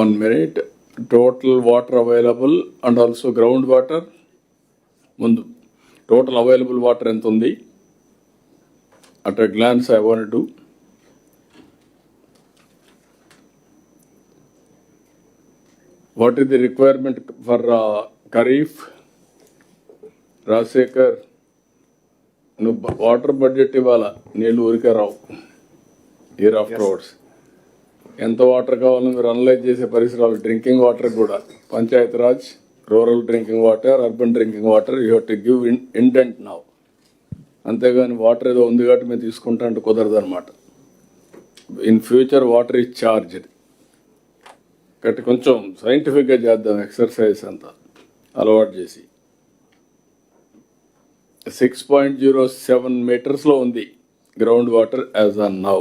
Speaker 1: 1 minute. Total water available and also groundwater. ముందు total available water ఎంత ఉంది? At a glance I want to do. What is the requirement for Kharif? Rajasekhar నువ్వు water budget ఇవ్వాలా, నీళ్ళు ఊరికే రావు year after words. ఎంత water కావాలో మీరు అనలైజ్ చేసే పరిసరాలు, డ్రింకింగ్ వాటర్ కూడా Panchayat Raj, rural drinking water, urban drinking water you have to give indent now. అంతేగాని వాటర్ ఏదో ఉంది కాబట్టి మేము తీసుకుంటా అంటే కుదరదు అనమాట. In future water is charged. కాబట్టి కొంచెం సైంటిఫిక్గా చేద్దాం ఎక్సర్సైజ్ అంతా అలవాటు చేసి. 6.07 మీటర్స్లో ఉంది ground water as on now.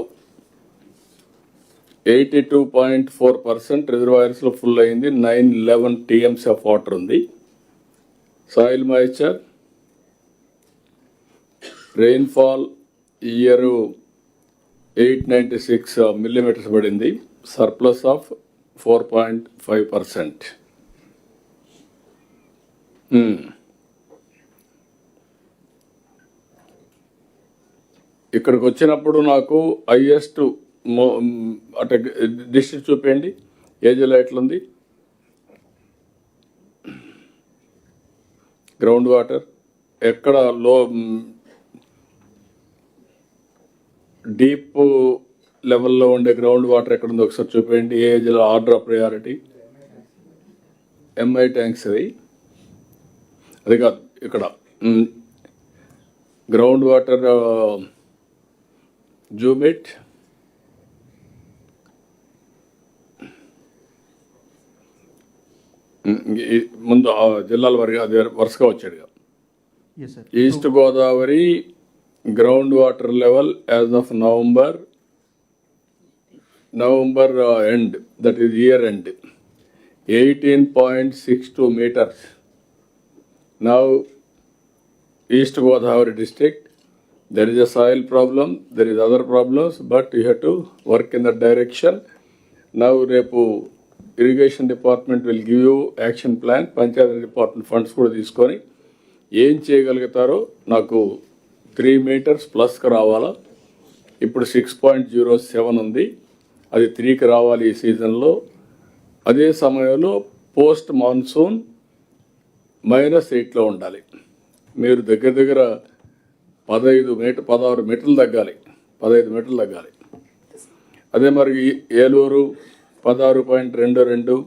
Speaker 1: 82.4% రిజర్వాయర్స్లో ఫుల్ అయింది. 911 TMs ఆఫ్ వాటర్ ఉంది. Soil moisture, rainfall year 896 millimeters పడింది. Surplus of 4.5%. ఇక్కడికి వచ్చినప్పుడు నాకు హైయెస్ట్ అటు డిస్ట్రిక్ట్ చూపించండి. ఏ జిల్లా ఎట్లుంది గ్రౌండ్ వాటర్, ఎక్కడ లో డీప్ లెవెల్లో ఉండే గ్రౌండ్ వాటర్ ఎక్కడ ఉందో ఒకసారి చూపించండి. ఏ జిల్లా order of priority? MI tanks అది కాదు. ఇక్కడ గ్రౌండ్ వాటర్ జూమ్ ఇట్. ముందు జిల్లాల వరకు అది వరుసగా వచ్చాడుగా. East Godavari ground water level as of November end, that is year end, 18.62 meters. Now East Godavari district, there is a soil problem, there is other problems, but you have to work in that direction. Now repu irrigation department will give you action plan, panchayat department funds కూడా తీసుకొని ఏం చేయగలుగుతారో నాకు 3 meters plus కి రావాలా. ఇప్పుడు 6.07 ఉంది, అది 3కి రావాలి ఈ సీజన్లో. అదే సమయంలో పోస్ట్ మాన్సూన్ -8లో ఉండాలి. మీరు దగ్గర దగ్గర 16 మీటర్లు తగ్గాలి, 15 మీటర్లు తగ్గాలి. అదే మరి ఏలూరు 16.22,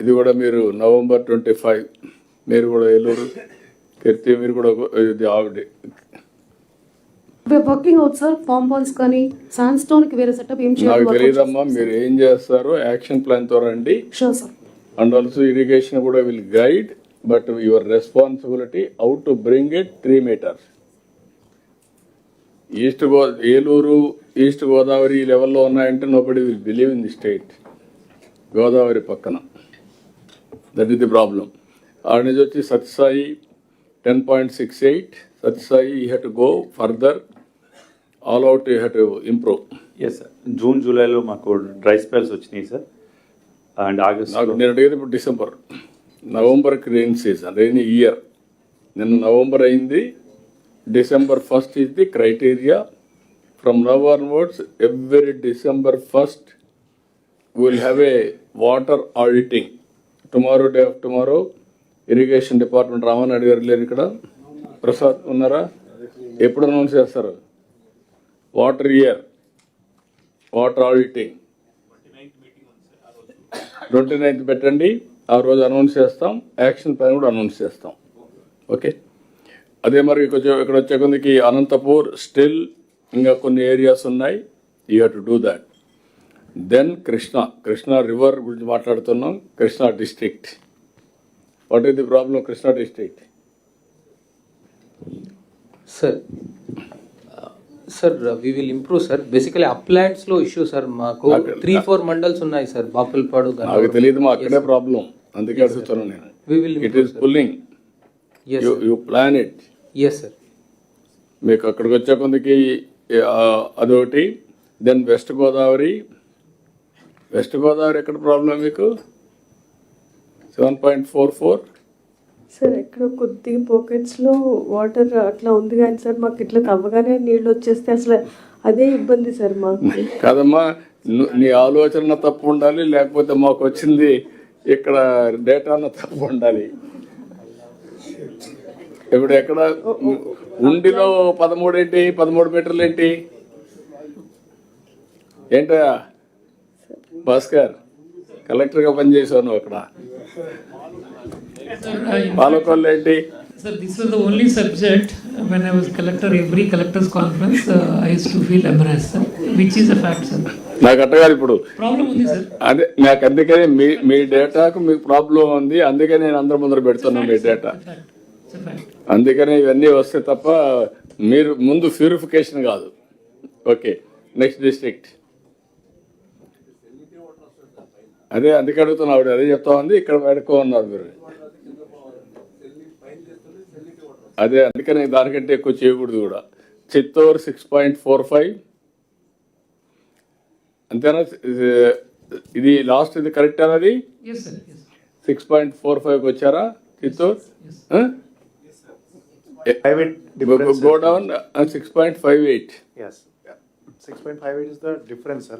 Speaker 1: ఇది కూడా మీరు November 25 మీరు కూడా ఏలూరు కీర్తి మీరు కూడా ఇది ఆవిడ
Speaker 8: వర్కింగ్ అవుట్ సార్. ఫామ్ బాల్స్ కానీ శాండ్ స్టోన్ కి వేరే సెటప్ ఏం చేయాలి
Speaker 1: నాకు తెలియదమ్మా. మీరు ఏం చేస్తారో యాక్షన్ ప్లాన్ తో రండి.
Speaker 8: Sure sir.
Speaker 1: And also irrigation కూడా will guide, but your responsibility how to bring it 3 meters. Eluru east Godavari లెవెల్లో ఉన్నాయంటే nobody will believe in the state. Godavari పక్కన, దట్ ఈస్ ది ప్రాబ్లం. ఆడ నుంచి వచ్చి Sathya Sai 10.68. Sathya Sai you have to go further, all out you have to improve.
Speaker 11: Yes sir, June జూలైలో మాకు dry spells వచ్చినాయి sir. And August
Speaker 1: నేను అడిగేది ఇప్పుడు December. నవంబర్కి rain season, rain year. నిన్న నవంబర్ అయింది, December 1st is the criteria. From now onwards, every December 1st, we will have a water auditing. Tomorrow, day after tomorrow, irrigation department Raman అడిగారు లేరు ఇక్కడ, ప్రసాద్ ఉన్నారా? ఎప్పుడు అనౌన్స్ చేస్తారు? Water year, water auditing 29th పెట్టండి. ఆ రోజు అనౌన్స్ చేస్తాం, యాక్షన్ ప్లాన్ కూడా అనౌన్స్ చేస్తాం. ఓకే. అదే మరి ఇక్కడ వచ్చే కొందికి అనంతపూర్ స్టిల్ ఇంకా కొన్ని ఏరియాస్ ఉన్నాయి. You have to do that. Then Krishna river గురించి మాట్లాడుతున్నాం. Krishna district, what is the problem Krishna district?
Speaker 5: Sir we will improve sir. Basically అప్లాంట్స్లో ఇష్యూ సార్. మాకు 3-4 మండల్స్ ఉన్నాయి సార్, బాపులపాడు.
Speaker 1: నాకు తెలియదు, మా అక్కడే ప్రాబ్లం, అందుకే అడుగుతున్నాను నేను. It is pulling, you plan it.
Speaker 5: Yes sir.
Speaker 1: మీకు అక్కడికి వచ్చే కొందికి అదొకటి. దెన్ వెస్ట్ గోదావరి ఎక్కడ ప్రాబ్లం మీకు? 7.44.
Speaker 15: సార్ ఎక్కడ కొద్దిగా పాకెట్స్లో వాటర్ అట్లా ఉంది కానీ సార్ మాకు ఇట్లా తవ్వగానే నీళ్ళు వచ్చేస్తే అసలు అదే ఇబ్బంది సార్ మాకు.
Speaker 1: కాదమ్మా, నీ ఆలోచన తప్పు ఉండాలి, లేకపోతే మాకు వచ్చింది ఇక్కడ డేటాన తప్పు ఉండాలి. ఇప్పుడు ఎక్కడ ఉండిలో 13 ఏంటి, 13 మీటర్లు ఏంటి? ఏంటా భాస్కర్, కలెక్టర్గా పనిచేసావు నువ్వు అక్కడ. పాలకొల్లు ఏంటి?
Speaker 4: Sir, this was the only subject when I was collector, every collector's conference, I used to feel embarrassed, sir, which is a fact, sir.
Speaker 1: నాకు అట్టగాదు ఇప్పుడు
Speaker 4: ప్రాబ్లం ఉంది సార్.
Speaker 1: అదే నాకు అందుకనే మీ డేటాకు మీకు ప్రాబ్లం ఉంది, అందుకే నేను అందరి ముందర పెడుతున్నాను మీ డేటా. అందుకనే ఇవన్నీ వస్తే తప్ప మీరు ముందు ప్యూరిఫికేషన్ కాదు. Okay, next district. అదే అందుకే అడుగుతున్నావు, అదే చెప్తా ఉంది. ఇక్కడ పెడుకో ఉన్నారు మీరు. అదే అందుకని దానికంటే ఎక్కువ చేయకూడదు కూడా. చిత్తూరు 6.45 అంతేనా? ఇది లాస్ట్, ఇది కరెక్ట్ అన్నది. 6.45 వచ్చారా Chittoor? Go down 6.58.
Speaker 12: Yes. 6.58 is the difference, sir.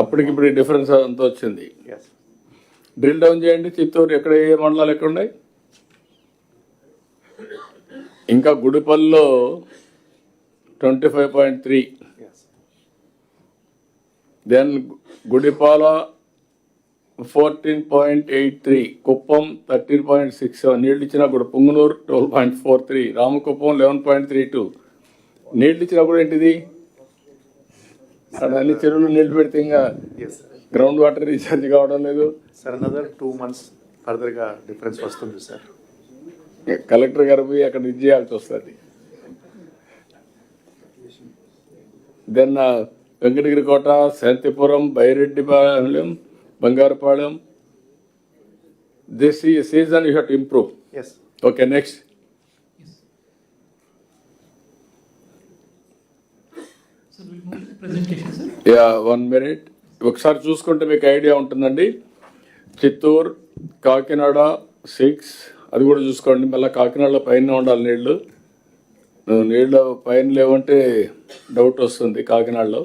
Speaker 1: అప్పటికిప్పుడు డిఫరెన్స్ అంత వచ్చింది.
Speaker 12: Yes.
Speaker 1: డ్రిల్ డౌన్ చేయండి. చిత్తూరు ఎక్కడ, ఏ మండలాలు ఎక్కడ ఉన్నాయి? ఇంకా గుడిపల్లిలో 25.3. దెన్ గుడిపాల 14.83, కుప్పం 13.67 నీళ్ళు ఇచ్చినా కూడా, పుంగనూరు 12.43, రామకుప్పం 11.32 నీళ్ళు ఇచ్చినా కూడా ఏంటిది అక్కడ అన్ని చెరువులు నీళ్లు పెడితే ఇంకా గ్రౌండ్ వాటర్ రీఛార్జ్ కావడం లేదు.
Speaker 12: సార్ అనదర్ 2 months ఫర్దర్గా డిఫరెన్స్ వస్తుంది సార్.
Speaker 1: కలెక్టర్ గారు పోయి అక్కడ ఇది చేయాల్సి వస్తుంది. దెన్ వెంకటగిరి కోట, శాంతిపురం, బైరెడ్డిపాలెం, బంగారుపాలెం. దిస్ ఈ season you have to improve.
Speaker 12: Yes.
Speaker 1: Okay, next. Yeah, 1 minute. ఒకసారి చూసుకుంటే మీకు ఐడియా ఉంటుందండి. చిత్తూరు, కాకినాడ 6, అది కూడా చూసుకోండి. మళ్ళీ కాకినాడలో పైన ఉండాలి నీళ్లు. నీళ్ళు పైన లేవంటే డౌట్ వస్తుంది కాకినాడలో.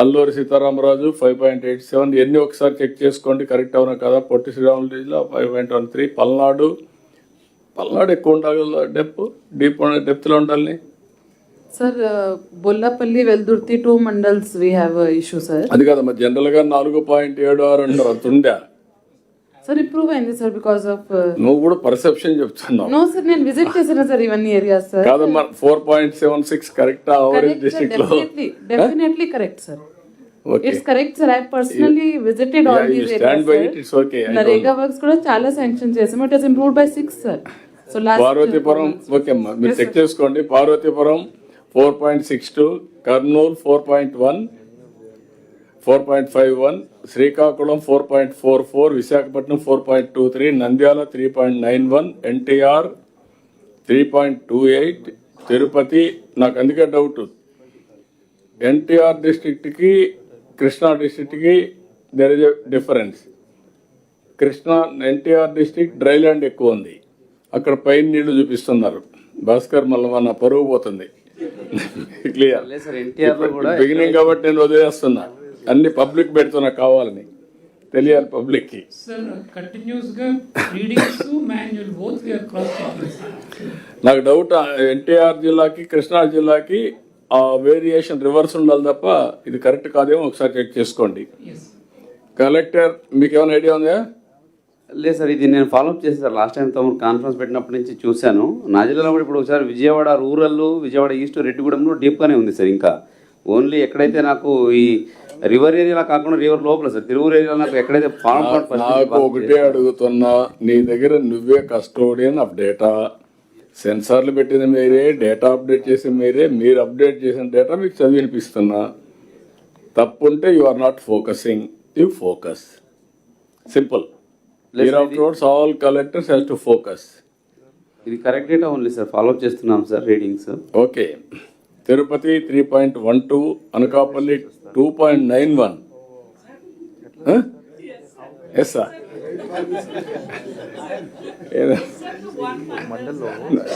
Speaker 1: అల్లూరి సీతారామరాజు 5.87, ఎన్ని ఒకసారి చెక్ చేసుకోండి కరెక్ట్ అవునా కదా. పొట్టి శ్రీరాములు జిల్లా 5.13. పల్నాడు ఎక్కువ ఉండాలి, డెప్త్లో ఉండాలి.
Speaker 8: Sir, Bollapalli, Veldurti, 2 mandals we have issue, sir.
Speaker 1: అది కదమ్మా, జనరల్గా 4.76 అంటారు, అంత ఉందా?
Speaker 8: Sir, improve అయింది సార్ because of
Speaker 1: నువ్వు కూడా పర్సెప్షన్ చెప్తున్నావు.
Speaker 8: No sir, నేను విజిట్ చేశాను సార్ ఇవన్నీ ఏరియాస్ సార్.
Speaker 1: కాదమ్మా, 4.76 కరెక్ట్ ఓవరేజ్ డిస్ట్రిక్ట్ లో.
Speaker 8: Definitely correct sir.
Speaker 1: Okay.
Speaker 8: It's correct sir. I personally visited all these areas.
Speaker 1: Stand by it, it's okay.
Speaker 8: Narega works కూడా చాలా శాంక్షన్ చేసాము. It has improved by 6 sir. So last
Speaker 1: Parvathipuram okay అమ్మా, మీరు check చేసుకోండి. పార్వతీపురం 4.62, కర్నూలు 4.1, 4.51, శ్రీకాకుళం 4.44, విశాఖపట్నం 4.23, నంద్యాల 3.91, ఎన్టీఆర్ 3.28, తిరుపతి. నాకు అందుకే doubt, NTR డిస్ట్రిక్ట్కి కృష్ణా డిస్ట్రిక్ట్కి there is a difference. Krishna NTR district dry land ఎక్కువ ఉంది, అక్కడ పైన నీళ్లు చూపిస్తున్నారు. భాస్కర్ మళ్ళీ మన పరువు పోతుంది. క్లియర్ బిగినింగ్ కాబట్టి నేను వదిలేస్తున్నా, అన్ని పబ్లిక్ పెడుతున్నా, కావాలని తెలియాలి పబ్లిక్ కి. నాకు డౌట్, ఎన్టీఆర్ జిల్లాకి కృష్ణా జిల్లాకి ఆ వేరియేషన్ రివర్స్ ఉండాలి తప్ప ఇది కరెక్ట్ కాదేమో ఒకసారి చెక్ చేసుకోండి. కలెక్టర్ మీకు ఏమైనా ఐడియా ఉందా?
Speaker 17: లేదు సార్, ఇది నేను ఫాలోఅప్ చేశాను సార్. లాస్ట్ టైం తమరు కాన్ఫరెన్స్ పెట్టినప్పటి నుంచి చూశాను. నా జిల్లాలో కూడా ఇప్పుడు ఒకసారి విజయవాడ రూరల్, విజయవాడ ఈస్ట్, రెడ్డిగూడెంలో డీప్గానే ఉంది సార్. ఇంకా ఓన్లీ ఎక్కడైతే నాకు ఈ రివర్ ఏరియా కాకుండా రివర్ లోపల సార్, తిరువురు ఏరియా నాకు ఎక్కడైతే
Speaker 1: నాకు ఒకటే అడుగుతున్నా, నీ దగ్గర నువ్వే కస్టోడియన్ ఆఫ్ డేటా, సెన్సార్లు పెట్టిన మీరే, డేటా అప్డేట్ చేసిన మీరే, మీరు అప్డేట్ చేసిన డేటా మీకు చదివి వినిపిస్తున్నా. తప్పుంటే you are not focusing, you focus. Simple. Hereafterwards, all collectors has to focus.
Speaker 17: ఇది correct data only sir, follow up చేస్తున్నాం sir readings.
Speaker 1: Okay. Tirupati 3.12, Anakapalli 2.91. Yes sir,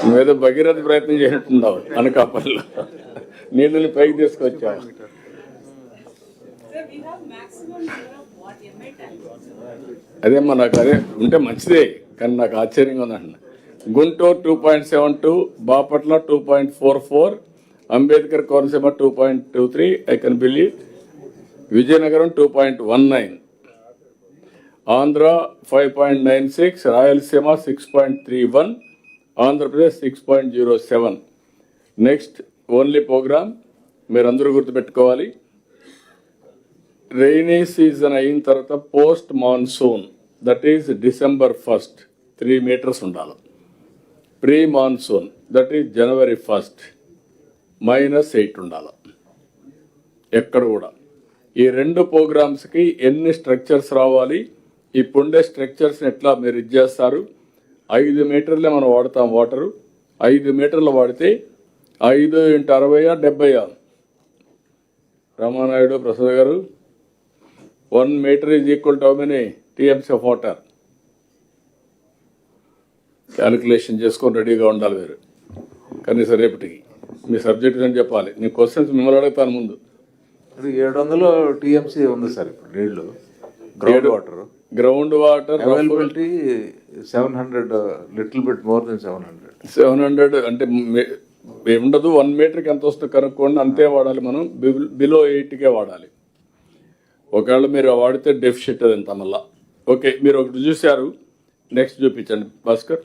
Speaker 1: నువ్వేదో భగీరథ ప్రయత్నం చేసినట్టున్నావు అనకాపల్లిలో, నీళ్ళని పైకి తీసుకొచ్చావు. అదేమ్మా, నాకు అదే ఉంటే మంచిదే, కానీ నాకు ఆశ్చర్యంగా ఉందండి. Guntur 2.72, Bapatla 2.44, Ambedkar Konaseema 2.23, I can believe. Vizianagaram 2.19, Andhra 5.96, Rayalaseema 6.31, Andhra Pradesh 6.07. Next only programme మీరందరూ గుర్తుపెట్టుకోవాలి. రైనీ సీజన్ అయిన తర్వాత post monsoon, that is December 1st 3 meters ఉండాలి. Pre monsoon, that is January 1st -8 ఉండాలి. ఎక్కడ కూడా ఈ 2 ప్రోగ్రామ్స్కి ఎన్ని స్ట్రక్చర్స్ రావాలి, ఇప్పుండే స్ట్రక్చర్స్ని ఎట్లా మీరు ఇది చేస్తారు. 5 మీటర్లే మనం వాడతాం వాటరు. 5 మీటర్లు వాడితే 5 × 60 70. రామానాయుడు, ప్రసాద్ గారు, 1 meter is equal to how many TMs of water? Calculation చేసుకొని రెడీగా ఉండాలి మీరు. కనీసం రేపటికి మీ సబ్జెక్ట్ అని చెప్పాలి. నీ క్వశ్చన్స్ మిమ్మల్ని అడుగుతాను ముందు.
Speaker 18: 700 TMC ఉంది సార్ ఇప్పుడు నీళ్లు.
Speaker 1: Ground water
Speaker 18: availability 700, little bit more than
Speaker 1: 700 అంటే ఉండదు. 1 meterకి ఎంత వస్తుంది కనుక్కోండి, అంతే వాడాలి మనం. బిలో 8కే వాడాలి. ఒకవేళ మీరు వాడితే డెఫిషిట్ అదంతా మళ్ళా. ఓకే, మీరు ఒకటి చూశారు, నెక్స్ట్ చూపించండి భాస్కర్.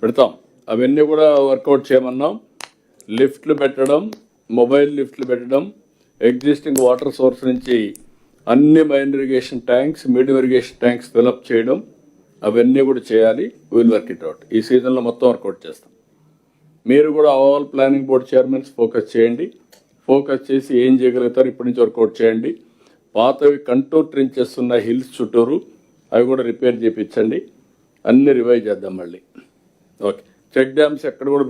Speaker 1: పెడతాం, అవన్నీ కూడా వర్కౌట్ చేయమన్నాం. లిఫ్ట్లు పెట్టడం, మొబైల్ లిఫ్ట్లు పెట్టడం, ఎగ్జిస్టింగ్ వాటర్ సోర్స్ నుంచి అన్ని minor irrigation tanks, medium irrigation tanks fill up చేయడం, అవన్నీ కూడా చేయాలి. Will work it out. ఈ సీజన్లో మొత్తం వర్కౌట్ చేస్తాం. మీరు కూడా all planning board chairmans focus చేయండి. ఫోకస్ చేసి ఏం చేయగలుగుతారు ఇప్పటి నుంచి వర్కౌట్ చేయండి. పాతవి కంటూర్ ట్రించెస్ ఉన్న హిల్స్ చుట్టూరు అవి కూడా రిపేర్ చేయించండి. అన్ని రివైవ్ చేద్దాం మళ్ళీ. ఓకే, చెక్ డ్యామ్స్ ఎక్కడ కూడా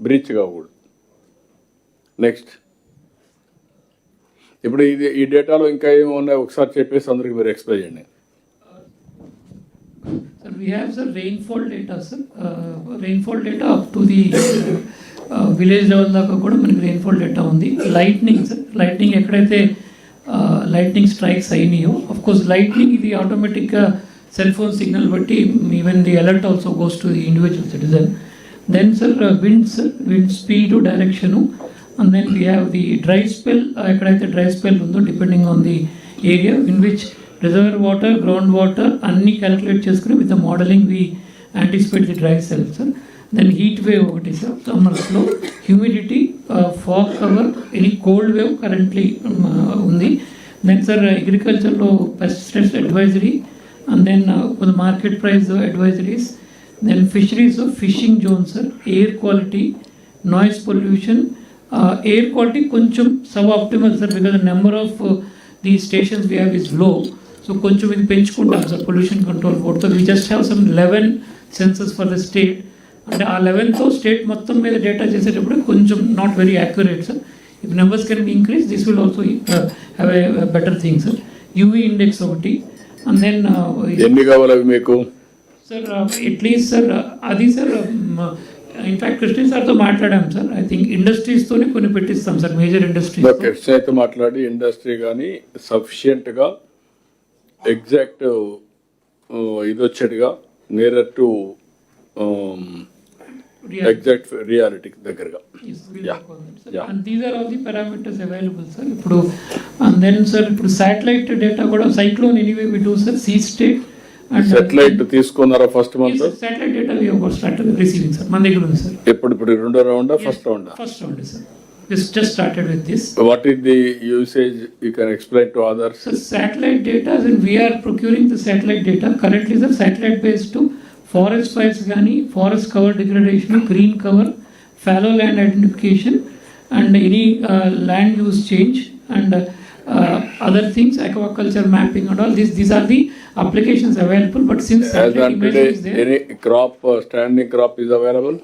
Speaker 1: బ్రీచ్ కాకూడదు. నెక్స్ట్, ఇప్పుడు ఈ డేటాలో ఇంకా ఏమి ఉన్నాయో ఒకసారి చెప్పేసి అందరికి మీరు ఎక్స్ప్లెయిన్ చేయండి.
Speaker 4: Sir, we have sir rainfall data, sir. Rainfall data up to the village level దాకా కూడా మనకి rainfall data ఉంది. Lightning, sir. Lightning ఎక్కడైతే lightning strikes అయినాయో, of course lightning ఇది ఆటోమేటిక్గా సెల్ ఫోన్ సిగ్నల్ బట్టి even the alert also goes to the individual citizen. Then sir wind speed direction, and then we have the dry spell. ఎక్కడైతే dry spell ఉందో depending on the area in which reservoir water, ground water అన్నీ calculate చేసుకుని with the modeling we anticipate the dry cell sir. Then heat wave ఒకటి sir సమ్మర్స్లో, humidity, fog cover, any cold wave currently ఉంది. Then sir అగ్రికల్చర్లో pesticides advisory, and then for the market price advisories, then fisheries of fishing zones, sir, air quality, noise pollution, air quality koncham suboptimal sir because the number of the stations we have is low, so koncham ఇది పెంచుకుంటాం sir pollution control board. So we just have some 11 sensors for the state, and ఆ 11తో state మొత్తం మీద data చేసేటప్పుడు కొంచెం not very accurate sir. If numbers can be increase this will also have a better thing sir. UV index ఒకటి, and then
Speaker 1: ఎన్ని కావాలి అవి మీకు
Speaker 4: సార్? అట్లీస్ట్ సార్ అది సార్ ఇన్ఫాక్ట్ కృష్ణ సార్తో మాట్లాడాం సార్. ఐ థింక్ ఇండస్ట్రీస్తోనే కొన్ని పెట్టిస్తాం సార్, మేజర్ ఇండస్ట్రీస్.
Speaker 1: ఓకే, అయితే మాట్లాడి ఇండస్ట్రీ కానీ సఫిషియెంట్గా ఎగ్జాక్ట్ ఇది వచ్చేట్టుగా నియర్ టు ఎగ్జాక్ట్ రియాలిటీ దగ్గరగా.
Speaker 4: And these are all the parameters available sir. ఇప్పుడు and then sir ఇప్పుడు సాటిలైట్ డేటా కూడా cyclone anyway we do sir sea state and
Speaker 1: satellite తీసుకున్నారా first month?
Speaker 4: Satellite data we have started receiving sir. మన దగ్గర ఉంది సార్.
Speaker 1: ఇప్పుడు రెండో రౌండా ఫస్ట్ రౌండా?
Speaker 4: First round sir. Just started with this.
Speaker 1: What is the usage? You can explain to others.
Speaker 4: So satellite data, and we are procuring the satellite data currently sir, satellite based to forest fires gani, forest cover degradation, green cover, fallow land identification, and any land use change, and other things, aquaculture mapping and all. These are the applications available. But since satellite imaging is there,
Speaker 1: any crop, standing crop is available.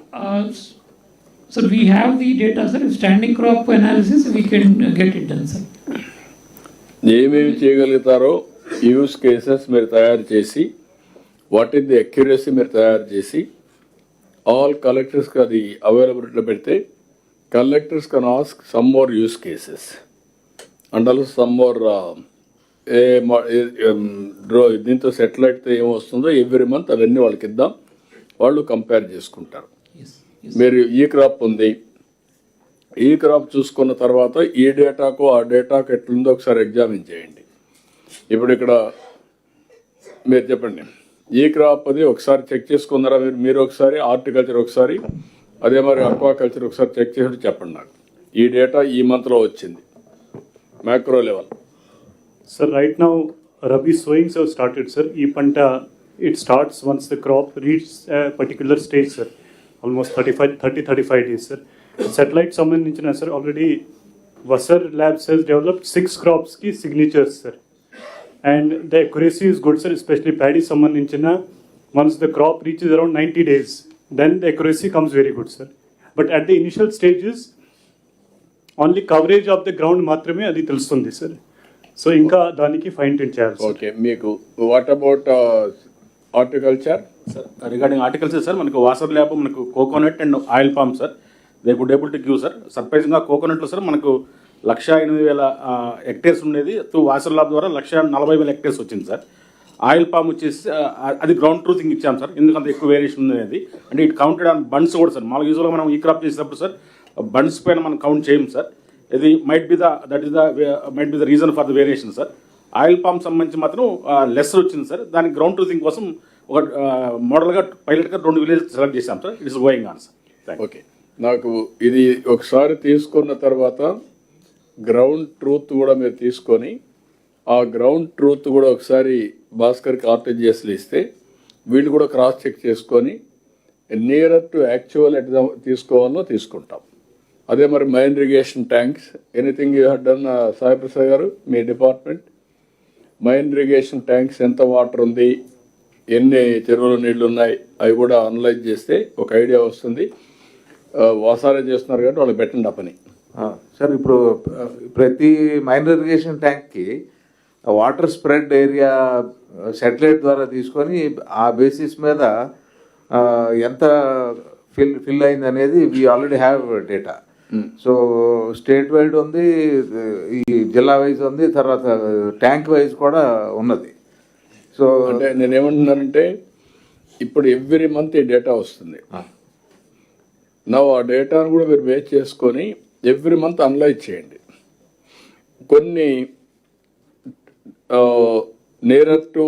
Speaker 4: So we have the data sir. Standing crop analysis we can get it done sir.
Speaker 1: ఏమేమి చేయగలుగుతారో use cases మీరు తయారు చేసి, what is the accuracy మీరు తయారు చేసి all కలెక్టర్స్కి అది అవైలబిలిటీలో పెడితే collectors can ask some more use cases and also some more దీంతో సెటిలైట్తో ఏమొస్తుందో ఎవ్రీ మంత్ అవన్నీ వాళ్ళకి ఇద్దాం, వాళ్ళు కంపేర్ చేసుకుంటారు. మీరు ఈ క్రాప్ ఉంది, ఈ క్రాప్ చూసుకున్న తర్వాత ఈ డేటాకు ఆ డేటాకు ఎట్లుందో ఒకసారి ఎగ్జామిన్ చేయండి. ఇప్పుడు ఇక్కడ మీరు చెప్పండి, ఈ క్రాప్ అది ఒకసారి చెక్ చేసుకున్నారా మీరు ఒకసారి, హార్టికల్చర్ ఒకసారి, అదే మరి అక్వాకల్చర్ ఒకసారి చెక్ చేసి చెప్పండి నాకు. ఈ డేటా ఈ మంత్లో వచ్చింది macro level.
Speaker 19: Sir, right now Rabi sowings have started, sir. E panta it starts once the crop reaches a particular stage, sir. Almost 30-35 days, sir. Satellite సంబంధించిన sir already Vasar Labs has developed 6 crops ki signatures, sir. And the accuracy is good, sir, especially paddy సంబంధించిన once the crop reaches around 90 days, then the accuracy comes very good, sir. But at the initial stages only coverage of the ground మాత్రమే అది తెలుస్తుంది, sir. So ఇంకా దానికి fine tune చేయాలి.
Speaker 1: Okay, మీకు what about horticulture?
Speaker 20: Sir regarding horticulture sir, మనకు వాసర్ lab మనకు coconut and oil palm sir, they good able to give sir. సర్ప్రైజింగ్గా కోకోనట్లో సార్ మనకు 1,08,000 హెక్టేర్స్ ఉండేది, త్రూ వాసర్ ల్యాబ్ ద్వారా 1,40,000 హెక్టేర్స్ వచ్చింది సార్. ఆయిల్ పామ్ వచ్చేసి అది గ్రౌండ్ ట్రూతింగ్ ఇచ్చాం సార్, ఎందుకంత ఎక్కువ వేరియేషన్ ఉంది అనేది. అంటే ఇట్ కౌంటెడ్ ఆన్ బండ్స్ కూడా సార్. మామూలుగా యూజువల్గా మనం ఈ క్రాప్ చేసేటప్పుడు సార్ బండ్స్ పైన మనం కౌంట్ చేయం సార్. ఇది might be the reason for the variation sir. Oil pomp సంబంధించి మాత్రం లెస్ వచ్చింది సార్. దానికి గ్రౌండ్ ట్రూతింగ్ కోసం ఒక మోడల్గా పైలట్గా 2 విలేజ్ సెలెక్ట్ చేశాం sir. It is going on sir.
Speaker 1: Okay, నాకు ఇది ఒకసారి తీసుకున్న తర్వాత గ్రౌండ్ ట్రూత్ కూడా మీరు తీసుకొని ఆ గ్రౌండ్ ట్రూత్ కూడా ఒకసారి భాస్కర్కి ఆర్టీజీఎస్లు ఇస్తే వీళ్ళు కూడా క్రాస్ చెక్ చేసుకొని నియరర్ టు యాక్చువల్ ఎట్లా తీసుకోవాలో తీసుకుంటాం. అదే మరి main irrigation tanks anything you have done Sai Prasad గారు, మీ డిపార్ట్మెంట్ మైన్ ఇరిగేషన్ ట్యాంక్స్ ఎంత వాటర్ ఉంది, ఎన్ని చెరువుల నీళ్లు ఉన్నాయి, అవి కూడా అనలైజ్ చేస్తే ఒక ఐడియా వస్తుంది. వాసారే చేస్తున్నారు కాబట్టి వాళ్ళు పెట్టండి ఆ పని.
Speaker 18: సార్ ఇప్పుడు ప్రతి మైన్ ఇరిగేషన్ ట్యాంక్కి వాటర్ స్ప్రెడ్ ఏరియా శాటిలైట్ ద్వారా తీసుకొని ఆ బేసిస్ మీద ఎంత ఫిల్ అయింది అనేది we already have data. So state wide ఉంది, ఈ జిల్లా వైజ్ ఉంది, తర్వాత ట్యాంక్ వైజ్ కూడా ఉన్నది. సో
Speaker 1: అంటే నేనేమంటున్నానంటే ఇప్పుడు ఎవ్రీ మంత్ ఈ డేటా వస్తుంది. ఆ డేటాను కూడా మీరు బేస్ చేసుకొని ఎవ్రీ మంత్ అనలైజ్ చేయండి. కొన్ని నియరర్ టు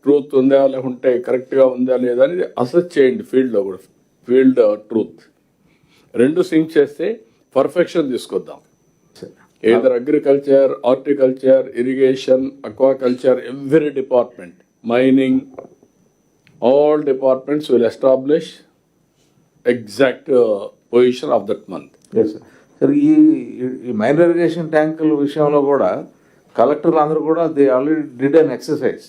Speaker 1: ట్రూత్ ఉందా లేకుంటే కరెక్ట్గా ఉందా లేదా అనేది అసెస్ చేయండి. ఫీల్డ్లో కూడా ఫీల్డ్ ట్రూత్ 2 సింక్ చేస్తే పర్ఫెక్షన్ తీసుకొద్దాం. Either agriculture, horticulture, irrigation, aquaculture, every department, mining, all departments will establish exact position of that month.
Speaker 18: Sir ఈ మైన్ ఇరిగేషన్ ట్యాంకుల విషయంలో కూడా కలెక్టర్లు అందరూ కూడా they already did an exercise.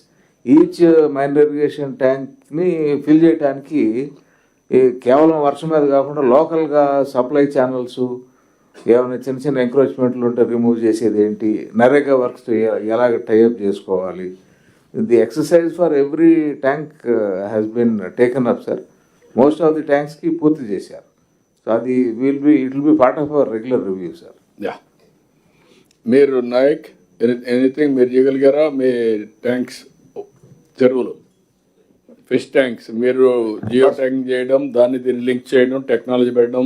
Speaker 18: Each minor irrigation ట్యాంక్ని ఫిల్ చేయడానికి కేవలం వర్షం మీద కాకుండా లోకల్గా సప్లై ఛానల్స్ ఏమైనా చిన్న చిన్న ఎంక్రోచ్మెంట్లు ఉంటే రిమూవ్ చేసేది ఏంటి, నరేగా వర్క్స్ ఎలాగ టైఅప్ చేసుకోవాలి, the exercise for every tank has been taken up sir. Most of the ట్యాంక్స్కి పూర్తి చేశారు. సో అది it will be part of our regular review sir.
Speaker 1: Yeah, మీరు నాయక్ ఎనీథింగ్ మీరు చేయగలిగారా? మీ ట్యాంక్స్, చెరువులు, ఫిష్ ట్యాంక్స్ మీరు జియో ట్యాంక్ చేయడం, దాన్ని దీన్ని లింక్ చేయడం, టెక్నాలజీ పెట్టడం.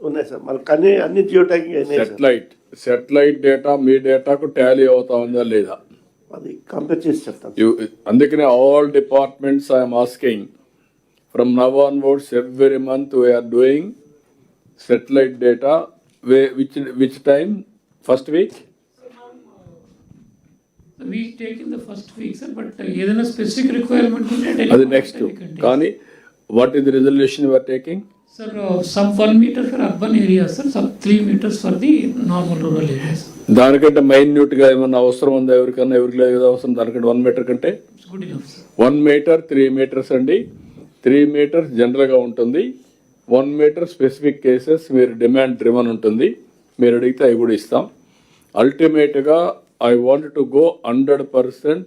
Speaker 9: ఉన్నాయి సార్, మనకు అన్ని జియో ట్యాంకింగ్
Speaker 1: సెటిలైట్ డేటా మీ డేటాకు టాలీ అవుతా ఉందా లేదా
Speaker 9: అది కంపేర్ చేసి చెప్తాను.
Speaker 1: అందుకనే all departments I'm asking from now onwards every month we're doing satellite data. Which time? First week
Speaker 4: we take in the first week sir, but ఏదైనా స్పెసిఫిక్ రిక్వైర్మెంట్ ఉంటే
Speaker 1: అది నెక్స్ట్. కానీ what is the resolution you are taking?
Speaker 4: Sir, sub 1 meter for urban areas, sir, sub 3 meters for the normal rural areas.
Speaker 1: దానికంటే మైన్యూట్గా ఏమన్నా అవసరం ఉందా ఎవరికన్నా? ఎవరికి లేదు అవసరం దానికంటే 1 meter కంటే?
Speaker 4: Good enough, sir.
Speaker 1: 1 meter 3 meters అండి. 3 meters జనరల్గా ఉంటుంది. 1 meter స్పెసిఫిక్ కేసెస్ మీరు డిమాండ్ డ్రివన్ ఉంటుంది. మీరు అడిగితే అవి కూడా ఇస్తాం. అల్టిమేట్గా I want to go 100%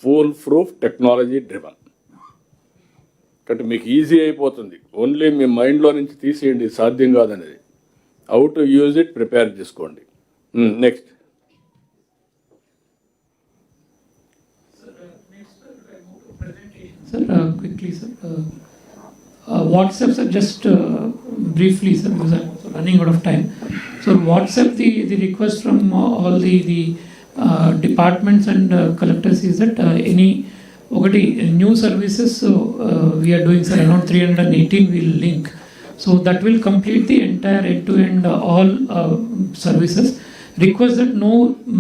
Speaker 1: full proof technology driven. అంటే మీకు ఈజీ అయిపోతుంది. ఓన్లీ మీ మైండ్లో నుంచి తీసేయండి సాధ్యం కాదనేది. How to use it prepare చేసుకోండి. Next
Speaker 4: Sir, quickly, sir. WhatsApp, sir, just briefly, sir, because I'm also running out of time. So, WhatsApp, the request from all the departments and collectors is that any new services we are doing, sir, around 318 will link. So, that will complete the entire end-to-end all services. Request that no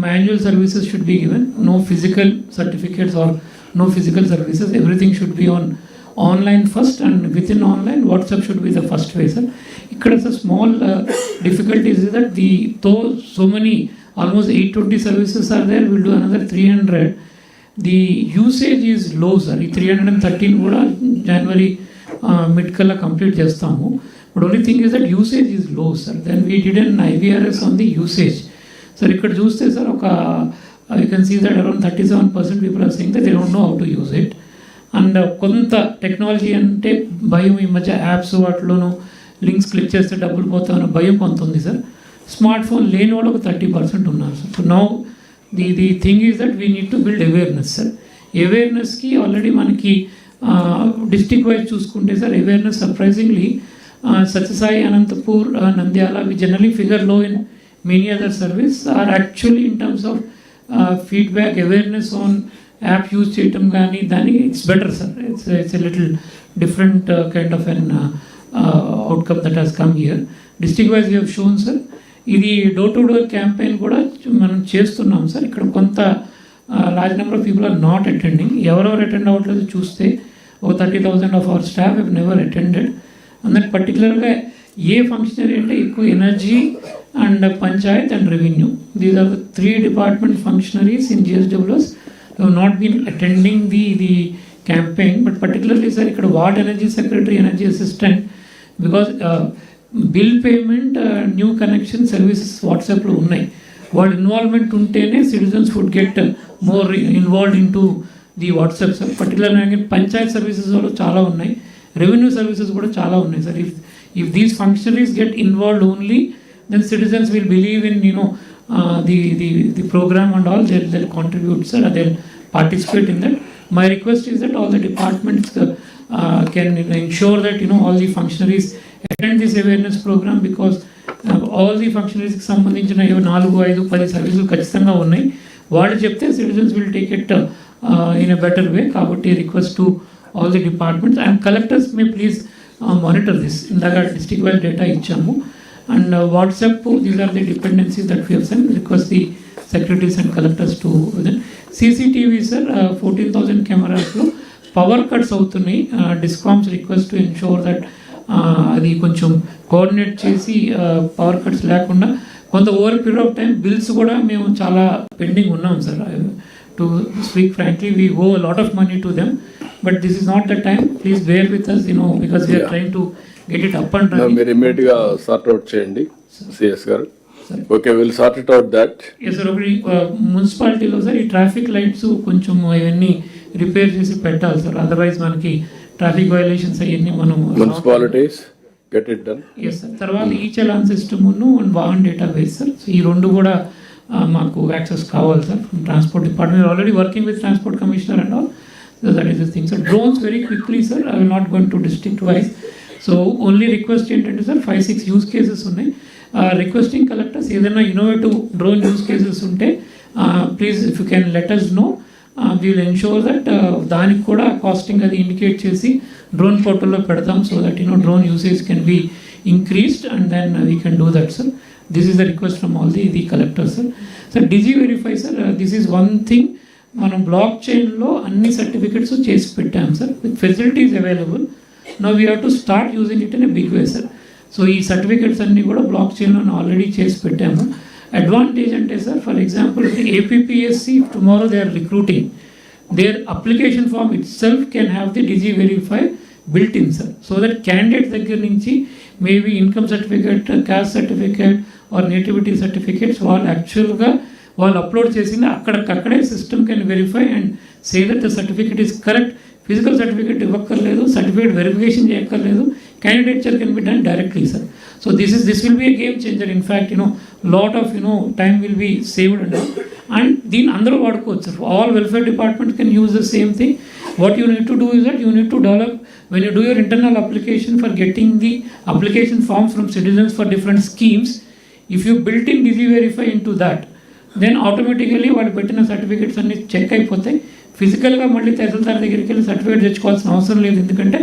Speaker 4: manual services should be given, no physical certificates or no physical services. Everything should be on online first, and within online WhatsApp should be the first way, sir. Ikkada a small difficulties is that though so many almost 820 services are there, we'll do another 300. The usage is low, sir. 313 kuda January mid kalla complete chestamu, but only thing is that usage is low, sir. Then we did an IVRS on the usage. Sir, ikkada chuste sir oka you can see that around 37% people are saying that they don't know how to use it. And కొంత technology అంటే భయం, ఈ మధ్య apps వాటిలోనూ links click చేస్తే డబ్బులు పోతామన్న భయం కొంత ఉంది సార్. స్మార్ట్ ఫోన్ లేని వాళ్ళు ఒక 30% ఉన్నారు sir. So now the thing is that we need to build awareness sir. అవేర్నెస్కి ఆల్రెడీ మనకి డిస్ట్రిక్ట్ వైజ్ చూసుకుంటే sir awareness surprisingly Satyasai, Anantapur, Nandyala, we generally figure low in many other service, are actually in terms of feedback, awareness on app use చేయటం కానీ దాని it's better, sir. It's a little different kind of an outcome that has come here. District wise we have shown, sir. ఇది door to door campaign కూడా మనం చేస్తున్నాం sir. ఇక్కడ కొంత large number of people are not attending. ఎవరెవరు attend అవ్వట్లేదు చూస్తే ఒక 30,000 of our staff have never attended. అందులో పర్టికులర్గా ఏ ఫంక్షనరీ అంటే ఎక్కువ energy and panchayat and revenue, these are the 3 department functionaries in GSWS have not been attending the campaign. But particularly sir ఇక్కడ ward energy secretary, energy assistant, because bill payment, new connection services వాట్సాప్లో ఉన్నాయి. వాళ్ళ involvement ఉంటేనే citizens would get more involved in to the WhatsApp sir. పర్టికులర్గా panchayat services వాళ్ళు చాలా ఉన్నాయి, revenue services కూడా చాలా ఉన్నాయి sir. If these functionaries get involved only, then citizens will believe in the program and all. They'll contribute, sir. They'll participate in that. My request is that all the departments can ensure that all the functionaries attend this awareness program, because all the functionaries కి సంబంధించిన 4, 5, 10 సర్వీసులు ఖచ్చితంగా ఉన్నాయి. వాళ్ళు చెప్తే citizens will take it in a better way. కాబట్టి request to all the departments and collectors may please monitor this. ఇందాక district wide data ఇచ్చాము. And WhatsApp, these are the dependencies that we have sent. Request the secretaries and collectors to then CCTV, sir, 14,000 cameras lo power cuts అవుతున్నాయి. Discoms request to ensure that అది కొంచెం coordinate చేసి power cuts లేకుండా కొంత over period of time bills కూడా మేము చాలా pending ఉన్నాం sir. To speak frankly, we owe lot of money to them, but this is not the time. Please bear with us, because we're trying to get it up and running.
Speaker 1: మీరు ఇమీడియట్గా sort out చేయండి CS గారు. Okay, will sort it out that.
Speaker 4: Yes sir. ఒకటి మున్సిపాలిటీలో sir ఈ traffic lights కొంచెం అవన్నీ repair చేసి పెట్టాలి సార్, అదర్వైజ్ మనకి ట్రాఫిక్ వైలేషన్స్ అవన్నీ మనం
Speaker 1: municipalities get it done.
Speaker 4: Yes sir. తర్వాత ఈ చలాన్ సిస్టమ్ను అండ్ వాహన్ డేటాబేస్ సార్, ఈ 2 కూడా మాకు యాక్సెస్ కావాలి sir from transport department. Already working with transport commissioner and all. So that is the thing. So drones very quickly, sir. I will not go into district wise. So only request ఏంటంటే sir 5-6 use cases ఉన్నాయి. Requesting collectors ఏదైనా innovative drone use cases ఉంటే please if you can let us know. We'll ensure that దానికి కూడా costing అది indicate చేసి drone పోర్టల్లో పెడతాం, so that drone usage can be increased and then we can do that sir. This is the request from all the collectors sir. Sir Digi verify sir, this is one thing. మనం block చైన్లో అన్ని certificates చేసి పెట్టాం sir, with facilities available. Now we have to start using it in a big way sir. So ఈ certificates అన్నీ కూడా block చైన్లో already చేసి పెట్టాము. అడ్వాంటేజ్ అంటే sir, for example APPSC tomorrow they are recruiting, their application form itself can have the Digi verify built in sir. So that candidate దగ్గర నుంచి maybe income certificate, caste certificate or nativity certificates వాళ్ళు యాక్చువల్గా వాళ్ళు upload చేసింది అక్కడికక్కడే system can verify and say that the certificate is correct. Physical certificate ఇవ్వక్కర్లేదు, certificate verification చేయక్కర్లేదు, candidature can be done directly sir. So this will be a game changer. In fact lot of time will be saved and దీన్ని అందరూ వాడుకోవచ్చు sir. All welfare department can use the same thing. What you need to do is that you need to develop when you do your internal application for getting the application forms from citizens for different schemes, if you built in Digi Verify into that, then automatically వాళ్ళు పెట్టిన certificates అన్ని check అయిపోతాయి. ఫిజికల్గా మళ్ళీ తహసీల్దార్ దగ్గరికి వెళ్ళి certificate తెచ్చుకోవాల్సిన అవసరం లేదు, ఎందుకంటే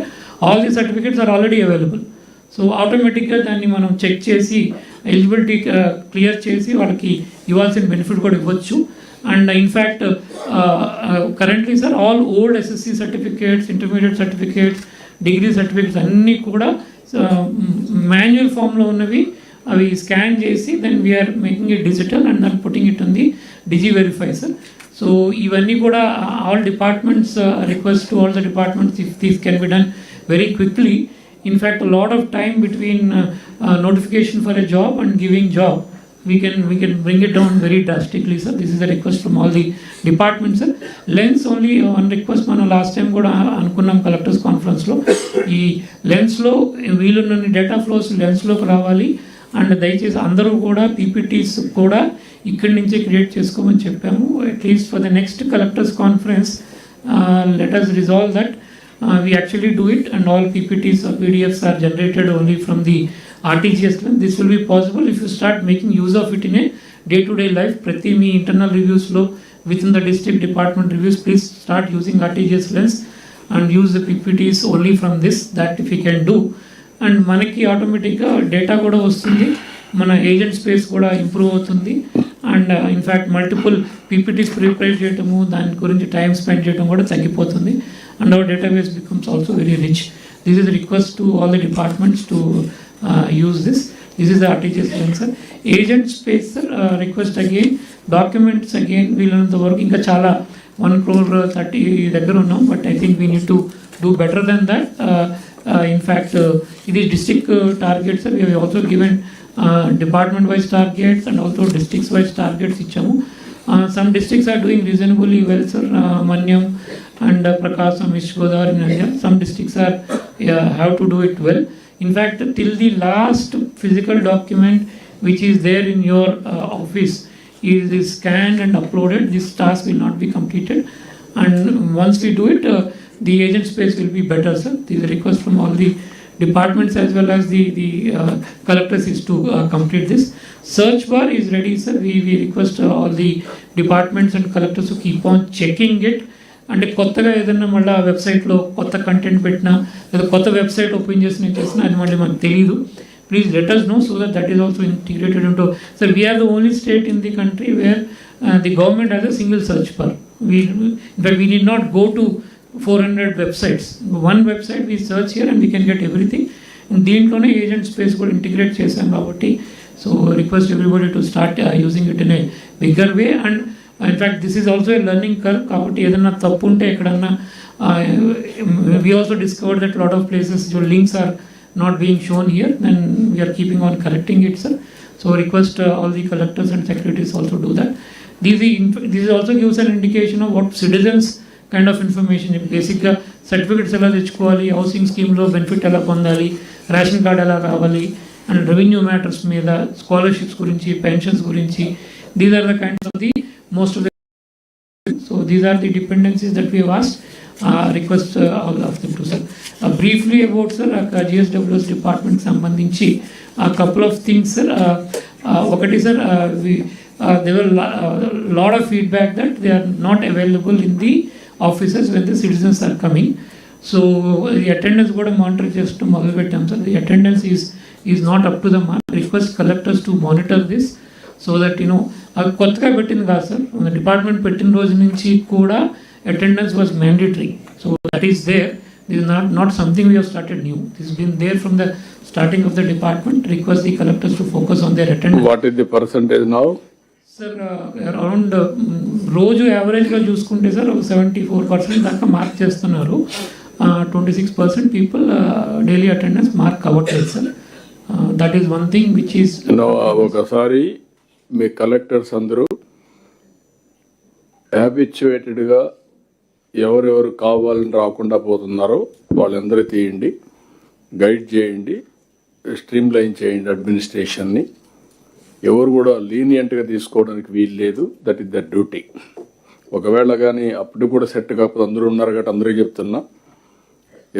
Speaker 4: all the certificates are already available. So ఆటోమేటిక్గా దాన్ని మనం చెక్ చేసి ఎలిజిబిలిటీ క్లియర్ చేసి వాళ్ళకి ఇవ్వాల్సిన బెనిఫిట్ కూడా ఇవ్వచ్చు. And in fact currently sir all old SSC certificates, intermediate certificates, degree certificates అన్నీ కూడా మాన్యువల్ ఫామ్లో ఉన్నవి అవి స్కాన్ చేసి then we're making it digital and then putting it on the Digi verify sir. So ఇవన్నీ కూడా all departments request to all the departments if these can be done very quickly. In fact, a lot of time between notification for a job and giving job, we can bring it down very drastically, sir. This is a request from all the departments, sir. Lens only one request మనం last time కూడా అనుకున్నాం collectors కాన్ఫరెన్స్లో. ఈ లెన్స్లో వీలున్న data flows లెన్స్లోకి రావాలి and దయచేసి అందరూ కూడా PPTs కూడా ఇక్కడి నుంచే క్రియేట్ చేసుకోమని చెప్పాము. At least for the next collectors conference let us resolve that. We actually do it, and all PPTs or PDFs are generated only from the RTGS lens. This will be possible if you start making use of it in a day-to-day life. Prati me internal reviews lo within the district department reviews, please start using RTGS lens and use the PPTs only from this. That if you can do, and మనకి ఆటోమేటిక్గా data కూడా వస్తుంది, మన agent space కూడా improve అవుతుంది, and in fact multiple PPTs prepare చేయటము, దాని గురించి టైం స్పెండ్ చేయడం కూడా తగ్గిపోతుంది, and hour database becomes also very rich. This is request to all the departments to use this. This is the RTGS lens, sir. Agent space, sir, request again. Documents again, we'll learn the work. Inka chala 1,30 దగ్గర ఉన్నాం, but I think we need to do better than that. In fact, it is district targets, sir. We have also given department wise targets and also districts wise targets ichamu. Some districts are doing reasonably well, sir. Manyam and Prakasam, East Godavari, Nandyal. Some districts are have to do it well. In fact, till the last physical document which is there in your office is scanned and uploaded, this task will not be completed. And once we do it, the agent space will be better, sir. This is a request from all the departments as well as the collectors is to complete this. Search bar is ready, sir. We request all the departments and collectors to keep on checking it. అంటే కొత్తగా ఏదన్నా మళ్ళీ ఆ వెబ్సైట్లో కొత్త content పెట్టినా లేదా కొత్త వెబ్సైట్ ఓపెన్ చేసినా అది మళ్ళీ మనకు తెలియదు. Please let us know so that that is also integrated into. Sir, we are the only state in the country where the government has a single search bar. In fact, we need not go to 400 websites. One website we search here and we can get everything. దీంట్లోనే agent space కూడా integrate చేశాం కాబట్టి, so request everybody to start using it in a bigger way. And in fact this is also a learning curve కాబట్టి ఏదన్నా తప్పు ఉంటే ఎక్కడన్నా we also discovered that a lot of places your links are not being shown here, then we are keeping on correcting it, sir. So request all the collectors and secretaries also do that. This also gives an indication of what citizens kind of information. బేసిక్గా certificates ఎలా తెచ్చుకోవాలి, housing స్కీమ్లో benefit ఎలా పొందాలి, ration card ఎలా రావాలి, and revenue matters మీద, scholarships గురించి, పెన్షన్స్ గురించి, these are the kinds of the most of the. So these are the dependencies that we have asked. Request all of them to, sir. Briefly about, sir, GSWS department sambandhinchi a couple of things, sir. Okati, sir, there were lot of feedback that they are not available in the offices when the citizens are coming. So the attendance got a monitor just to model bettam, sir. The attendance is not up to the mark. Request collectors to monitor this so that అది కొత్తగా పెట్టింది కాదు, sir. Department పెట్టిన రోజు నుంచి కూడా attendance was mandatory. So that is there. This is not something we have started new. This been there from the starting of the department. Request the collectors to focus on their attendance.
Speaker 1: What is the percentage now?
Speaker 4: Sir around రోజు యావరేజ్గా చూసుకుంటే sir 74% దాకా mark చేస్తున్నారు. 26% people daily attendance mark అవ్వట్లేదు, sir. That is one thing which is.
Speaker 1: ఒకసారి మీ collectors అందరూ హ్యాబిచ్యువేటెడ్గా ఎవరెవరు కావాలని రాకుండా పోతున్నారో వాళ్ళందరూ తీయండి, గైడ్ చేయండి, స్ట్రీమ్ లైన్ చేయండి అడ్మినిస్ట్రేషన్ని. ఎవరు కూడా లీనియంట్గా తీసుకోవడానికి వీలు లేదు. That is the duty. ఒకవేళ కానీ అప్పుడు కూడా సెట్ కాకపోతే అందరూ ఉన్నారు కాబట్టి అందరికీ చెప్తున్నా,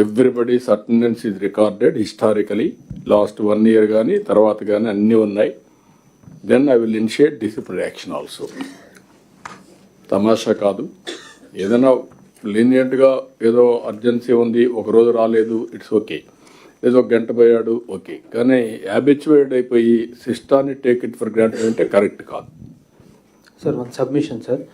Speaker 1: everybody's attendance is recorded historically. Last 1 year కానీ తర్వాత కానీ అన్నీ ఉన్నాయి. then I will initiate disciplinary action also. తమాషా కాదు. ఏదైనా లీనియంట్గా ఏదో అర్జెన్సీ ఉంది, ఒకరోజు రాలేదు, ఇట్స్ ఓకే. ఏదో గంట పోయాడు, ఓకే. కానీ హ్యాబిచ్యువేట్ అయిపోయి సిస్టాన్ని టేక్ ఇట్ ఫర్ గ్రాంటెడ్ అంటే కరెక్ట్ కాదు.
Speaker 21: Sir one submission sir.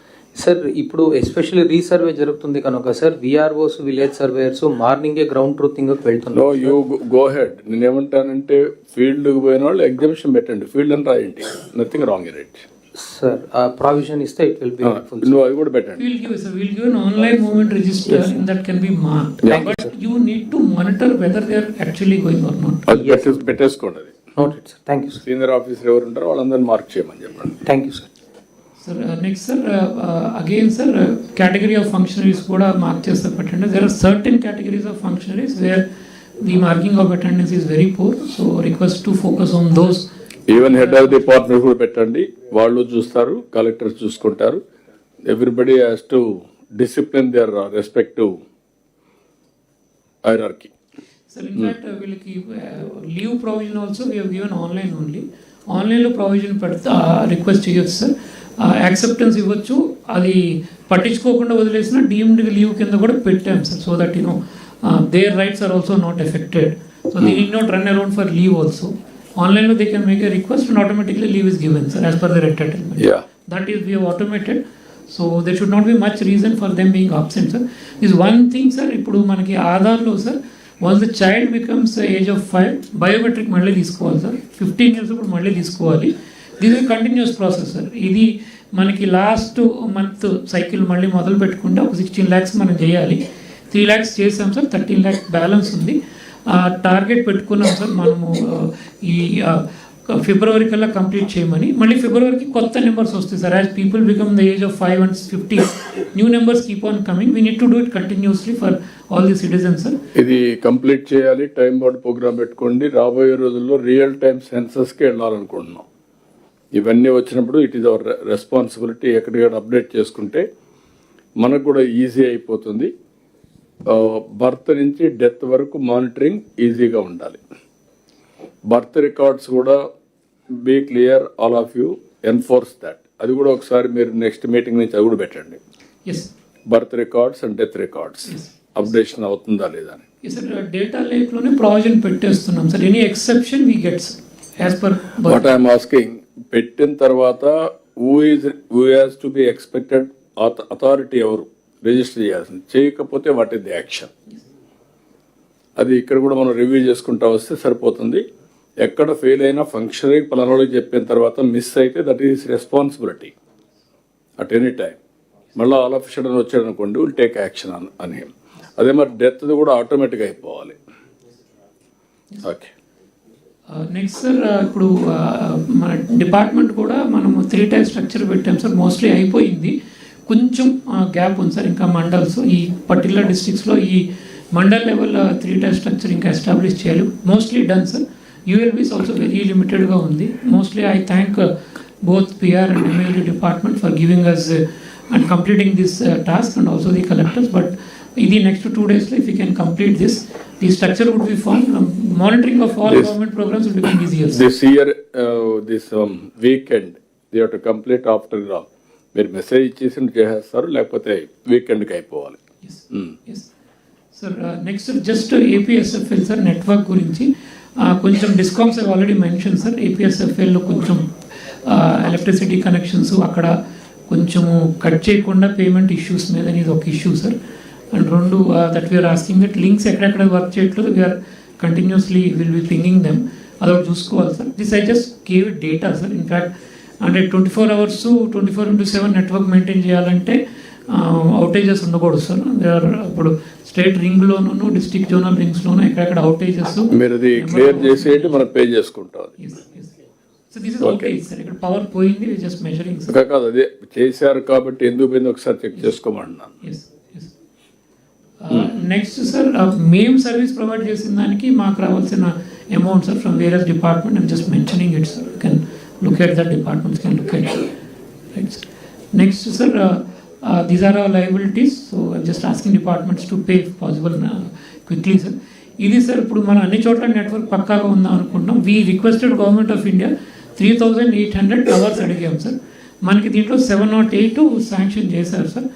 Speaker 21: Sir ఇప్పుడు ఎస్పెషల్లీ రీసర్వే జరుగుతుంది కనుక సార్ విఆర్ఓస్, విలేజ్ సర్వేయర్స్ మార్నింగే గ్రౌండ్ ట్రూతింగ్కి వెళ్తున్నారు.
Speaker 1: You go head. నేనేమంటానంటే ఫీల్డ్కి పోయిన వాళ్ళు ఎగ్జిబిషన్ పెట్టండి, ఫీల్డ్ అని రాయండి, nothing wrong in it.
Speaker 21: Sir provision ఇస్తే ఇట్ విల్ బి హెల్ప్ఫుల్.
Speaker 1: నువ్వు అది కూడా పెట్టండి.
Speaker 4: We'll give an online movement register that can be marked.
Speaker 1: Yeah.
Speaker 4: But you need to monitor whether they are actually going or not.
Speaker 1: అది పెట్టేసుకోండి. అది
Speaker 21: noted sir. Thank you sir.
Speaker 1: Senior officer ఎవరు ఉంటారో వాళ్ళందరినీ మార్క్ చేయమని చెప్పండి.
Speaker 21: Thank you sir.
Speaker 4: Sir, next, sir, again, sir, category of functionaries kuda mark chesta pettandi. There are certain categories of functionaries where the marking of attendance is very poor, so request to focus on those.
Speaker 1: Even head of department కూడా పెట్టండి, వాళ్ళు చూస్తారు, collectors చూసుకుంటారు. Everybody has to discipline their respective hierarchy.
Speaker 4: Sir, in fact, వీళ్ళకి leave provision also we given online only. ఆన్లైన్లో provision పెడతా request చేయొచ్చు sir, acceptance ఇవ్వచ్చు. అది పట్టించుకోకుండా వదిలేసిన డీమ్డ్ లీవ్ కింద కూడా పెట్టాం sir, so that you know their rights are also not affected. So they need not run around for leave also. ఆన్లైన్లో they can make a request and automatically leave is given sir as per their entitlement. That is we have automated. So there should not be much reason for them being absent, sir. Is one thing, sir. ఇప్పుడు మనకి ఆధార్లో sir once the child becomes the age of 5, biometric మళ్ళీ తీసుకోవాలి sir. 15 years ఇప్పుడు మళ్ళీ తీసుకోవాలి. This is continuous process sir. ఇది మనకి లాస్ట్ మంత్ సైకిల్ మళ్ళీ మొదలు పెట్టుకుంటే ఒక 16 lakhs మనం చేయాలి. 3 lakhs చేసాం సార్, 13 lakhs బ్యాలెన్స్ ఉంది. టార్గెట్ పెట్టుకున్నాం సార్ మనము ఈ ఫిబ్రవరి కల్లా కంప్లీట్ చేయమని. మళ్ళీ ఫిబ్రవరికి కొత్త నెంబర్స్ వస్తాయి sir. As people become the age of 5 and 50, new numbers keep on coming. We need to do it continuously for all the citizens sir.
Speaker 1: ఇది కంప్లీట్ చేయాలి. టైం బౌండ్ ప్రోగ్రామ్ పెట్టుకోండి. రాబోయే రోజుల్లో రియల్ టైం సెన్సస్కి వెళ్ళాలనుకుంటున్నాం. ఇవన్నీ వచ్చినప్పుడు it is our responsibility. ఎక్కడికక్కడ update చేసుకుంటే మనకు కూడా ఈజీ అయిపోతుంది. బర్త్ నుంచి డెత్ వరకు మానిటరింగ్ ఈజీగా ఉండాలి. బర్త్ రికార్డ్స్ కూడా be clear, all of you enforce that. అది కూడా ఒకసారి మీరు నెక్స్ట్ మీటింగ్ నుంచి అది కూడా పెట్టండి. Birth records and death records updation అవుతుందా లేదా అని.
Speaker 4: సార్ డేటా లేక్లోనే ప్రావిజన్ పెట్టేస్తున్నాం sir. Any exception we gets as per
Speaker 1: what I'm asking. పెట్టిన తర్వాత who has to be expected authority ఎవరు రిజిస్టర్ చేయాల్సింది, చేయకపోతే వాట్ ఈస్ ది యాక్షన్. అది ఇక్కడ కూడా మనం రివ్యూ చేసుకుంటా వస్తే సరిపోతుంది. ఎక్కడ ఫెయిల్ అయినా ఫంక్షనరీ పలానాళ్ళకి చెప్పిన తర్వాత మిస్ అయితే that is responsibility at any time. మళ్ళీ ఆల్ ఆఫ్ సడన్ వచ్చాడు అనుకోండి, విల్ టేక్ యాక్షన్ అని. అదే మరి డెత్ కూడా ఆటోమేటిక్గా అయిపోవాలి. ఓకే.
Speaker 4: నెక్స్ట్ సార్, ఇప్పుడు మన డిపార్ట్మెంట్ కూడా మనము 3 type స్ట్రక్చర్ పెట్టాం సార్. మోస్ట్లీ అయిపోయింది, కొంచెం గ్యాప్ ఉంది సార్. ఇంకా మండల్స్ ఈ పర్టికులర్ డిస్ట్రిక్ట్స్లో ఈ మండల్ లెవెల్ 3 type స్ట్రక్చర్ ఇంకా ఎస్టాబ్లిష్ చేయాలి. Mostly done sir. ULBs also very లిమిటెడ్గా ఉంది. Mostly I thank both PR and MLD department for giving us and completing this task and also the collectors. But ఇది next 2 daysలో if you can complete this, the structure would be form. Monitoring of all government programmes would become easier.
Speaker 1: This year this weekend they have to complete after all. మీరు message ఇచ్చేసి చేసేస్తారు, లేకపోతే వీకెండ్కి అయిపోవాలి.
Speaker 4: Sir next just APSFL sir network గురించి కొంచెం discounts already mention sir. ఏపీఎస్ఎఫ్ఎల్లో కొంచెం electricity connections అక్కడ కొంచెము కట్ చేయకుండా పేమెంట్ ఇష్యూస్ మీద ఇది ఒక issue sir. And 2 that we're asking that links ఎక్కడెక్కడ వర్క్ చేయట్లేదు, we're continuously will be pinging them. అదొకటి చూసుకోవాలి sir. This I just gave it data sir. In fact అంటే 24 hours 24/7 నెట్వర్క్ మెయింటైన్ చేయాలంటే అవుటేజెస్ ఉండకూడదు సార్. ఇప్పుడు స్టేట్ రింగ్లోనూ డిస్ట్రిక్ట్ జోనల్ రింగ్స్లోనూ ఎక్కడెక్కడ అవుటేజెస్
Speaker 1: మీరు అది క్లియర్ చేసేయండి, మనం పే చేసుకుంటాం.
Speaker 4: So this is okay sir. ఇక్కడ పవర్ పోయింది, జస్ట్ మెజరింగ్ సార్.
Speaker 1: కాదు, అదే చేశారు కాబట్టి ఎందుకు పోయింది ఒకసారి చెక్ చేసుకోమంటున్నాను.
Speaker 4: నెక్స్ట్ సార్, మేము సర్వీస్ ప్రొవైడ్ చేసిన దానికి మాకు రావాల్సిన amount sir from various department. I'm just mentioning it sir. You can look at that, departments can look at it. Right, sir. Next sir, these are our liabilities, so I'm just asking departments to pay if possible quickly sir. ఇది sir ఇప్పుడు మనం అన్ని చోట్ల network పక్కాగా ఉందాం అనుకుంటున్నాం. We requested government of India 3,800 towers అడిగాం sir. మనకి దీంట్లో 708 శాంక్షన్ చేశారు సార్.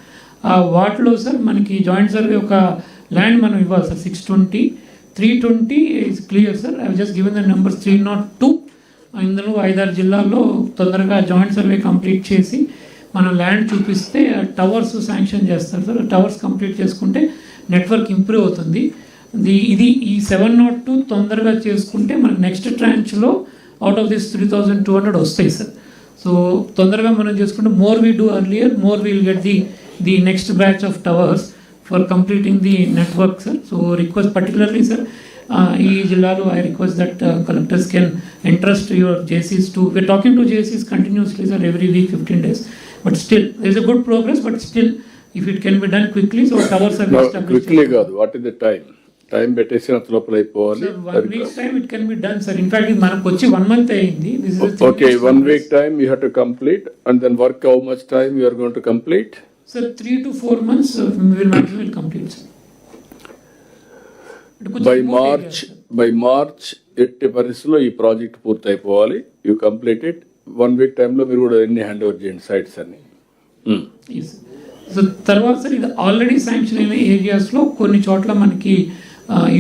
Speaker 4: వాటిలో సార్ మనకి జాయింట్ సర్వే ఒక ల్యాండ్ మనం ఇవ్వాలి sir. 620, 320 is clear sir. I have just given the numbers. 302 ఇందులో 5-6 జిల్లాల్లో తొందరగా జాయింట్ సర్వే కంప్లీట్ చేసి మనం ల్యాండ్ చూపిస్తే టవర్స్ శాంక్షన్ చేస్తారు సార్. టవర్స్ కంప్లీట్ చేసుకుంటే నెట్వర్క్ ఇంప్రూవ్ అవుతుంది. ఇది ఈ 702 తొందరగా చేసుకుంటే మనకు నెక్స్ట్ ట్రాంచ్లో అవుట్ ఆఫ్ దిస్ 3,200 వస్తాయి సార్. సో తొందరగా మనం చేసుకుంటే more we do earlier, more we'll get the next batch of towers for completing the network sir. So request particularly sir, ఈ జిల్లాలో I request that collectors can entrust your JCs to, we're talking to JCs continuously sir, every week 15 days, but still there's a good progress, but still if it can be done quickly, so towers are established
Speaker 1: quickly కాదు. what is the time పెట్టేసిన లోపల అయిపోవాలి.
Speaker 4: 1 week's time it can be done sir. in fact మనకు వచ్చి 1 month అయింది. This is
Speaker 1: okay, 1 week time you have to complete, and then work how much time you are going to complete
Speaker 4: sir? 3 to 4 months we will complete sir.
Speaker 1: By March ఎట్టి పరిస్థితుల్లో ఈ project పూర్తి అయిపోవాలి. You completed 1 week టైంలో మీరు కూడా ఎన్ని hand over చేయండి సైట్స్ అన్ని.
Speaker 4: సో తర్వాత సార్ ఇది ఆల్రెడీ శాంక్షన్ అయిన ఏరియాస్లో కొన్ని చోట్ల మనకి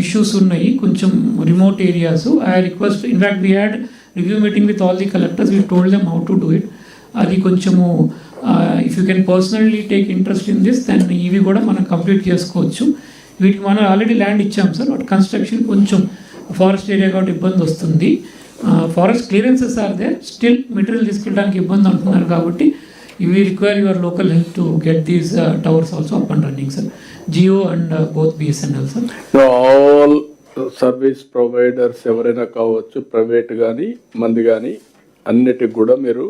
Speaker 4: ఇష్యూస్ ఉన్నాయి, కొంచెం remote areas. I request, in fact we had review meeting with all the collectors, we told them how to do it. అది కొంచెము if you can personally take interest in this, then ఇవి కూడా మనం కంప్లీట్ చేసుకోవచ్చు. వీటికి మనం ఆల్రెడీ ల్యాండ్ ఇచ్చాం sir, but construction కొంచెం ఫారెస్ట్ ఏరియా కాబట్టి ఇబ్బంది వస్తుంది. Forest clearances are there, still material తీసుకెళ్ళడానికి ఇబ్బంది అంటున్నారు కాబట్టి we require your local help to get these towers also up and running, sir. Jio and both BSNL, sir.
Speaker 1: So all service providers ఎవరైనా కావచ్చు, private కానీ మంది కానీ, అన్నిటికి కూడా మీరు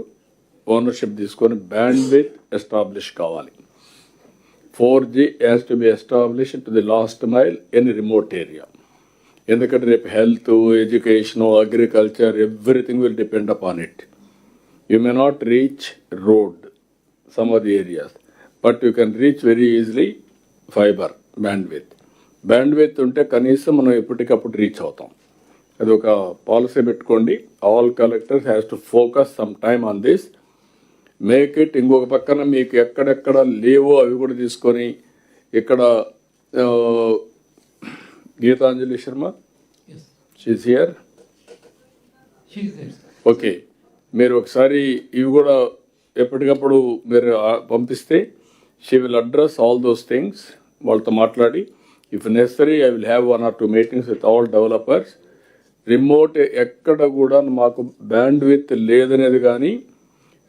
Speaker 1: ఓనర్షిప్ తీసుకొని బ్యాండ్ విత్ ఎస్టాబ్లిష్ కావాలి. 4G has to be established to the last mile in remote area. ఎందుకంటే రేపు health, education, agriculture, everything will depend upon it. You may not reach road, some of the areas, but you can reach very easily fiber bandwidth. Bandwidth ఉంటే కనీసం మనం ఎప్పటికప్పుడు reach అవుతాం. అది ఒక policy పెట్టుకోండి. All collectors has to focus some time on this. Make it. ఇంకొక పక్కన మీకు ఎక్కడెక్కడ లేవో అవి కూడా తీసుకొని, ఇక్కడ Geetanjali Sharma, she's here, okay, మీరు ఒకసారి ఇవి కూడా ఎప్పటికప్పుడు మీరు పంపిస్తే she will address all those things. వాళ్ళతో మాట్లాడి, if necessary I will have 1 or 2 meetings with all developers. Remote ఎక్కడ కూడా మాకు బ్యాండ్ విత్ లేదనేది కానీ,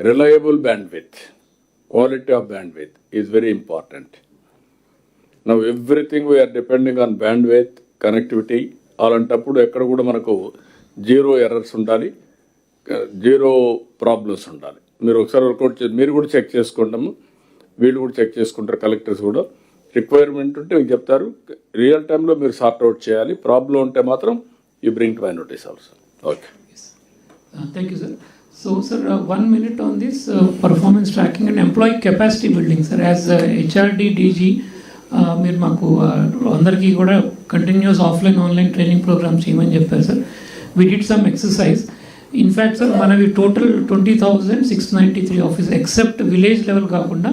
Speaker 1: reliable bandwidth, quality of band with is very important. Now everything we're depending on bandwidth, connectivity. అలాంటప్పుడు ఎక్కడ కూడా మనకు 0 errors ఉండాలి, 0 problems ఉండాలి. మీరు ఒకసారి వర్కౌట్ మీరు కూడా చెక్ చేసుకుంటాము, వీళ్ళు కూడా చెక్ చేసుకుంటారు, కలెక్టర్స్ కూడా. రిక్వైర్మెంట్ ఉంటే మీకు చెప్తారు, రియల్ టైంలో మీరు సార్ట్ అవుట్ చేయాలి. ప్రాబ్లం ఉంటే మాత్రం you bring to my notice also. Okay,
Speaker 4: thank you sir. So sir 1 minute on this performance tracking and employee capacity building, sir. As HRD DG, మీరు మాకు అందరికీ కూడా continuous offline online training programmes చేయమని చెప్పారు sir. We did some exercise. In fact sir మనవి total 20,693 office, except village level కాకుండా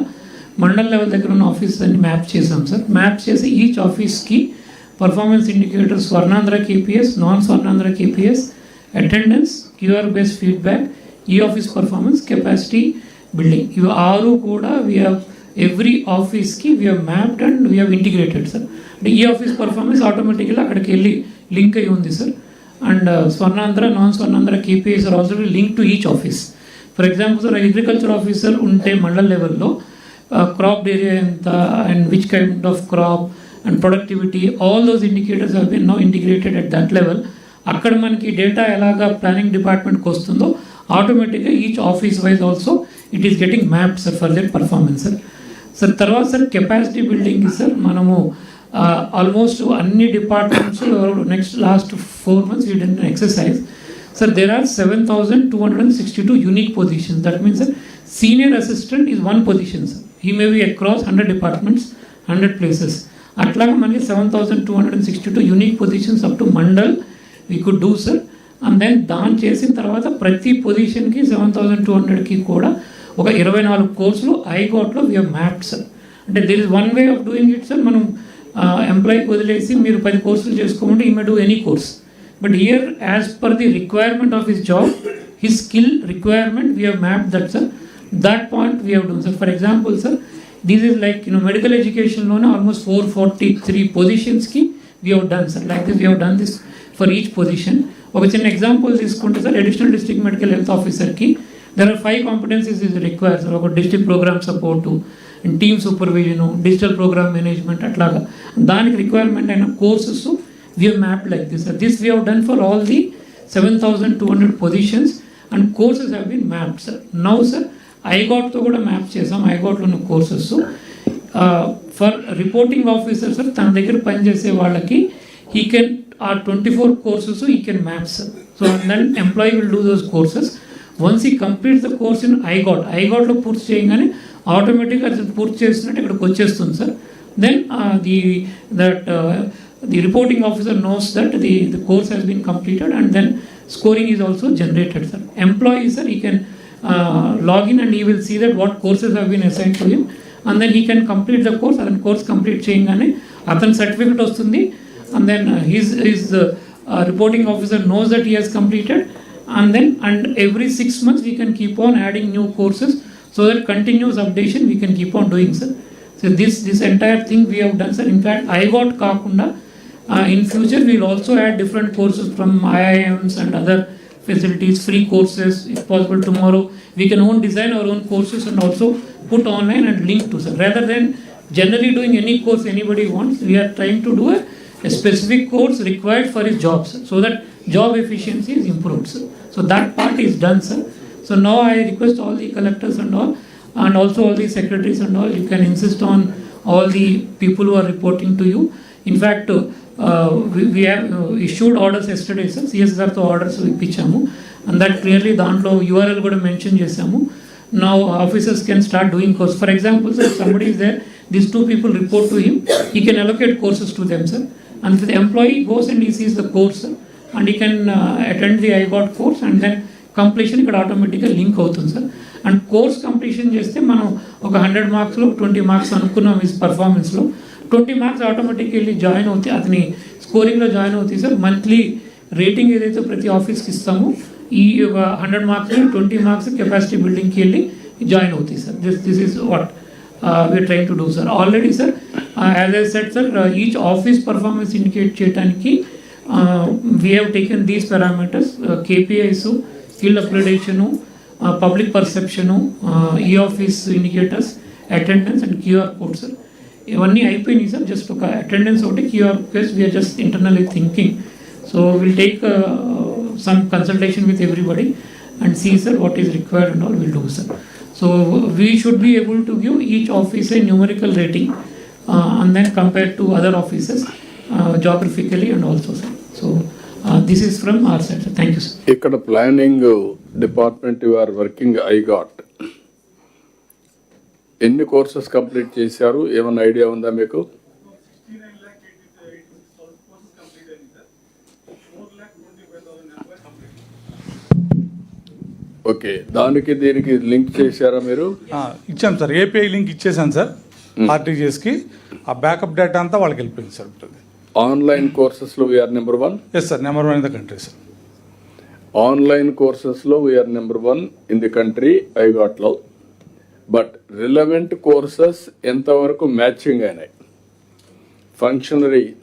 Speaker 4: mandal level దగ్గర ఉన్న ఆఫీస్ అన్ని మ్యాప్ చేసాం సార్. మ్యాప్ చేసి ఈచ్ ఆఫీస్కి performance indicators, Swarnandhra KPS, non Swarnandhra KPS, attendance, QR based feedback, ఈ ఆఫీస్ పర్ఫార్మెన్స్, కెపాసిటీ బిల్డింగ్, ఇవి 6 కూడా వీ హ్యావ్ ఎవ్రీ ఆఫీస్కి we have mapped and we have integrated sir. అంటే ఈ ఆఫీస్ పర్ఫార్మెన్స్ ఆటోమేటిక్గా అక్కడికి వెళ్ళి లింక్ అయి ఉంది sir. And Swarnandhra, non Swarnandhra KPIs are also link to each office. For example sir, agriculture officer ఉంటే మండల్ లెవెల్లో క్రాప్ ఏరియా ఎంత and which kind of crop and productivity, all those indicators have been now integrated at that level. అక్కడ మనకి data ఎలాగా planning డిపార్ట్మెంట్కి వస్తుందో ఆటోమేటిక్గా each office wise also it is getting mapped sir for that performance sir. Sir తర్వాత sir capacity building sir, మనము almost అన్ని departments next last 4 months we did an exercise. Sir, there are 7,262 unique positions. That means sir, senior assistant is one position sir. He may be across 100 departments, 100 places. అట్లాగా మనకి 7,262 unique positions up to mandal we could do sir. And then దాని చేసిన తర్వాత ప్రతి పొజిషన్కి 7,200కి కూడా ఒక 24 కోర్సులు ఐగాట్లో వీ హ్యావ్ మ్యాప్డ్ సార్. అంటే there is one way of doing it sir. మనం ఎంప్లాయీకి వదిలేసి మీరు 10 కోర్సులు చేసుకోమంటే he may do any course. But here as per the requirement of his job, his skill requirement we have mapped that sir. That point we have done sir. For example sir, this is like medical ఎడ్యుకేషన్లోనే almost 443 పొజిషన్స్కి we have done sir. Like this we have done this for each position. ఒక చిన్న example తీసుకుంటే sir, additional district medical health ఆఫీసర్కి there are 5 competencies is required sir. ఒక district programme support, team supervision, digital programme management, అట్లాగా దానికి requirement అయిన courses we have mapped like this sir. This we have done for all the 7,200 positions and courses have been mapped sir. Now sir ఐగాట్తో కూడా map చేసాం. ఐగాట్లో ఉన్న courses for reporting officer sir, తన దగ్గర పనిచేసే వాళ్ళకి he can 24 courses he can map sir. So and then employee will do those courses. Once he completes the course in IGOT లో పూర్తి చేయగానే ఆటోమేటిక్గా అది పూర్తి చేసినట్టు ఇక్కడికి వచ్చేస్తుంది sir. Then the reporting officer knows that the course has been completed, and then scoring is also generated, sir. Employee, sir, he can log in and he will see that what courses have been assigned to him, and then he can complete the course, and course complete చేయగానే అతని certificate వస్తుంది, and then his reporting officer knows that he has completed, and every 6 months we can keep on adding new courses, so that continuous updation we can keep on doing, sir. So this entire thing we have done, sir. In fact, I got Kakunda. In future, we will also add different courses from IIMs and other facilities, free courses. If possible, tomorrow we can design our own courses and also put online and link to, sir. Rather than generally doing any course anybody wants, we are trying to do a specific course required for his job, sir, so that job efficiency is improved, sir. So that part is done, sir. So now I request all the collectors and all, and also all the secretaries and all, you can insist on all the people who are reporting to you. In fact, we have issued orders yesterday, sir. CSR తో orders ఇప్పించాము, and that clearly దాంట్లో URL కూడా mention చేశాము. Now officers can start doing course. For example, sir, if somebody is there, these 2 people report to him, he can allocate courses to them, sir. And if the employee goes and he sees the course, sir, and he can attend the IGOT course, and then completion ఇక్కడ ఆటోమేటిక్గా link అవుతుంది, sir. And course completion చేస్తే మనం ఒక 100 మార్క్స్లో 20 marks అనుకున్నాం ఈ పర్ఫార్మెన్స్లో, 20 marks ఆటోమేటిక్గా వెళ్ళి జాయిన్ అవుతాయి, అతని స్కోరింగ్లో జాయిన్ అవుతాయి, సార్. మంత్లీ రేటింగ్ ఏదైతే ప్రతి ఆఫీస్కి ఇస్తామో ఈ 100 మార్క్స్ 20 మార్క్స్ కెపాసిటీ బిల్డింగ్కి వెళ్ళి జాయిన్ అవుతాయి, sir. This is what we're trying to do, sir. Already, sir, as I said, sir, each office performance indicate చేయడానికి we have taken these parameters, KPIs, skill upgradation, public perception, e office indicators, attendance and QR code, sir. ఇవన్నీ అయిపోయినాయి, sir. Just ఒక attendance ఒకటి, QR codes we're just internally thinking. So will take some consultation with everybody and see, sir, what is required and all we'll do, sir. So we should be able to give each office a numerical rating and then compare to other offices geographically and also, sir. So this is from our side, sir. Thank you, sir.
Speaker 1: ఇక్కడ planning department you are working IGOT ఎన్ని courses complete చేశారు, ఏమైనా idea ఉందా మీకు? Okay, దానికి దీనికి link చేశారా మీరు?
Speaker 6: ఇచ్చాం సార్, API లింక్ ఇచ్చేసాను సార్ RTGSకి. ఆ బ్యాకప్ డేటా అంతా వాళ్ళకి వెళ్ళిపోయింది సార్.
Speaker 1: ఆన్లైన్ కోర్సెస్లో we're number 1.
Speaker 6: Yes sir, number 1 in the country, sir.
Speaker 1: Online కోర్సెస్లో we're number 1 in the country IGOTలో. బట్ రిలవెంట్ కోర్సెస్ ఎంతవరకు మ్యాచింగ్ అయినాయి?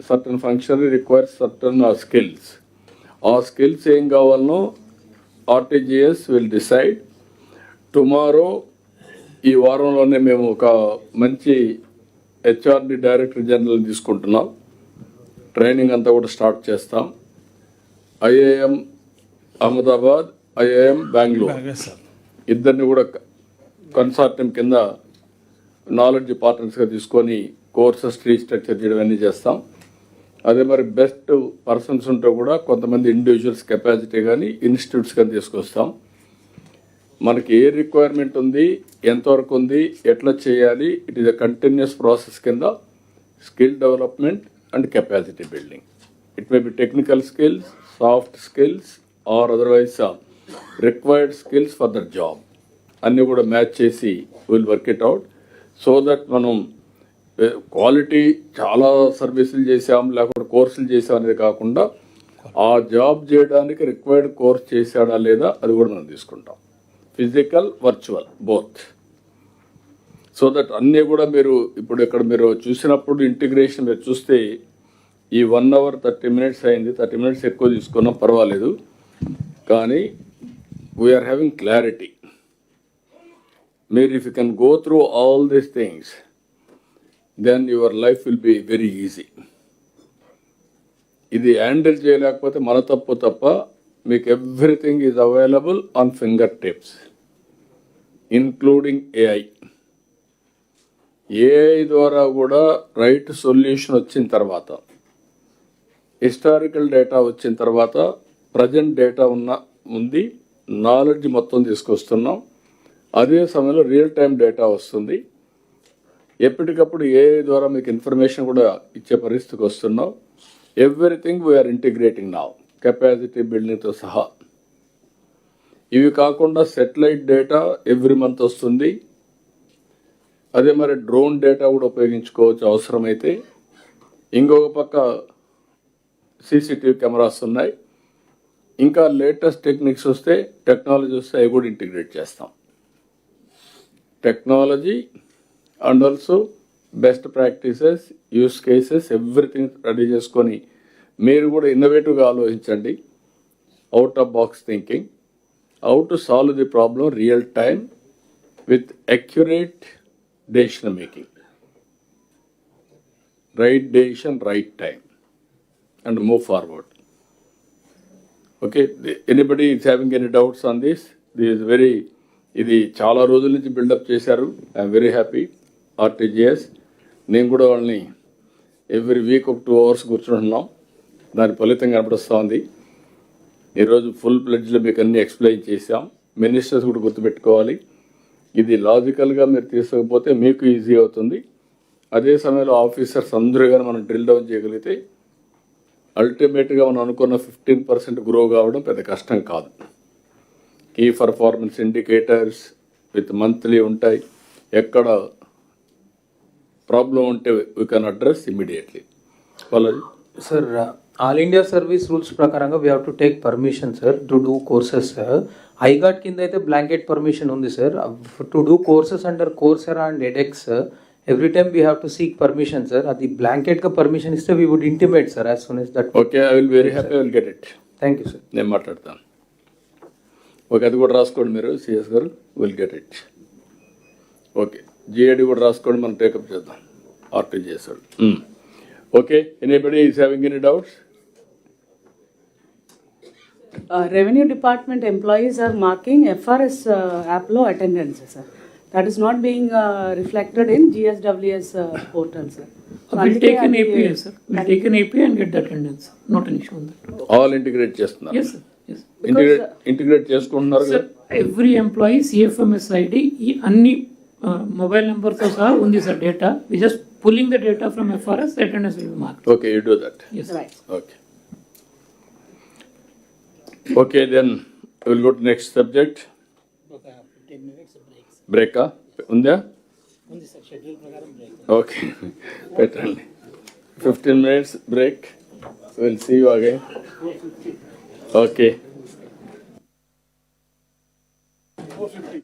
Speaker 1: Certain functionary requires certain skills. ఆ స్కిల్స్ ఏం కావాలనో RTGS విల్ డిసైడ్. టుమారో ఈ వారంలోనే మేము ఒక మంచి HRD డైరెక్టర్ జనరల్ తీసుకుంటున్నాం. ట్రైనింగ్ అంతా కూడా స్టార్ట్ చేస్తాం. IIM అహ్మదాబాద్, IIM బెంగళూరు ఇద్దరిని కూడా కన్సార్టియం కింద నాలెడ్జ్ పార్ట్నర్స్గా తీసుకొని కోర్సెస్ రీస్ట్రక్చర్ చేయడం అన్నీ చేస్తాం. అదే మరి బెస్ట్ పర్సన్స్ ఉంటే కూడా కొంతమంది ఇండివిజువల్స్ కెపాసిటీ కానీ ఇన్స్టిట్యూట్స్ కానీ తీసుకొస్తాం. మనకి ఏ రిక్వైర్మెంట్ ఉంది, ఎంతవరకు ఉంది, ఎట్లా చేయాలి, it is a continuous process కింద skill development and capacity building. It may be technical skills, soft skills or otherwise required skills for that job అన్నీ కూడా మ్యాచ్ చేసి will work it out. So that మనం quality చాలా సర్వీసులు చేసాం లేకపోతే కోర్సులు చేసాం అనేది కాకుండా ఆ జాబ్ చేయడానికి రిక్వైర్డ్ కోర్స్ చేశాడా లేదా అది కూడా మనం తీసుకుంటాం. Physical, virtual both. So that అన్నీ కూడా మీరు ఇప్పుడు ఇక్కడ మీరు చూసినప్పుడు ఇంటిగ్రేషన్ మీరు చూస్తే ఈ 1 hour 30 minutes అయింది. 30 minutes ఎక్కువ తీసుకున్నాం, పర్వాలేదు. కానీ వీఆర్ హ్యావింగ్ క్లారిటీ. మీరు if you can go through all these things then your life will be very easy. ఇది హ్యాండిల్ చేయలేకపోతే మన తప్పు తప్ప మీకు everything is available on finger tips including AI. AI ద్వారా కూడా రైట్ సొల్యూషన్ వచ్చిన తర్వాత, హిస్టారికల్ డేటా వచ్చిన తర్వాత, ప్రజెంట్ డేటా ఉంది, నాలెడ్జ్ మొత్తం తీసుకొస్తున్నాం. అదే సమయంలో రియల్ టైం డేటా వస్తుంది. ఎప్పటికప్పుడు AI ద్వారా మీకు ఇన్ఫర్మేషన్ కూడా ఇచ్చే పరిస్థితికి వస్తున్నాం. Everything we're integrating now, capacity బిల్డింగ్తో సహా. ఇవి కాకుండా సెటిలైట్ డేటా ఎవ్రీ మంత్ వస్తుంది. అదే మరి డ్రోన్ డేటా కూడా ఉపయోగించుకోవచ్చు అవసరమైతే. ఇంకొక పక్క సీసీటీవీ కెమెరాస్ ఉన్నాయి. ఇంకా లేటెస్ట్ టెక్నిక్స్ వస్తే, టెక్నాలజీ వస్తే అవి కూడా ఇంటిగ్రేట్ చేస్తాం. Technology and also best practices, use cases, everything ready చేసుకొని మీరు కూడా ఇన్నోవేటివ్గా ఆలోచించండి. Out of box thinking, how to solve the problem real time with accurate decision making. Right decision, right time, and move forward. Okay, anybody is having any doubts on this? This is very, ఇది చాలా రోజుల నుంచి buildup చేశారు. I'm very happy. RTGS నేను కూడా వాళ్ళని every week ఒక 2 hours కూర్చుంటున్నాం. దాని ఫలితం కనపడుస్తూ ఉంది. ఈరోజు ఫుల్ ప్లెడ్జ్లో మీకు అన్నీ ఎక్స్ప్లెయిన్ చేశాం. మినిస్టర్స్ కూడా గుర్తుపెట్టుకోవాలి, ఇది లాజికల్గా మీరు తీసుకోకపోతే మీకు ఈజీ అవుతుంది. అదే సమయంలో ఆఫీసర్స్ అందరూ కానీ మనం డ్రిల్ డౌన్ చేయగలిగితే అల్టిమేట్గా మనం అనుకున్న 15% గ్రో కావడం పెద్ద కష్టం కాదు. Key performance indicators with monthly ఉంటాయి. ఎక్కడ ప్రాబ్లం ఉంటే వీ కెన్ అడ్రస్ ఇమీడియట్లీ. వాళ్ళది
Speaker 21: sir all India service rules ప్రకారంగా we have to take permission sir to do courses sir. IGOT కింద అయితే బ్లాంకెట్ పర్మిషన్ ఉంది sir. To do courses under Coursera and edX every time we have to seek permission sir. అది బ్లాంకెట్గా permission ఇస్తే we would intimate sir as soon as that.
Speaker 1: Okay, I will very happy, I will get it.
Speaker 21: Thank you sir.
Speaker 1: నేను మాట్లాడతాను. Okay, అది కూడా రాసుకోండి మీరు, CS గారు. Will get it. Okay, GAD కూడా రాసుకోండి, మనం టేకప్ చేద్దాం. ఆర్టీజీఎస్ వాళ్ళు. Okay, anybody is having any doubts?
Speaker 8: Revenue department employees are marking FRS app low attendance, sir. That is not being reflected in GSWS portal, sir.
Speaker 4: We'll take an API, sir. We'll take an API and get the attendance. Not an issue on that.
Speaker 1: All integrate చేస్తున్నారు?
Speaker 4: Yes, sir. Yes.
Speaker 1: Integrate చేసుకుంటున్నారు
Speaker 4: Sir, every employee CFMS ID ఈ అన్ని mobile నెంబర్తో సహా ఉంది sir data. We just pulling the data from FRS, the attendance will be marked.
Speaker 1: Okay, you do that.
Speaker 4: Yes. Right.
Speaker 1: Okay. Okay, then we'll go to next subject.
Speaker 7: 15 minutes break.
Speaker 1: Break ఉందా?
Speaker 7: ఉంది sir, schedule ప్రకారం break.
Speaker 1: Okay, పెట్టండి. 15 minutes break. We'll see you again. Okay. 4:50.